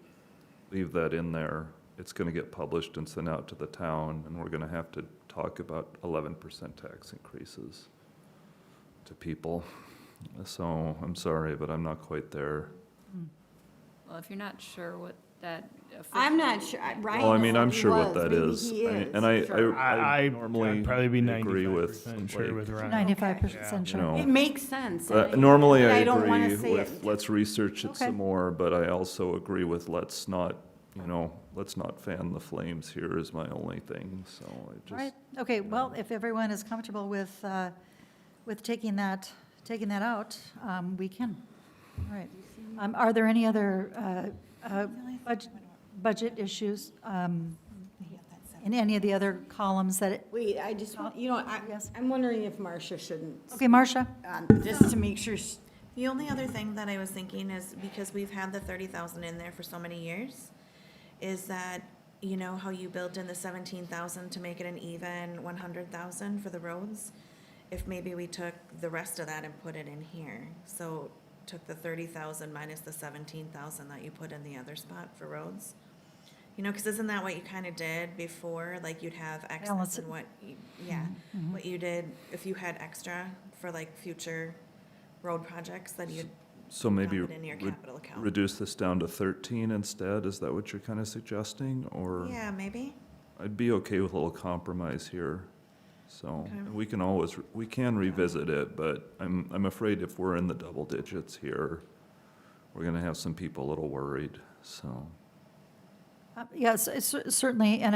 leave that in there, it's going to get published and sent out to the town, and we're going to have to talk about 11% tax increases to people. So I'm sorry, but I'm not quite there. Well, if you're not sure what that. I'm not sure, Ryan. Well, I mean, said I'm he sure what was. that Maybe is. he is. And I Sure. normally I'd probably be agree with, 95% sure with Ryan. 95% sure. you know, It makes sense. and normally I don't wanna agree say with, it. let's research it Okay. some more, but I also agree with, let's not fan the flames here is my only thing, so I just. Right, okay, well, if everyone is comfortable with taking that out, we can. All right. Are there any other budget issues in any of the other columns that? Wait, I just want, Yes. I'm wondering if Marcia shouldn't. Okay, Marcia? Just to make sure. The only other thing that I was thinking is, because we've had the 30,000 in there for so many years, is that, how you built in the 17,000 to make it an even 100,000 for the roads? If maybe we took the rest of that and put it in here, so took the 30,000 minus the 17,000 that you put in the other spot for roads? Because isn't that what you kind of did before? Like, you'd have Balance excess it. and what you did, if you had extra for like future road projects, then you'd So maybe dump it into your capital account. reduce this down to 13 instead, is that what you're kind of suggesting, or? Yeah, maybe. I'd be okay with a little compromise here, so, Okay. we can revisit it, but I'm afraid if we're in the double digits here, we're gonna have some people a little worried, so. Yes, certainly, and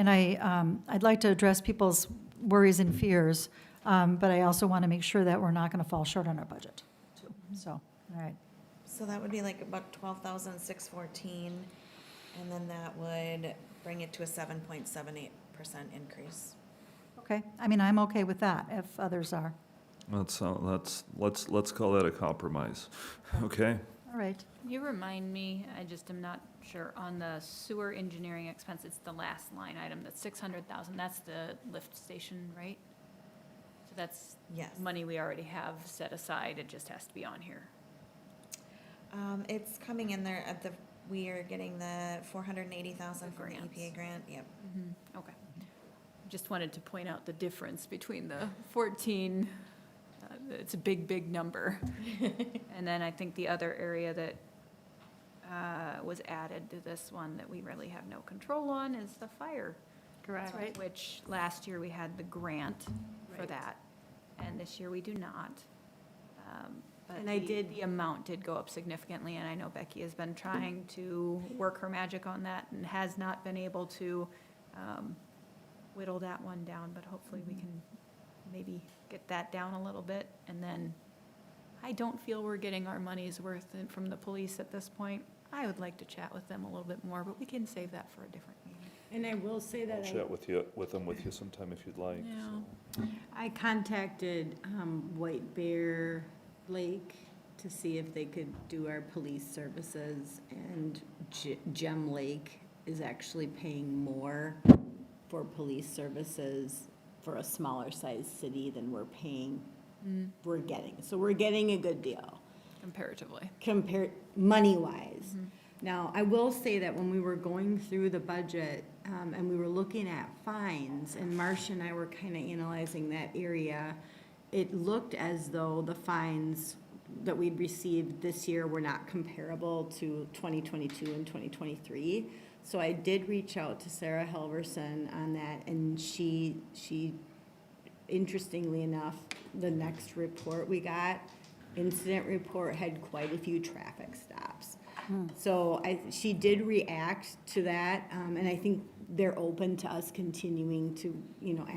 I'd like to address people's worries and fears, but I also want to make sure that we're not going to fall short on our budget, too. So, all right. So that would be like about 12,614, and then that would bring it to a 7.78% increase. Okay, I mean, I'm okay with that, if others are. Let's call that a compromise, okay? All All right. Can you remind me, I just am not sure, on the sewer engineering expense, it's the last line item, that's 600,000, that's the lift station, right? So that's Yes. money we already have set aside, it just has to be on here. It's coming in there at we are getting the 480,000 from the Grants. EPA grant, yep. Okay. Just wanted to point out the difference between the 14, it's a big, big number. And then I think the other area that was added to this one that we really have no control on is the fire. Correct. That's right. Which last year we had the grant for Right. that, and this year we do not. But And I did- the amount did go up significantly, and I know Becky has been trying to work her magic on that and has not been able to whittle that one down, but hopefully we can maybe get that down a little bit. And then I don't feel we're getting our money's worth from the police at this point. I would like to chat with them a little bit more, but we can save that for a different meeting. And I will say that I'll chat with you sometime if you'd like. Yeah. I contacted White Bear Lake to see if they could do our police services, and Gem Lake is actually paying more for police services for a smaller sized city than we're paying, we're getting. So we're getting a good deal. Comparatively. Money-wise. Now, I will say that when we were going through the budget, and we were looking at fines, and Marcia and I were kind of analyzing that area, it looked as though the fines that we'd received this year were not comparable to 2022 and 2023. So I did reach out to Sarah Helverson on that, and she, interestingly enough, the next report we got, incident report, had quite a few traffic stops. So she did react to that, and I think they're open to us continuing to,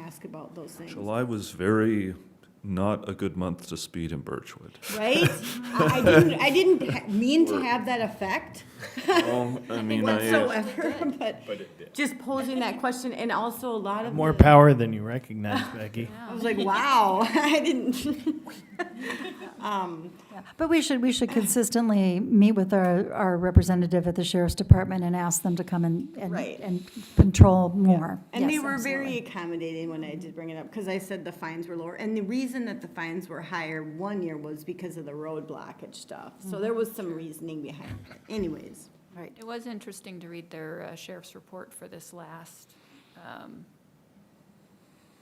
ask about those things. July was very not a good month to speed in Birchwood. Right? I didn't mean to have that effect Well, I mean, whatsoever, but But it did. just posing that question, and also a lot of More the- power than you recognize, Becky. I was like, wow, I didn't. Yeah, but we should consistently meet with our representative at the sheriff's department and ask them to come Right. and control more. And they Yes, were very absolutely. accommodating when I did bring it up, because I said the fines were lower. And the reason that the fines were higher one year was because of the road blockage stuff. So there was some reasoning behind it. Anyways. Right. It was interesting to read their sheriff's report for this last,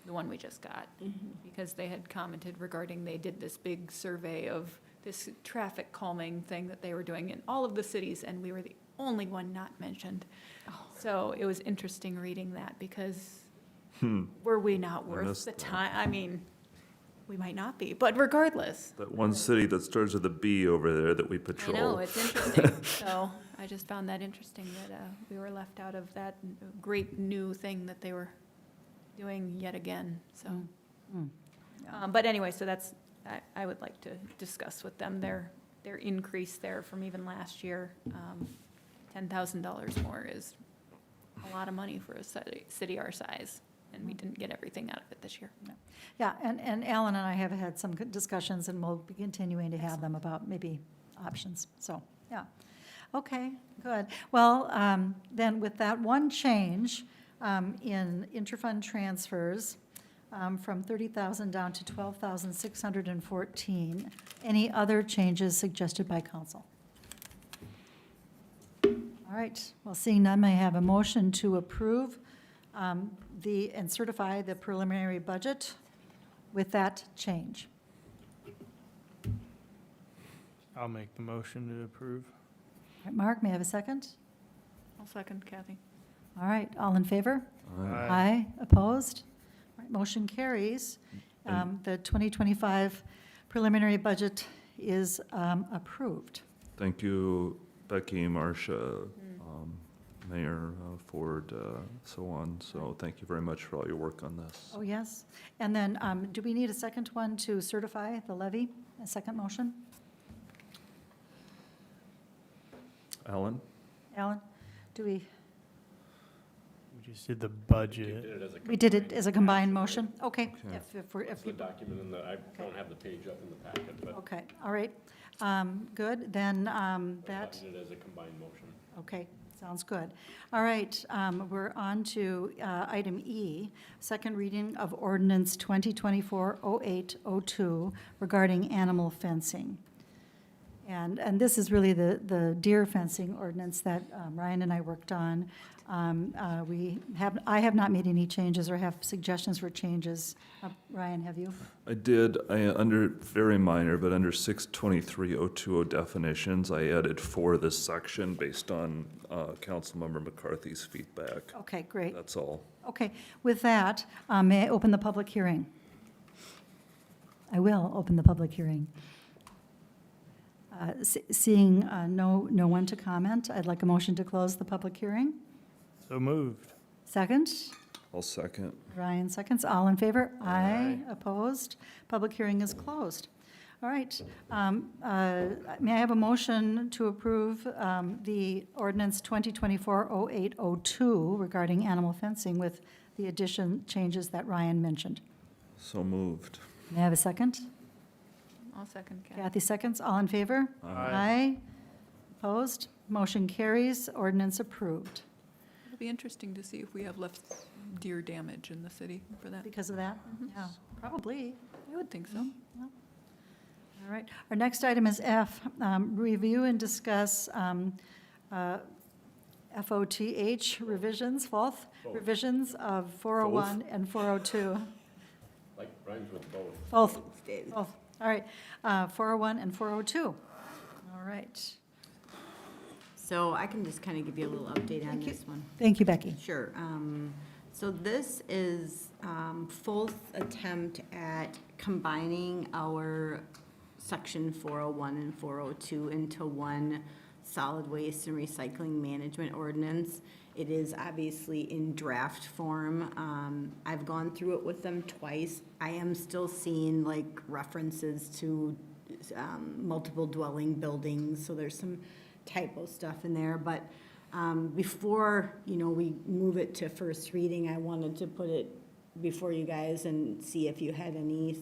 the one we just got, because they had commented regarding, they did this big survey of this traffic calming thing that they were doing in all of the cities, and we were the only one not mentioned. So it was interesting reading that, because were we not worth missed the that. time? I mean, we might not be, but regardless. That one city that starts with a B over there that we I patrol. know, it's interesting. So I just found that interesting that we were left out of that great new thing that they were doing yet again, so. But anyway, so that's, I would like to discuss with them their increase there from even last year. $10,000 more is a lot of money for a city our size, and we didn't get everything out of it this year. Yeah, and Alan and I have had some good discussions, and we'll be continuing to have them about maybe options, so, yeah. Okay, good. Well, then with that one change in interfund transfers from 30,000 down to 12,614, any other changes suggested by council? All right, well, seeing none, may I have a motion to approve and certify the preliminary budget with that change? I'll make the motion to approve. All right, Mark, may I have a second? I'll second Kathy. All right, all in favor? Aye. Aye, opposed? All right, motion carries. And- The 2025 preliminary budget is approved. Thank you, Becky, Marcia, Mayor Ford, so on. So thank you very much for all your work on this. Oh, yes. And then, do we need a second one to certify the levy? A second motion? Alan? Alan, do we, We just did the budget. we did it as a combined motion? Okay. Okay. If we're, It's if the people, document in the, I don't have the page up in the packet, but okay, all right. Good, then that, Budgeted as a combined motion. okay, sounds good. All right, we're on to item E, second reading of ordinance 2024-0802 regarding animal fencing. And this is really the deer fencing ordinance that Ryan and I worked on. I have not made any changes or have suggestions for changes. Ryan, have you? I did, under, very minor, but under 623.020 definitions, I added for this section based on Councilmember McCarthy's feedback. Okay, great. That's all. Okay, with that, may I open the public hearing? I will open the public hearing. Seeing no one to comment, I'd like a motion to close the public hearing. So moved. Second? I'll second. Ryan seconds. All in favor? Aye. Opposed? Public hearing is closed. All right. May I have a motion to approve the ordinance 2024-0802 regarding animal fencing with the addition changes that Ryan mentioned? So moved. May I have a second? I'll second, Kathy seconds. All in favor? Aye. Opposed? Motion carries. Ordinance approved. It'll be interesting to see if we have less deer damage in the city for that. Because of that? Yeah, probably. I would think so. All right. Our next item is F, review and discuss FOTH revisions, revisions of 401 and 402. Like rhymes with both. Both. All right. 401 and 402. All right. So I can just kind of give you a little update on this one. Thank you, Becky. Sure. So this is full attempt at combining our section 401 and 402 into one solid waste and recycling management ordinance. It is obviously in draft form. I've gone through it with them twice. I am still seeing like references to multiple dwelling buildings, so there's some typo stuff in there, but before, we move it to first reading, I wanted to put it before you guys and see if you had any,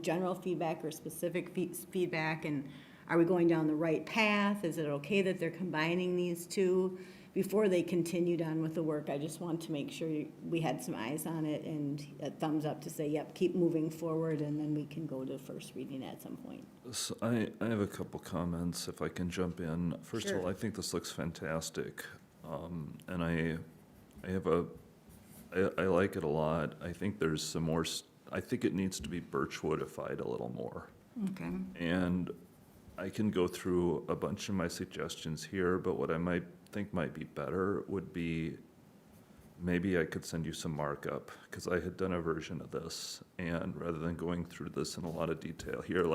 general feedback or specific feedback, and are we going down the right path? Is it okay that they're combining these two? Before they continued on with the work, I just want to make sure we had some eyes on it and a thumbs up to say, yep, keep moving forward, and then we can go to first reading at some point. So I have a couple comments, if I can jump in. First Sure. of all, I think this looks fantastic, and I like it a lot. I think there's some more, I think it needs to be Birchwoodified a little more. Okay. And I can go through a bunch of my suggestions here, but what I might think might be better would be, maybe I could send you some markup, because I had done a version of this, and rather than going through this in a lot of detail here,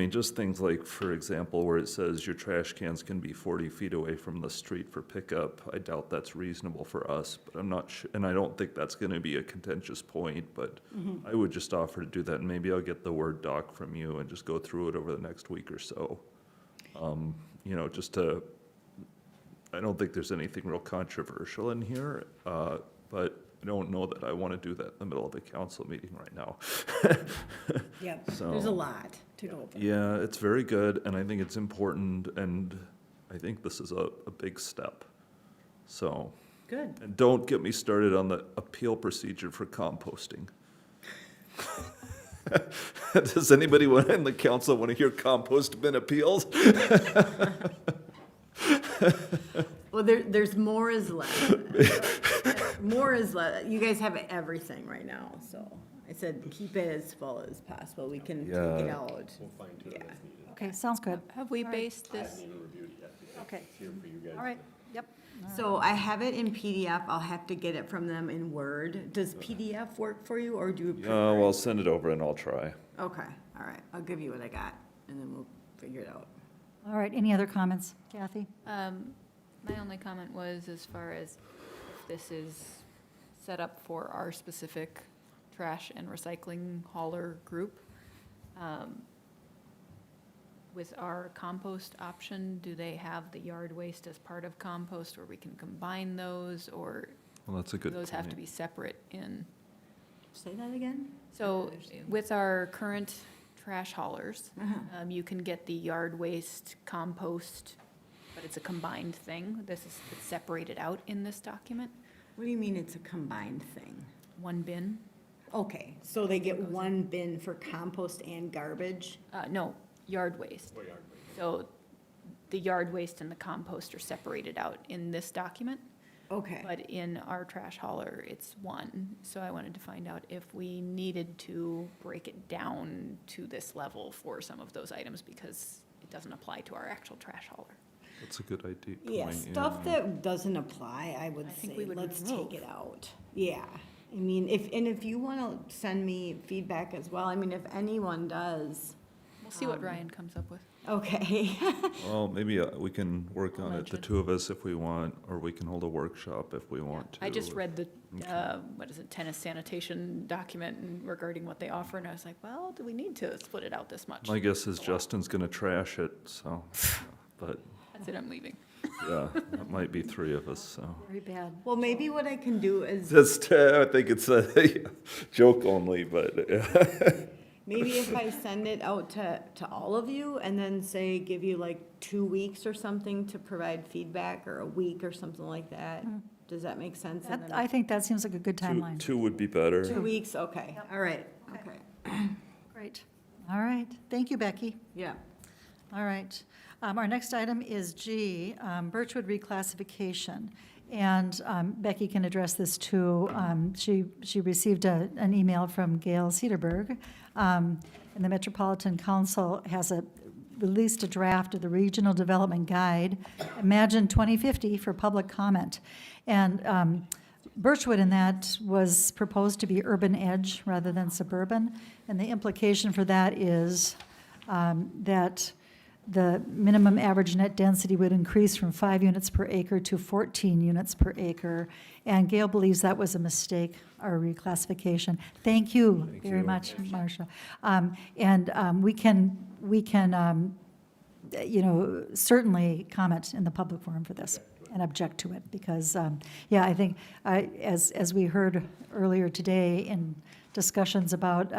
just things like, for example, where it says your trash cans can be 40 feet away from the street for pickup. I doubt that's reasonable for us, but I'm not sure, and I don't think that's gonna be a contentious point, but I would just offer to do that, and maybe I'll get the Word doc from you and just go through it over the next week or so. I don't think there's anything real controversial in here, but I don't know that I want to do that in the middle of a council meeting right now. Yep, So- there's a lot to go over. Yeah, it's very good, and I think it's important, and I think this is a big step. So, Good. and don't get me started on the appeal procedure for composting. Does anybody in the council want to hear compost bin appeals? Well, there's more is less. More is less. You guys have everything right now, so I said keep it as full as possible. We can take it Yeah. out. We'll fine tune it as needed. Okay, sounds good. Have we based I this? haven't even reviewed it yet. Okay. It's here for you guys. All right, yep. So I have it in PDF. I'll have to get it from them in Word. Does PDF work for you, or do you prefer? Well, send it over and I'll try. Okay, all right. I'll give you what I got, and then we'll figure it out. All right, any other comments? Kathy? My only comment was as far as if this is set up for our specific trash and recycling hauler group. With our compost option, do they have the yard waste as part of compost where we can combine those, or Well, that's a do good those have to point. be separate in? Say that again? So with our current trash haulers. Uh-huh. You can get the yard waste, compost, but it's a combined thing. It's separated out in this document. What do you mean it's a combined thing? One bin. Okay, so they get one bin for compost and garbage? No, yard waste. So the yard waste and the compost are separated out in this document. Okay. But in our trash hauler, it's one. So I wanted to find out if we needed to break it down to this level for some of those items because it doesn't apply to our actual trash hauler. That's a good idea. Yeah, point, stuff that doesn't apply, I would think say, we would let's remove. take it out. Yeah, I mean, if you wanna send me feedback as well, I mean, if anyone does. We'll see what Ryan comes up with. Okay. Well, maybe we can work on it, the mention. two of us if we want, or we can hold a workshop if we want to. I just read the, tennis sanitation document and regarding what they offer, and I was like, well, do we need to split it out this much? My guess is Justin's gonna trash it, so, but, That's it, I'm leaving. yeah, it might be three of us, so. Very bad. Well, maybe what I can do is, Just, I think it's a joke only, but, maybe if I send it out to all of you and then say, give you like 2 weeks or something to provide feedback, or a week or something like that. Does that make sense? And then I think that seems like a good two, timeline. two would be better. 2 weeks, okay, all right, okay, Great. All right. Thank you, Becky. yeah. All right. Our next item is G, Birchwood reclassification. And Becky can address this too. She received an email from Gail Cedarberg. And the Metropolitan Council has released a draft of the Regional Development Guide, Imagine 2050, for public comment. And Birchwood in that was proposed to be urban edge rather than suburban. And the implication for that is that the minimum average net density would increase from 5 units per acre to 14 units per acre. And Gail believes that was a mistake, our reclassification. Thank you very much, Marcia. We can, certainly comment in the public forum for this and object to it, because, I think, as we heard earlier today in discussions about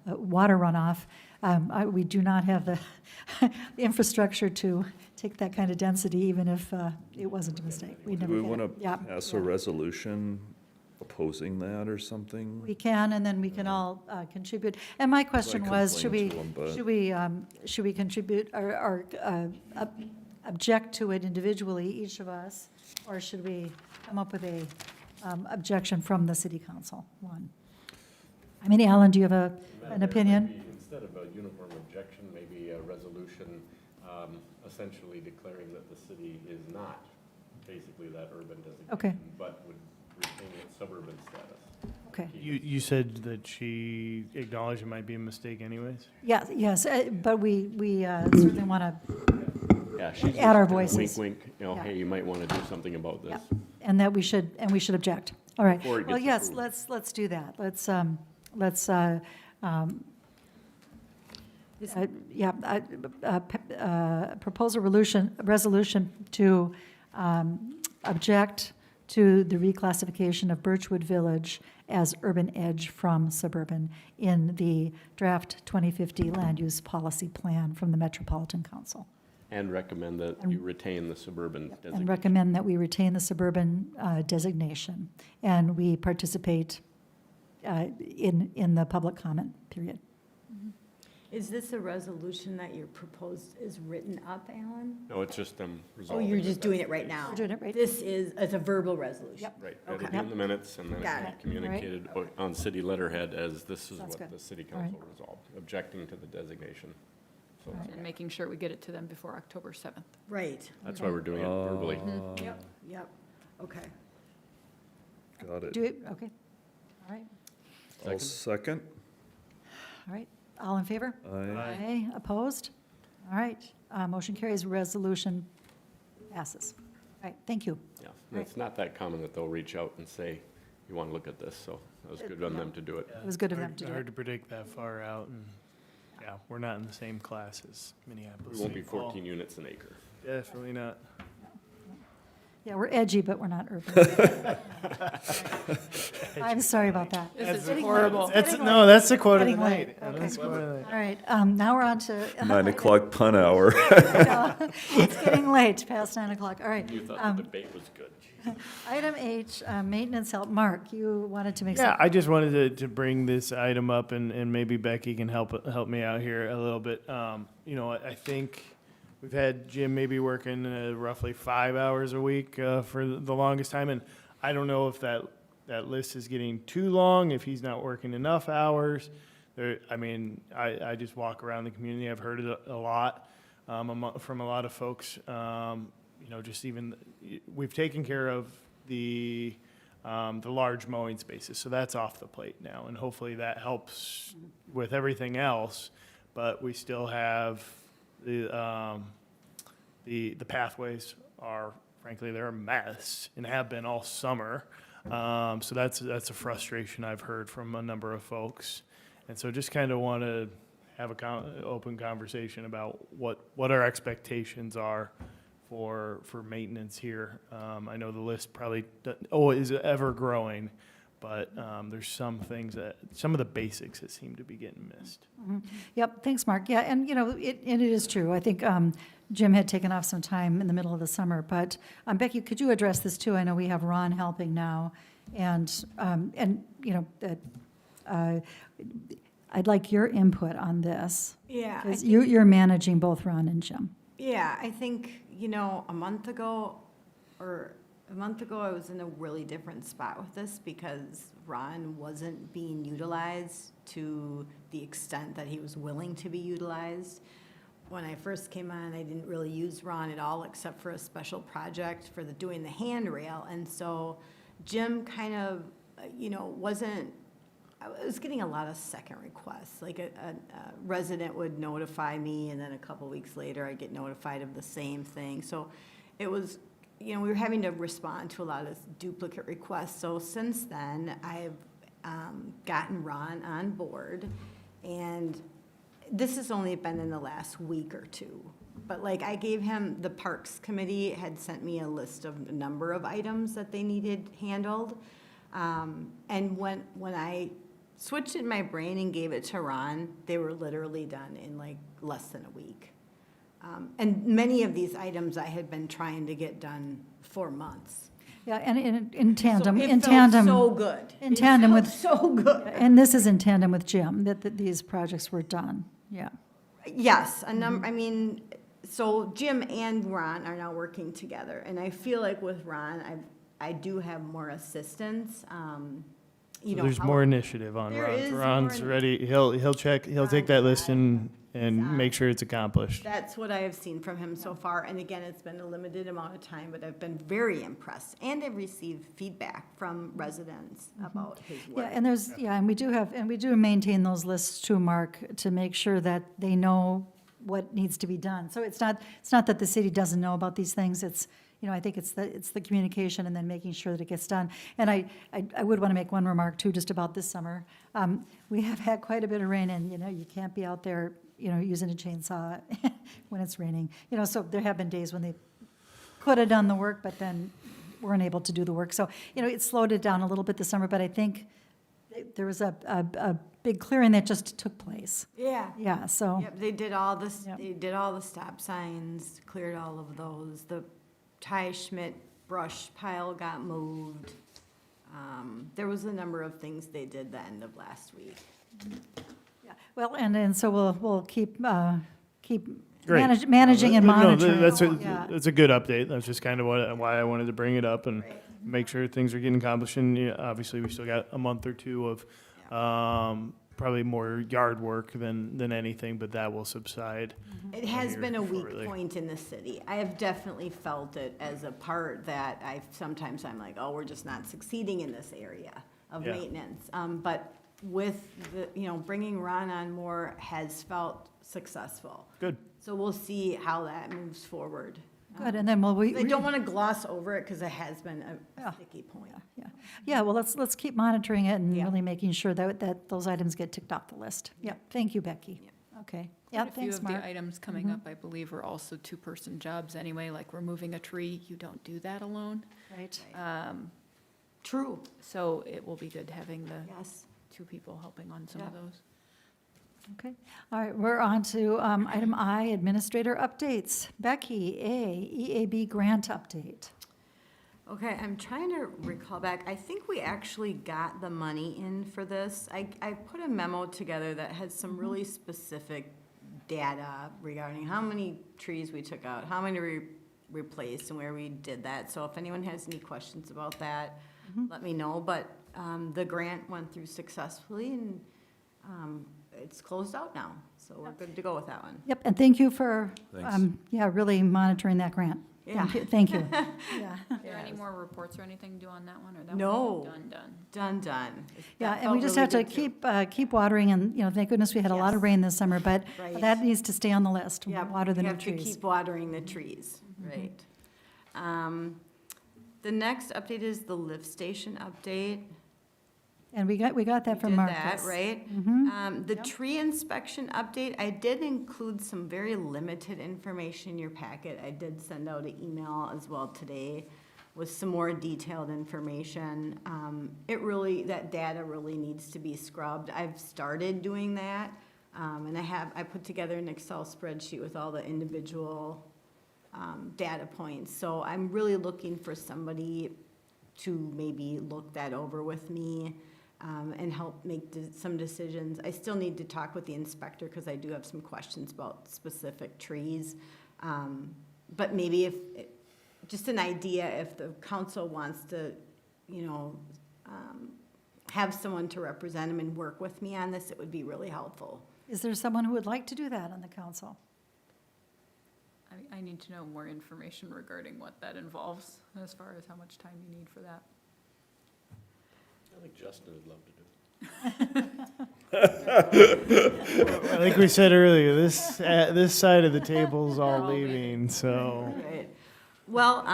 water runoff, we do not have the infrastructure to take that kind of density, even if it wasn't a mistake. We Do never we get want it. to Yeah, pass a resolution opposing that or something? we can, and then we can all contribute. And my question was, should we, complain to 'em, but- should we contribute or object to it individually, each of us, or should we come up with a objection from the city council? One. I mean, Alan, do you have an opinion? Maybe instead of a uniform objection, maybe a resolution essentially declaring that the city is not basically that urban designation. Okay. But would retain its suburban status. Okay. You said that she acknowledged it might be a mistake anyways? Yeah, yes, but we certainly want to, Yeah, she's Add our just kinda voices. Wink, wink, Yeah. hey, you might want to do something about this. and that we should object. All right. Before it Well, gets yes, approved. let's do that. Propose a resolution to object to the reclassification of Birchwood Village as urban edge from suburban in the draft 2050 land use policy plan from the Metropolitan Council. And recommend that you retain the suburban designation. And recommend that we retain the suburban designation, and we participate in the public comment period. Is this a resolution that your proposed is written up, Alan? No, it's just them Oh, resolving. you're that just that's doing the it right case. now? We're doing it right- It's a verbal resolution? Yep. Right, Okay. it'll be in the minutes, and then Got it'll it. be communicated on city letterhead as this is Sounds what good. the city All right. council resolved, objecting to the designation. So And making sure we get it to them before October 7th. Right. that's why we're doing it verbally. Yep, okay. Got it. Do it, okay. All right, I'll second. all right. All in favor? Aye. Opposed? All right, motion carries, resolution passes. All right, thank you. Yeah, and it's not that common that they'll reach out and say, you want to look at this, so that was good on them to do it. It was good of them to do Hard it. to predict that far out, and, yeah, we're not in the same class as Minneapolis. We won't be St. Paul. 14 units an acre. Definitely not. Yeah, we're edgy, but we're not urban. I'm sorry about that. This is horrible. That's the quote of the Getting late. night. Yeah, Okay. that's the quote of the night. All right, now we're on to. 9 o'clock pun hour. It's getting late, past 9 o'clock. All right. You thought the debate was good. Item H, maintenance help. Mark, you wanted to make some. Yeah, I just wanted to bring this item up, and maybe Becky can help me out here a little bit. I think we've had Jim maybe working roughly 5 hours a week for the longest time, and I don't know if that list is getting too long, if he's not working enough hours. I just walk around the community. I've heard it a lot from a lot of folks. Just even we've taken care of the large mowing spaces, so that's off the plate now, and hopefully that helps with everything else. But we still have the pathways are, frankly, they're a mess and have been all summer. So that's a frustration I've heard from a number of folks, and so just kind of want to have open conversation about what our expectations are for maintenance here. I know the list probably is ever growing, but there's some of the basics that seem to be getting missed. Mm-hmm. Yep, thanks, Mark. Yeah, and it is true. I think Jim had taken off some time in the middle of the summer, but Becky, could you address this too? I know we have Ron helping now, and I'd like your input on this. Yeah. Because you're managing both Ron and Jim. Yeah, I think, a month ago, I was in a really different spot with this because Ron wasn't being utilized to the extent that he was willing to be utilized. When I first came on, I didn't really use Ron at all except for a special project for doing the handrail. And so Jim kind of, I was getting a lot of second requests. Like a resident would notify me, and then a couple weeks later, I'd get notified of the same thing. So it was, we were having to respond to a lot of duplicate requests. So since then, I've gotten Ron on board, and this has only been in the last week or two. But I gave him, the Parks Committee had sent me a list of a number of items that they needed handled. And when I switched in my brain and gave it to Ron, they were literally done in less than a week. And many of these items I had been trying to get done for months. Yeah, and in tandem, So it felt so good. In tandem with. So good. And this is in tandem with Jim, that these projects were done, yeah. Yes, so Jim and Ron are now working together, and I feel like with Ron, I do have more assistance. There's more initiative on There Ron's. is Ron's more- ready. He'll take that list and make sure it's accomplished. That's what I have seen from him so far, and again, it's been a limited amount of time, but I've been very impressed, and I've received feedback from residents about his work. Yeah, and we do maintain those lists too, Mark, to make sure that they know what needs to be done. So it's not that the city doesn't know about these things, it's, I think it's the communication and then making sure that it gets done. And I would want to make one remark too, just about this summer. We have had quite a bit of rain, and, you can't be out there, using a chainsaw when it's raining. So there have been days when they could have done the work, but then weren't able to do the work. So, it slowed it down a little bit this summer, but I think there was a big clearing that just took place. Yeah. Yeah, so. Yep, they did all this, they did all the stop signs, cleared all of those. The Ty Schmidt brush pile got moved. There was a number of things they did the end of last week. Yeah, well, and so we'll keep Great. managing and No, monitoring. that's a good update. That's just kind of why I wanted to bring it up and make sure things are getting accomplished. And obviously, we still got a month or two of probably more yard work than anything, but that will subside. It has here been a weak shortly. point in the city. I have definitely felt it as a part that sometimes I'm like, oh, we're just not succeeding in this area of Yeah. maintenance. But with bringing Ron on more has felt successful. Good. So we'll see how that moves forward. Good, and then I don't want to gloss over it because it has been a sticky point. Yeah, well, let's keep monitoring it and really making sure that those items get ticked off the list. Yeah, thank you, Becky. Okay, Yeah, Quite a few thanks, of Mark. the items coming up, I believe, are also two-person jobs anyway, like removing a tree, you don't do that alone. Right. True. So it will be good having the Yes. two people helping on some of Yeah. those. Okay, all right, we're on to item I, administrator updates. Becky, EAB grant update. Okay, I'm trying to recall back. I think we actually got the money in for this. I put a memo together that had some really specific data regarding how many trees we took out, how many we replaced, and where we did that. So if anyone has any questions about that, let me know. But the grant went through successfully, and it's closed out now. So we're good to go with that one. Yep, and thank you for, Thanks. really monitoring that grant. Yeah. Thank you. Yeah. Are there any more reports or anything due on that one, or that No. one's done? Done. Yeah, That and we felt just really have to good, too. keep watering, and, thank goodness we had a lot of Yes. rain this summer, but Right. that needs to stay on the list, Yeah, water the we new have to trees. keep watering the trees, right. The next update is the lift station update. And we got that We from did Marcus. that, right? The tree inspection update, I did include some very limited information in your packet. I did send out an email as well today with some more detailed information. That data really needs to be scrubbed. I've started doing that, and I put together an Excel spreadsheet with all the individual data points. So I'm really looking for somebody to maybe look that over with me and help make some decisions. I still need to talk with the inspector because I do have some questions about specific trees. But maybe just an idea, if the council wants to, have someone to represent them and work with me on this, it would be really helpful. Is there someone who would like to do that on the council? I need to know more information regarding what that involves, as far as how much time you need for that. I think Justin would love to do it. I think we said earlier, this side of the table's all leaving, so. Right. Well,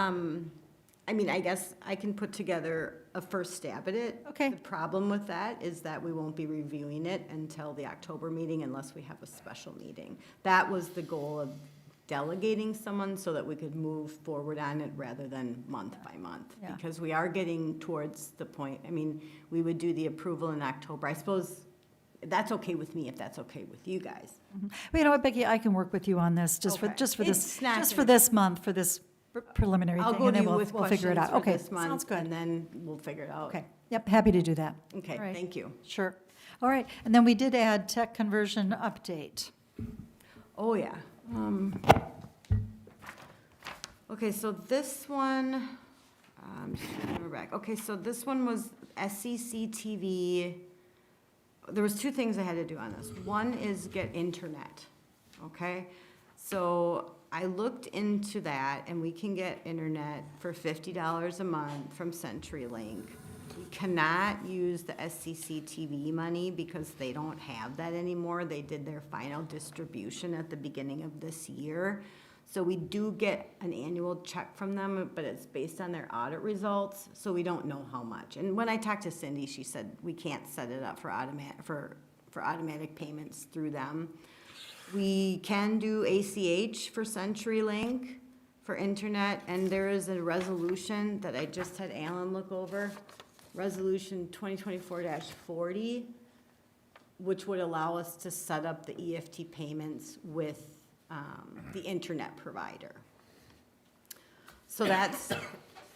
I guess I can put together a first stab at it. Okay. The problem with that is that we won't be reviewing it until the October meeting unless we have a special meeting. That was the goal of delegating someone so that we could move forward on it rather than month by month. Yeah. Because we are getting towards the point, we would do the approval in October. I suppose that's okay with me if that's okay with you guys. Well, you know what, Becky, I can work with you on this, just for Okay. this, It's not just for gonna- this month, for this preliminary I'll thing, go and to then you we'll with figure it questions out. for Okay, this month. sounds good. And then we'll figure it out. Okay, yep, happy to do that. Okay, All right. thank you. Sure. All right, and then we did add tech conversion update. Oh, yeah. Okay, so this one, just trying to remember back. Okay, so this one was SCC TV. There was two things I had to do on this. One is get internet, okay? So I looked into that, and we can get internet for $50 a month from CenturyLink. We cannot use the SCC TV money because they don't have that anymore. They did their final distribution at the beginning of this year. So we do get an annual check from them, but it's based on their audit results, so we don't know how much. And when I talked to Cindy, she said we can't set it up for automatic payments through them. We can do ACH for CenturyLink for internet, and there is a resolution that I just had Alan look over, Resolution 2024-40, which would allow us to set up the EFT payments with the internet provider. So that's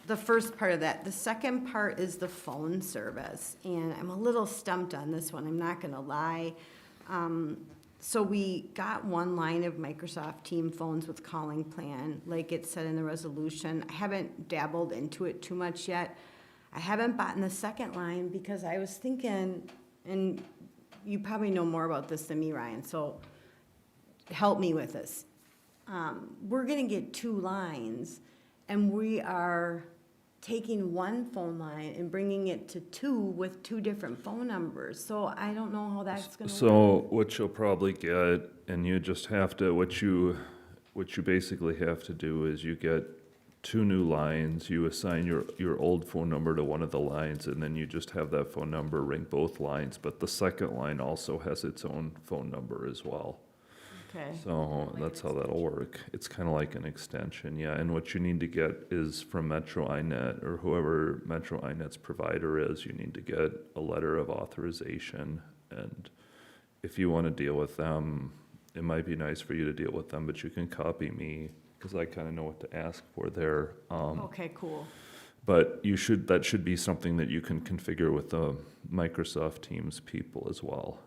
the first part of that. The second part is the phone service, and I'm a little stumped on this one, I'm not gonna lie. So we got one line of Microsoft Team phones with calling plan, like it said in the resolution. I haven't dabbled into it too much yet. I haven't bought the second line because I was thinking, and you probably know more about this than me, Ryan, so help me with this. We're gonna get two lines, and we are taking one phone line and bringing it to two with two different phone numbers. So I don't know how that's gonna work. So what you'll probably get, and you just have to, what you basically have to do is you get two new lines, you assign your old phone number to one of the lines, and then you just have that phone number ring both lines, but the second line also has its own phone number as well. Okay. So that's how that'll work. It's kind of like an extension, yeah. And what you need to get is from Metro INET or whoever Metro INET's provider is, you need to get a letter of authorization. And if you want to deal with them, it might be nice for you to deal with them, but you can copy me because I kind of know what to ask for there. Okay, cool. But that should be something that you can configure with the Microsoft Teams people as well.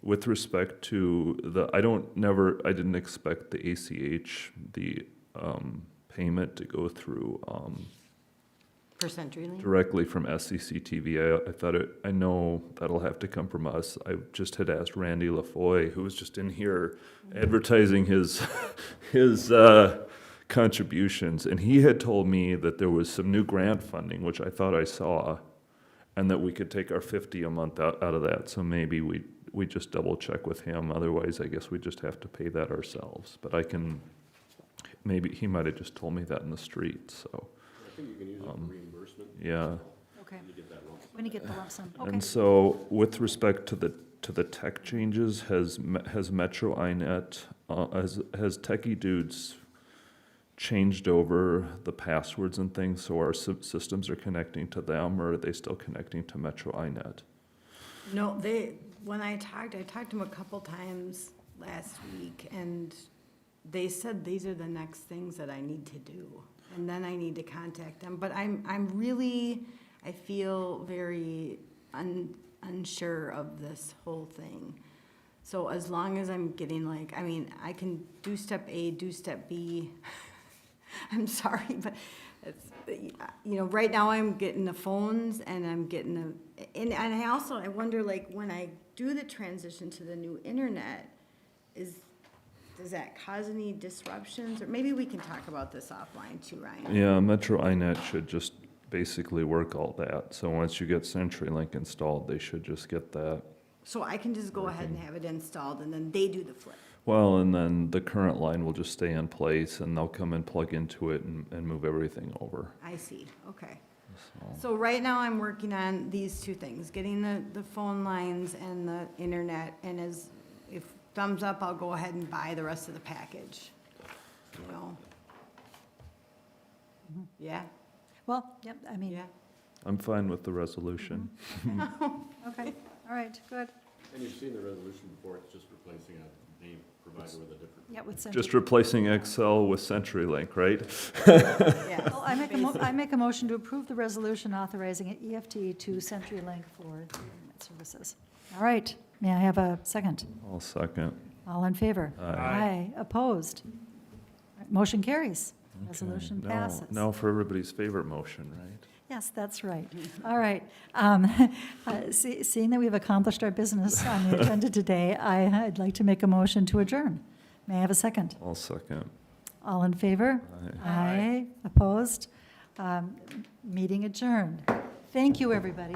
With respect to I didn't expect the ACH, payment to go through, For CenturyLink? directly from SCC TV. I know that'll have to come from us. I just had asked Randy LaFoy, who was just in here advertising his contributions, and he had told me that there was some new grant funding, which I thought I saw, and that we could take our 50 a month out of that. So maybe we just double check with him. Otherwise, I guess we just have to pay that ourselves. But maybe he might have just told me that in the street. So. I think you can use it for reimbursement. Yeah. Okay. When you get that lump sum. When you get the lump sum, okay. And so, with respect to the tech changes, has Metro INET, has Techie Dudes changed over the passwords and things, so our systems are connecting to them, or are they still connecting to Metro INET? No, when I talked to them a couple times last week, and they said these are the next things that I need to do. And then I need to contact them. But I feel very unsure of this whole thing. So as long as I'm getting I can do step A, do step B. I'm sorry, but it's, right now I'm getting the phones and I'm getting and I wonder, when I do the transition to the new internet, does that cause any disruptions? Or maybe we can talk about this offline too, Ryan. Yeah, Metro INET should just basically work all that. So once you get CenturyLink installed, they should just get that. So I can just go ahead and have it installed and then they do the flip. Well, and then the current line will just stay in place and they'll come and plug into it and move everything over. I see, okay. So right now I'm working on these two things, getting the phone lines and the internet, and if thumbs up, I'll go ahead and buy the rest of the package, Yeah? Well, yep, I mean, Yeah. I'm fine with the resolution. okay, all right, good. And you've seen the resolution before, it's just replacing a name provider with a different. Yeah, with Just replacing Excel with CenturyLink, right? Yeah. Well, I make a motion to approve the resolution authorizing an EFT to CenturyLink for the internet services. All right, may I have a second? I'll second. All in favor? Aye. Opposed? Motion carries. Resolution Okay, passes. Now for everybody's favorite motion, right? Yes, that's right. All right. Seeing that we've accomplished our business on the agenda today, I'd like to make a motion to adjourn. May I have a second? I'll second. All in favor? Aye. Opposed? Meeting adjourned. Thank you, everybody.